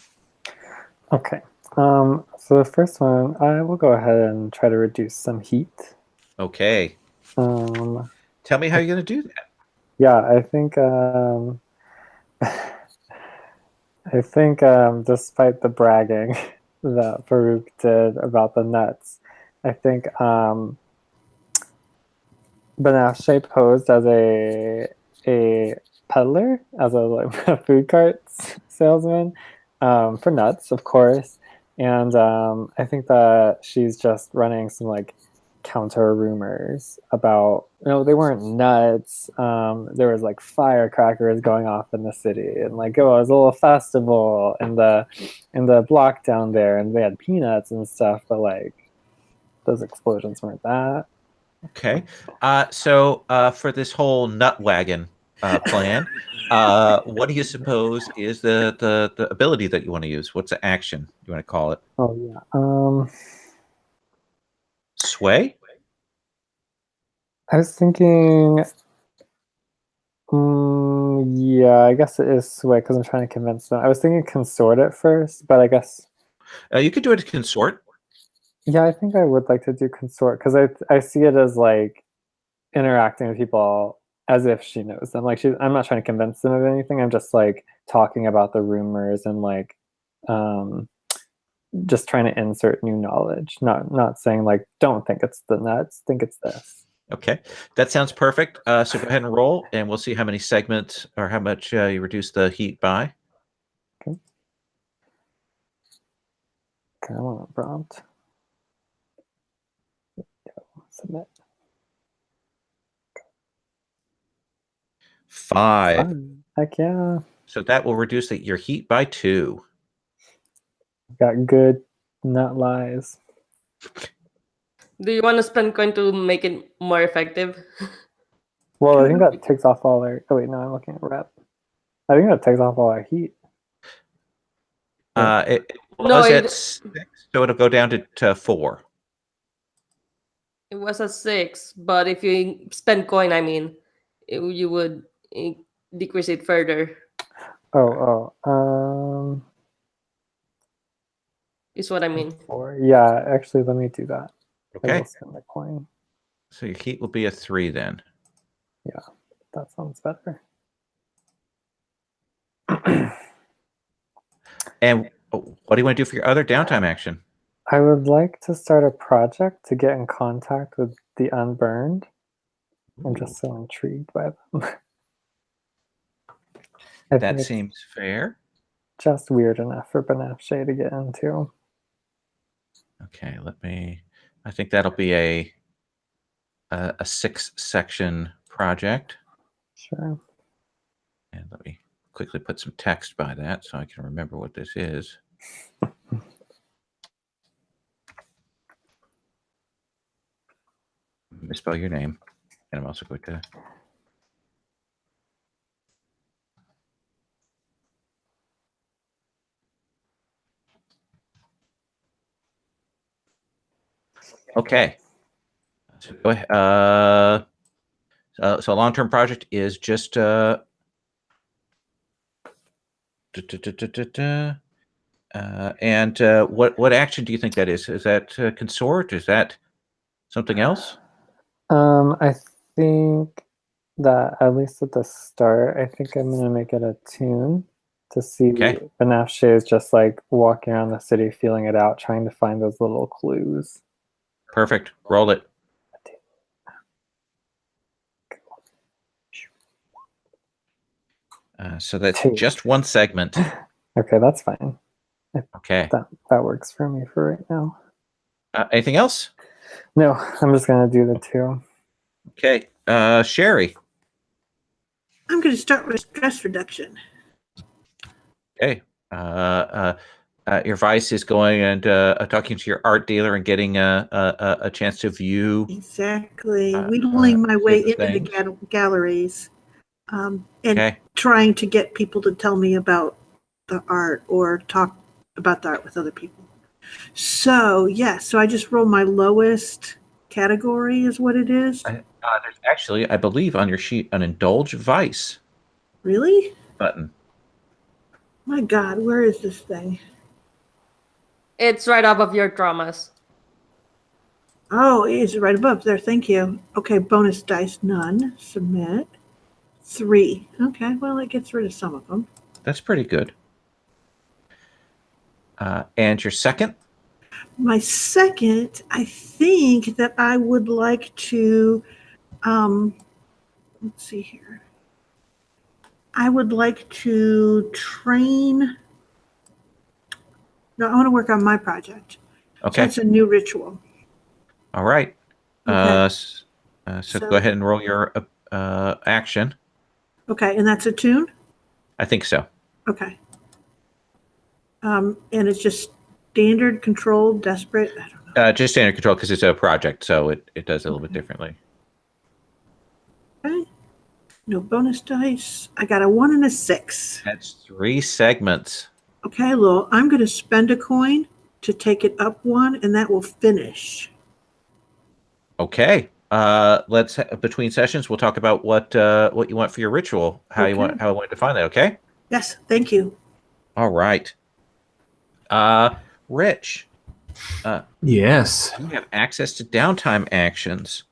Okay. So the first one, I will go ahead and try to reduce some heat. Okay. Um, Tell me how you're going to do that. yeah, I think despite the bragging that Farouk did about the nuts, I think Banafshe posed as a peddler, as a food cart salesman for nuts, of course. And I think that she's just running some like counter rumors about, they weren't nuts. There was like firecrackers going off in the city, and like, oh, it was a little festival in the block down there, and they had peanuts and stuff, but like those explosions weren't that. Okay. So for this whole nut wagon plan, what do you suppose is the ability that you want to use? What's the action you want to call it? Oh yeah. Sway? I was thinking, yeah, I guess it is sway because I'm trying to convince them. I was thinking consort at first, but I guess, You could do it to consort. yeah, I think I would like to do consort because I see it as like interacting with people as if she knows them. Like I'm not trying to convince them of anything. I'm just like talking about the rumors and like just trying to insert new knowledge. Not saying like don't think it's the nuts, think it's this. Okay, that sounds perfect. So go ahead and roll, and we'll see how many segments or how much you reduce the heat by. Okay. Okay, I want a prompt. Submit. 5. Heck yeah. So that will reduce your heat by 2. Got good nut lies. Do you want to spend coin to make it more effective? Well, I think that takes off all our. Oh wait, no, I'm looking at rep. I think that takes off all our heat. It was at 6, so it'll go down to 4. It was a 6, but if you spend coin, I mean, you would decrease it further. Is what I mean. 4. Yeah, actually, let me do that. Okay. I will spend the coin. So your heat will be a 3 then. Yeah, that sounds better. And Oh, what do you want to do for your other downtime action? I would like to start a project to get in contact with the Unburned. I'm just so intrigued by them. I That think it's seems fair. just weird enough for Banafshe to get into. Okay, I think that'll be a 6-section project. Sure. And let me quickly put some text by that so I can remember what this is. Misspell your name. And I'm also going to... Okay. So go ahead. So a long-term project is just and what action do you think that is? Is that consort? Is that something else? I think that at least at the start, I think I'm gonna make it a tune to see Okay. Banafshe is just like walking around the city, feeling it out, trying to find those little clues. Perfect. Roll it. So that's 2. just one segment. Okay, that's fine. Okay. That works for me for right now. Anything else? No, I'm just gonna do the 2. Okay. Sherry. I'm going to start with stress reduction. Okay. Your vice is going and talking to your art dealer and getting a chance to view. Exactly. Wheedling my way different into things. the galleries and Okay. trying to get people to tell me about the art or talk about the art with other people. So, so I just roll my lowest category is what it is. There's actually, I believe, on your sheet an indulge vice Really? button. My God, where is this thing? It's right above your traumas. Oh, it's right above there. Thank you. Okay, bonus dice, none. Submit. 3. Okay, well, it gets rid of some of them. That's pretty good. And your second? My second, I think that I would like to, let's see here. I would like to train. No, I want to work on my project. Okay. So it's a new ritual. All right. Okay. So go ahead and roll your action. Okay, and that's a tune? I think so. Okay. And it's just standard, controlled, desperate. I don't know. Just standard control because it's a project, so it does it a little bit differently. Okay. No bonus dice. I got a 1 and a 6. That's 3 segments. Okay, Lowell, I'm going to spend a coin to take it up 1, and that will finish. Okay. Let's between sessions we'll talk about what you want for your ritual, how I want to define that. Okay. Yes, thank you. All right. Rich. Yes. You have access to downtime actions.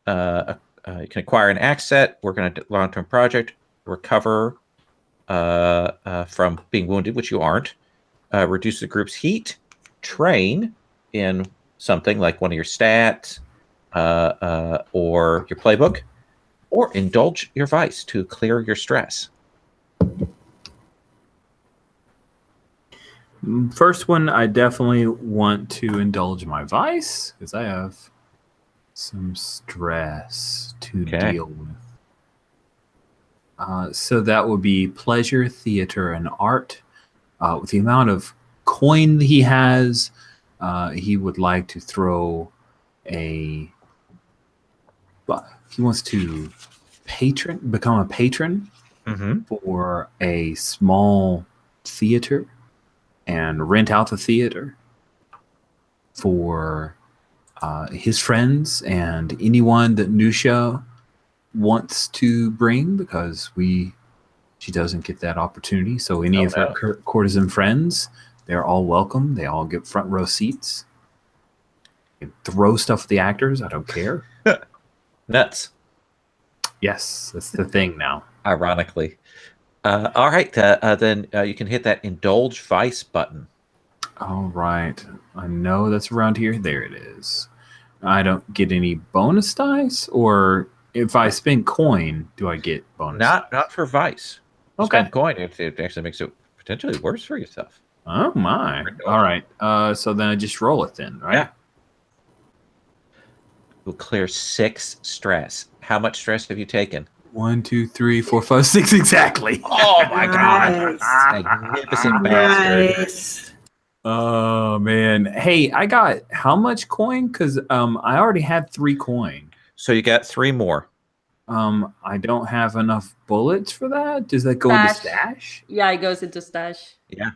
You can acquire an axe set, work on a long-term project, recover from being wounded, which you aren't, reduce the group's heat, train in something like one of your stats or your playbook, or indulge your vice to clear your stress. First one, I definitely want to indulge my vice because I have some stress to deal with. So that would be pleasure, theater, and art. With the amount of coin he has, he would like to throw he wants to become a patron for a small theater and rent out the theater for his friends and anyone that Nusha wants to bring, because she doesn't get that opportunity. So any of her courtesan friends, they're all welcome. They all get front row seats. You can throw stuff at the actors. I don't care. Nuts. Yes, that's the thing now. Ironically. All right. Then you can hit that indulge vice button. All right. I know that's around here. There it is. I don't get any bonus dice, or if I spend coin, do I get bonus dice? Not for Vice. Okay. Spend coin. It actually makes it potentially worse for yourself. Oh my. All right. So then I just roll it then, right? Yeah. You'll clear 6 stress. How much stress have you taken? 1, 2, 3, 4, 5, 6 exactly. Oh my god! Nice. Magnificent bastard. Nice. Oh man. Hey, I got how much coin? Because I already had 3 coin. So you got 3 more. I don't have enough bullets for that. Does that go into Stash. stash? Yeah, it goes into stash. Yeah.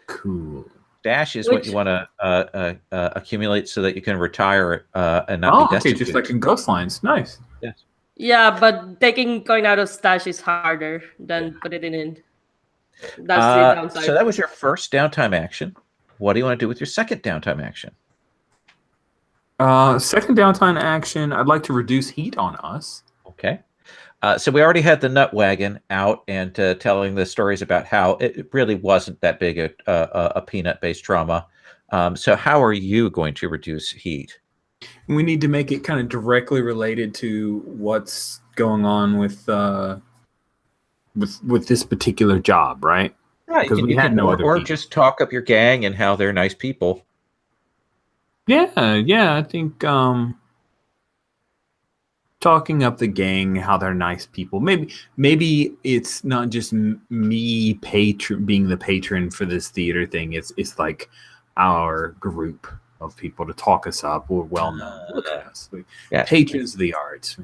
Cool. Dash is what Which- you want to accumulate so that you can retire and not Oh, be okay, destitute. just like in Ghost Lines. Nice. Yes. Yeah, but taking coin out of stash is harder than put it in. That's the downside. So that was your first downtime action. What do you want to do with your second downtime action? Second downtime action. I'd like to reduce heat on us. Okay. So we already had the nut wagon out and telling the stories about how it really wasn't that big a peanut-based trauma. So how are you going to reduce heat? We need to make it kind of directly related to what's going on with this particular job, right? Right. Because we had no other or people. just talk up your gang and how they're nice people. Yeah. I think talking up the gang, how they're nice people. Maybe it's not just me being the patron for this theater thing. It's like our group of people to talk us up. We're well known. Look at us. Yeah. Patrons of the arts.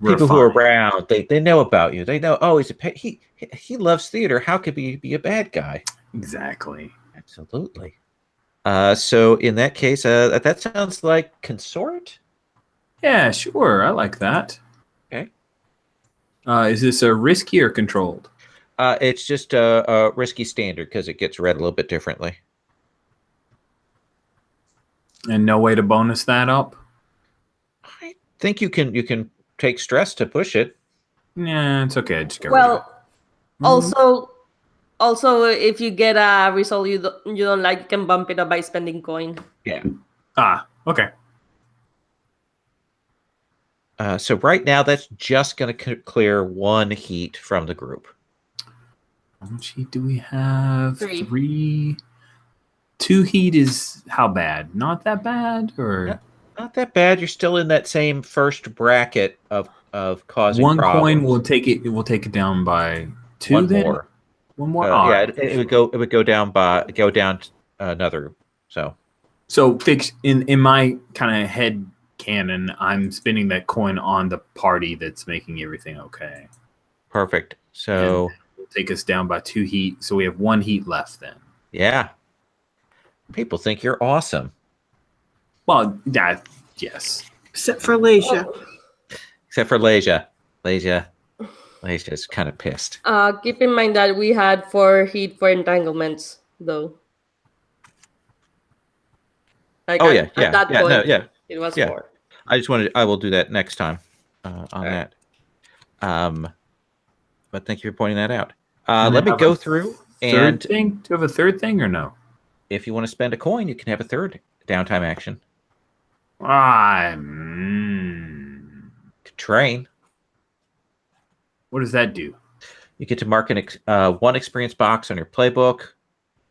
We're People who are fine. around, they know about you. They know, oh, he loves theater. How could he be a bad guy? Exactly. Absolutely. So in that case, that sounds like consort. Yeah, sure. I like that. Okay. Is this a risky or controlled? It's just a risky standard because it gets read a little bit differently. And no way to bonus that up? I think you can take stress to push it. Yeah, it's okay. I just get rid of it. Well, also, if you get a result you don't like, you can bump it up by spending coin. Yeah. Okay. So right now, that's just going to clear 1 heat from the group. How much heat do we have? 3. 3. 2 heat is how bad? Not that bad, or Yeah. Not that bad. You're still in that same first bracket of causing 1 problems. coin will take it. It will take it down by 2. 1 then? more. 1 more. Yeah, it would go down another. So fix in my kind of head canon. I'm spending that coin on the party that's making everything okay. Perfect. So And it'll take us down by 2 heat. So we have 1 heat left then. yeah, people think you're awesome. Well, yes. Except for Leisha. Except for Leisha. Leisha's kind of pissed. Keep in mind that we had 4 heat for entanglements, though. Like Oh, at that point, it was Yeah. 4. I will do that next time on that. But thank you for pointing that out. Let me go through Third thing? Do you have a third thing or no? if you want to spend a coin, you can have a third downtime action. Train. What does that do? You get to mark 1 experience box on your playbook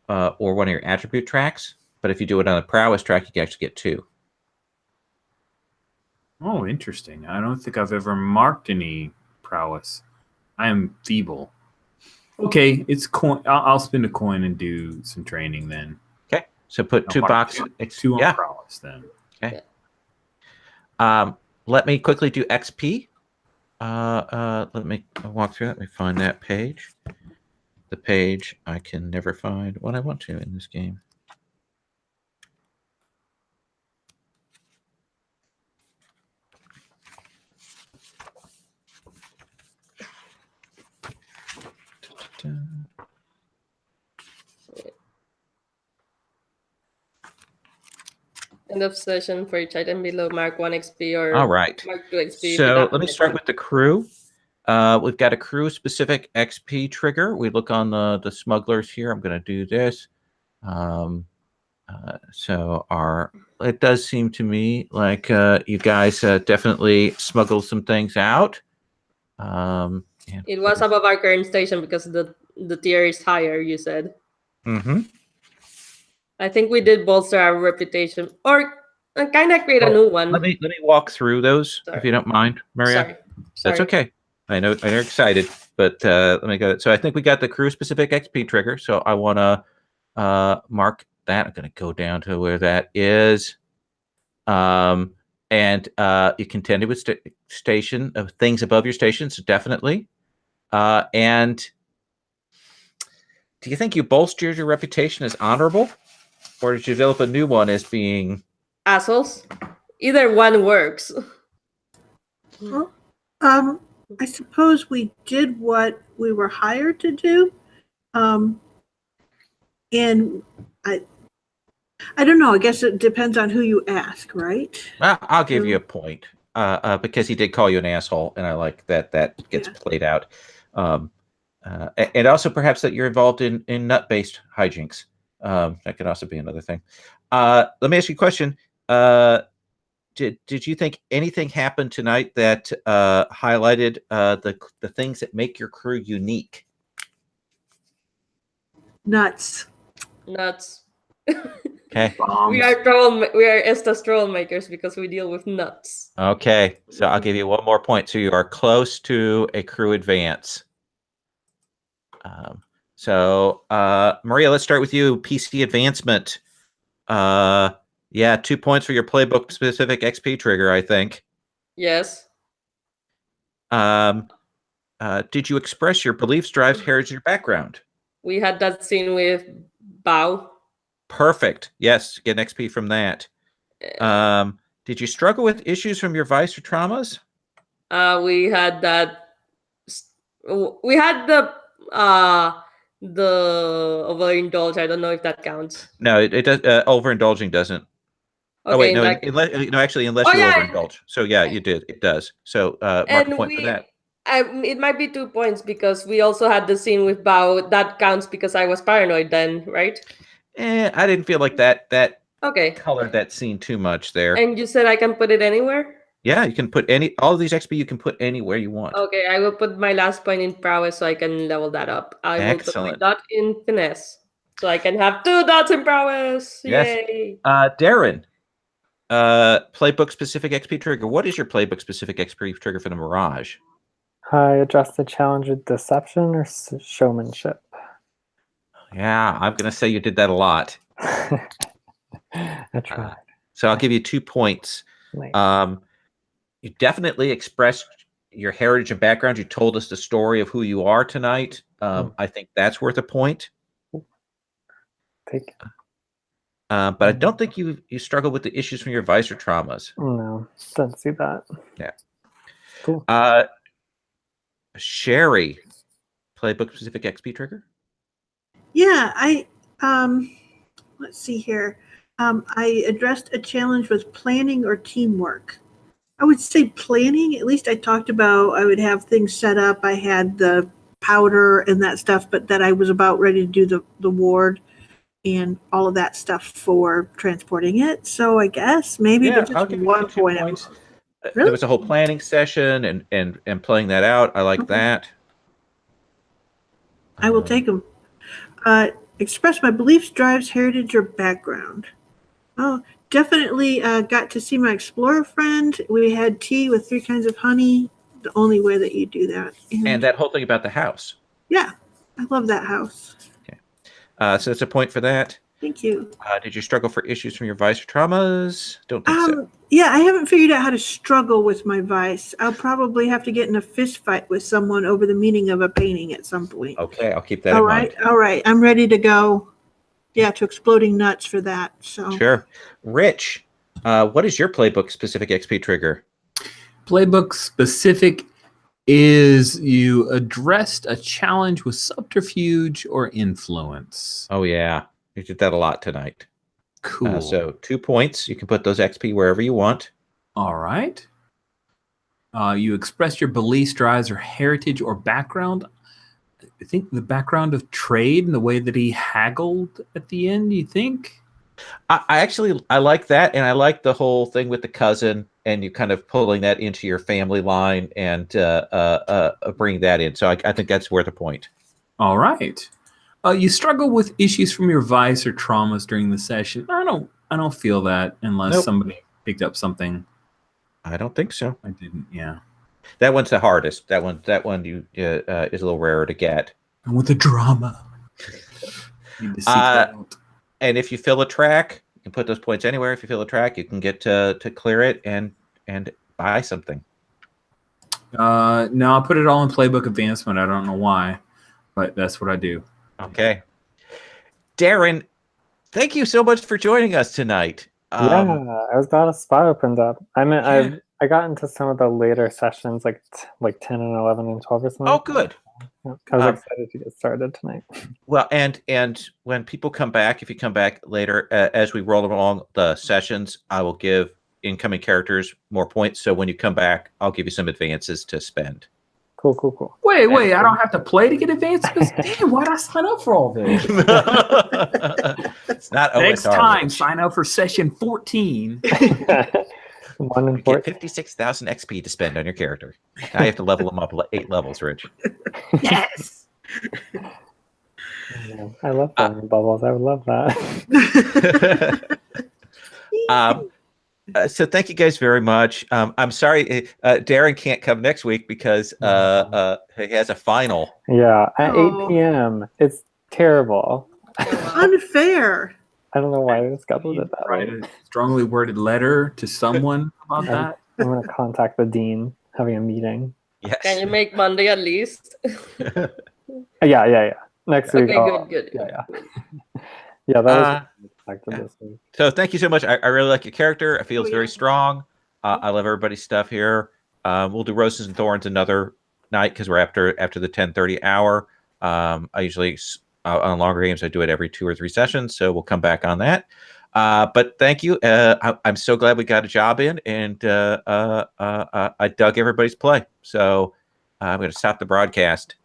or one of your attribute tracks. But if you do it on a prowess track, you can actually get 2. Oh, interesting. I don't think I've ever marked any prowess. I am feeble. Okay, it's coin. I'll spend a coin and do some training then. Okay, so put 2 boxes. 2 on prowess then. Okay. Let me quickly do XP. Let me walk through that. Let me find that page. The page I can never find when I want to in this game. End of session for each item below. Mark 1 XP or All right. mark 2 XP. So let me start with the crew. We've got a crew-specific XP trigger. We look on the smugglers here. I'm going to do this. It does seem to me like you guys definitely smuggled some things out. It was above our current station because the tier is higher, you said. Mm-hmm. I think we did bolster our reputation, or kind of create a new one. Let me walk through those if you don't mind, Maria. Sorry. That's okay. I know you're excited, but let me go. So I think we got the crew specific XP trigger. So I want to mark that. I'm going to go down to where that is. And you contended with station of things above your station, so definitely. And do you think you bolstered your reputation as honorable, or did you develop a new one as being assholes? Either one works. Well, I suppose we did what we were hired to do. And I don't know. I guess it depends on who you ask, right? Well, I'll give you a point because he did call you an asshole, and I like that gets played out. And also perhaps that you're involved in nut-based hijinks. That could also be another thing. Let me ask you a question. Did you think anything happened tonight that highlighted the things that make your crew unique? Nuts. Okay. We are Estas trollmakers because we deal with nuts. Okay, so I'll give you one more point. So you are close to a crew advance. Maria, let's start with you. PC advancement. 2 points for your playbook specific XP trigger, I think. Yes. Did you express your beliefs, drives, heritage, or background? We had that scene with Bao. Perfect. Yes, get an XP from that. Did you struggle with issues from your vice or traumas? We had that. We had the overindulge. I don't know if that counts. No, it does. Overindulging doesn't. Okay, oh wait, no, unless you overindulge. So yeah, you did. It does. So mark a point for that. It might be 2 points because we also had the scene with Bao. That counts because I was paranoid then, right? I didn't feel like that okay colored that scene too much there. And you said I can put it anywhere? Yeah, you can put all of these XP you can put anywhere you want. Okay, I will put my last point in prowess so I can level that up. I will put my dot in finesse so I can have 2 dots in prowess. Yes. Yay. Darren, playbook specific XP trigger. What is your playbook specific XP trigger for the Mirage? I adjust the challenge with deception or showmanship. Yeah, I'm going to say you did that a lot. I tried. So I'll give you 2 points. Nice. You definitely expressed your heritage and background. You told us the story of who you are tonight. I think that's worth a point. Take it. But I don't think you struggle with the issues from your vice or traumas. No, didn't see that. Yeah. Cool. Sherry, playbook specific XP trigger? Yeah, let's see here. I addressed a challenge with planning or teamwork. I would say planning. At least I talked about I would have things set up. I had the powder and that stuff, but that I was about ready to do the ward and all of that stuff for transporting it. So I guess maybe I'll just give you 1 2 point. points. Really? There was a whole planning session and playing that out. I like that. I will take them. Express my beliefs, drives, heritage, or background. Oh, definitely got to see my explorer friend. We had tea with 3 kinds of honey. The only way that you do that. And that whole thing about the house. Yeah, I love that house. Okay. So that's a point for that. Thank you. Did you struggle for issues from your vice or traumas? Don't think so. Yeah, I haven't figured out how to struggle with my vice. I'll probably have to get in a fist fight with someone over the meaning of a painting at some point. Okay, I'll keep that in mind. All right. I'm ready to go. Yeah, to exploding nuts for that. So sure. Rich, what is your playbook specific XP trigger? Playbook specific is you addressed a challenge with subterfuge or influence. Oh yeah, you did that a lot tonight. Cool. So 2 points. You can put those XP wherever you want. All right. You expressed your beliefs, drives, or heritage or background. I think the background of trade and the way that he haggled at the end, you think? I actually I like that, and I like the whole thing with the cousin, and you kind of pulling that into your family line and bringing that in. So I think that's worth a point. All right. You struggle with issues from your vice or traumas during the session. I don't feel that unless Nope. somebody picked up something I don't think so. I didn't. Yeah. That one's the hardest. That one you is a little rarer to get. And with the drama. Need to seek that out. And if you fill a track, you can put those points anywhere. If you fill a track, you can get to clear it and buy something. No, I'll put it all in playbook advancement. I don't know why, but that's what I do. Okay. Darren, thank you so much for joining us tonight. Yeah, I was glad a spot opened up. I mean, Yeah. I got into some of the later sessions, like 10 and 11 and 12 or something. Oh, good. Yeah, I was excited to get started tonight. Well, and when people come back, if you come back later, as we roll along the sessions, I will give incoming characters more points. So when you come back, I'll give you some advances to spend. Cool. Wait, I don't have to play to get advances? Damn, why'd I sign up for all this? It's not OSR. Next time, sign up for session 14. 1 and You 4. get 56,000 XP to spend on your character. Now you have to level them up 8 levels, Rich. Yes. I love flying bubbles. I would love that. So thank you guys very much. I'm sorry, Darren can't come next week because he has a final. Yeah, at Oh. 8 p.m. It's terrible. Unfair. I don't know why they scheduled it that Write way. a strongly worded letter to someone about that. I'm going to contact the dean, having a meeting. Yes. Can you make Monday at least? Yeah. Next week. Okay, good. Yeah. Yeah, that was expected this week. So thank you so much. I really like your character. It feels Oh, very yeah. strong. I love everybody's stuff here. We'll do Roses and Thorns another night because we're after the 10:30 hour. I usually on longer games I do it every 2 or 3 sessions, so we'll come back on that. But thank you. I'm so glad we got a job in, and I dug everybody's play. So I'm going to stop the broadcast.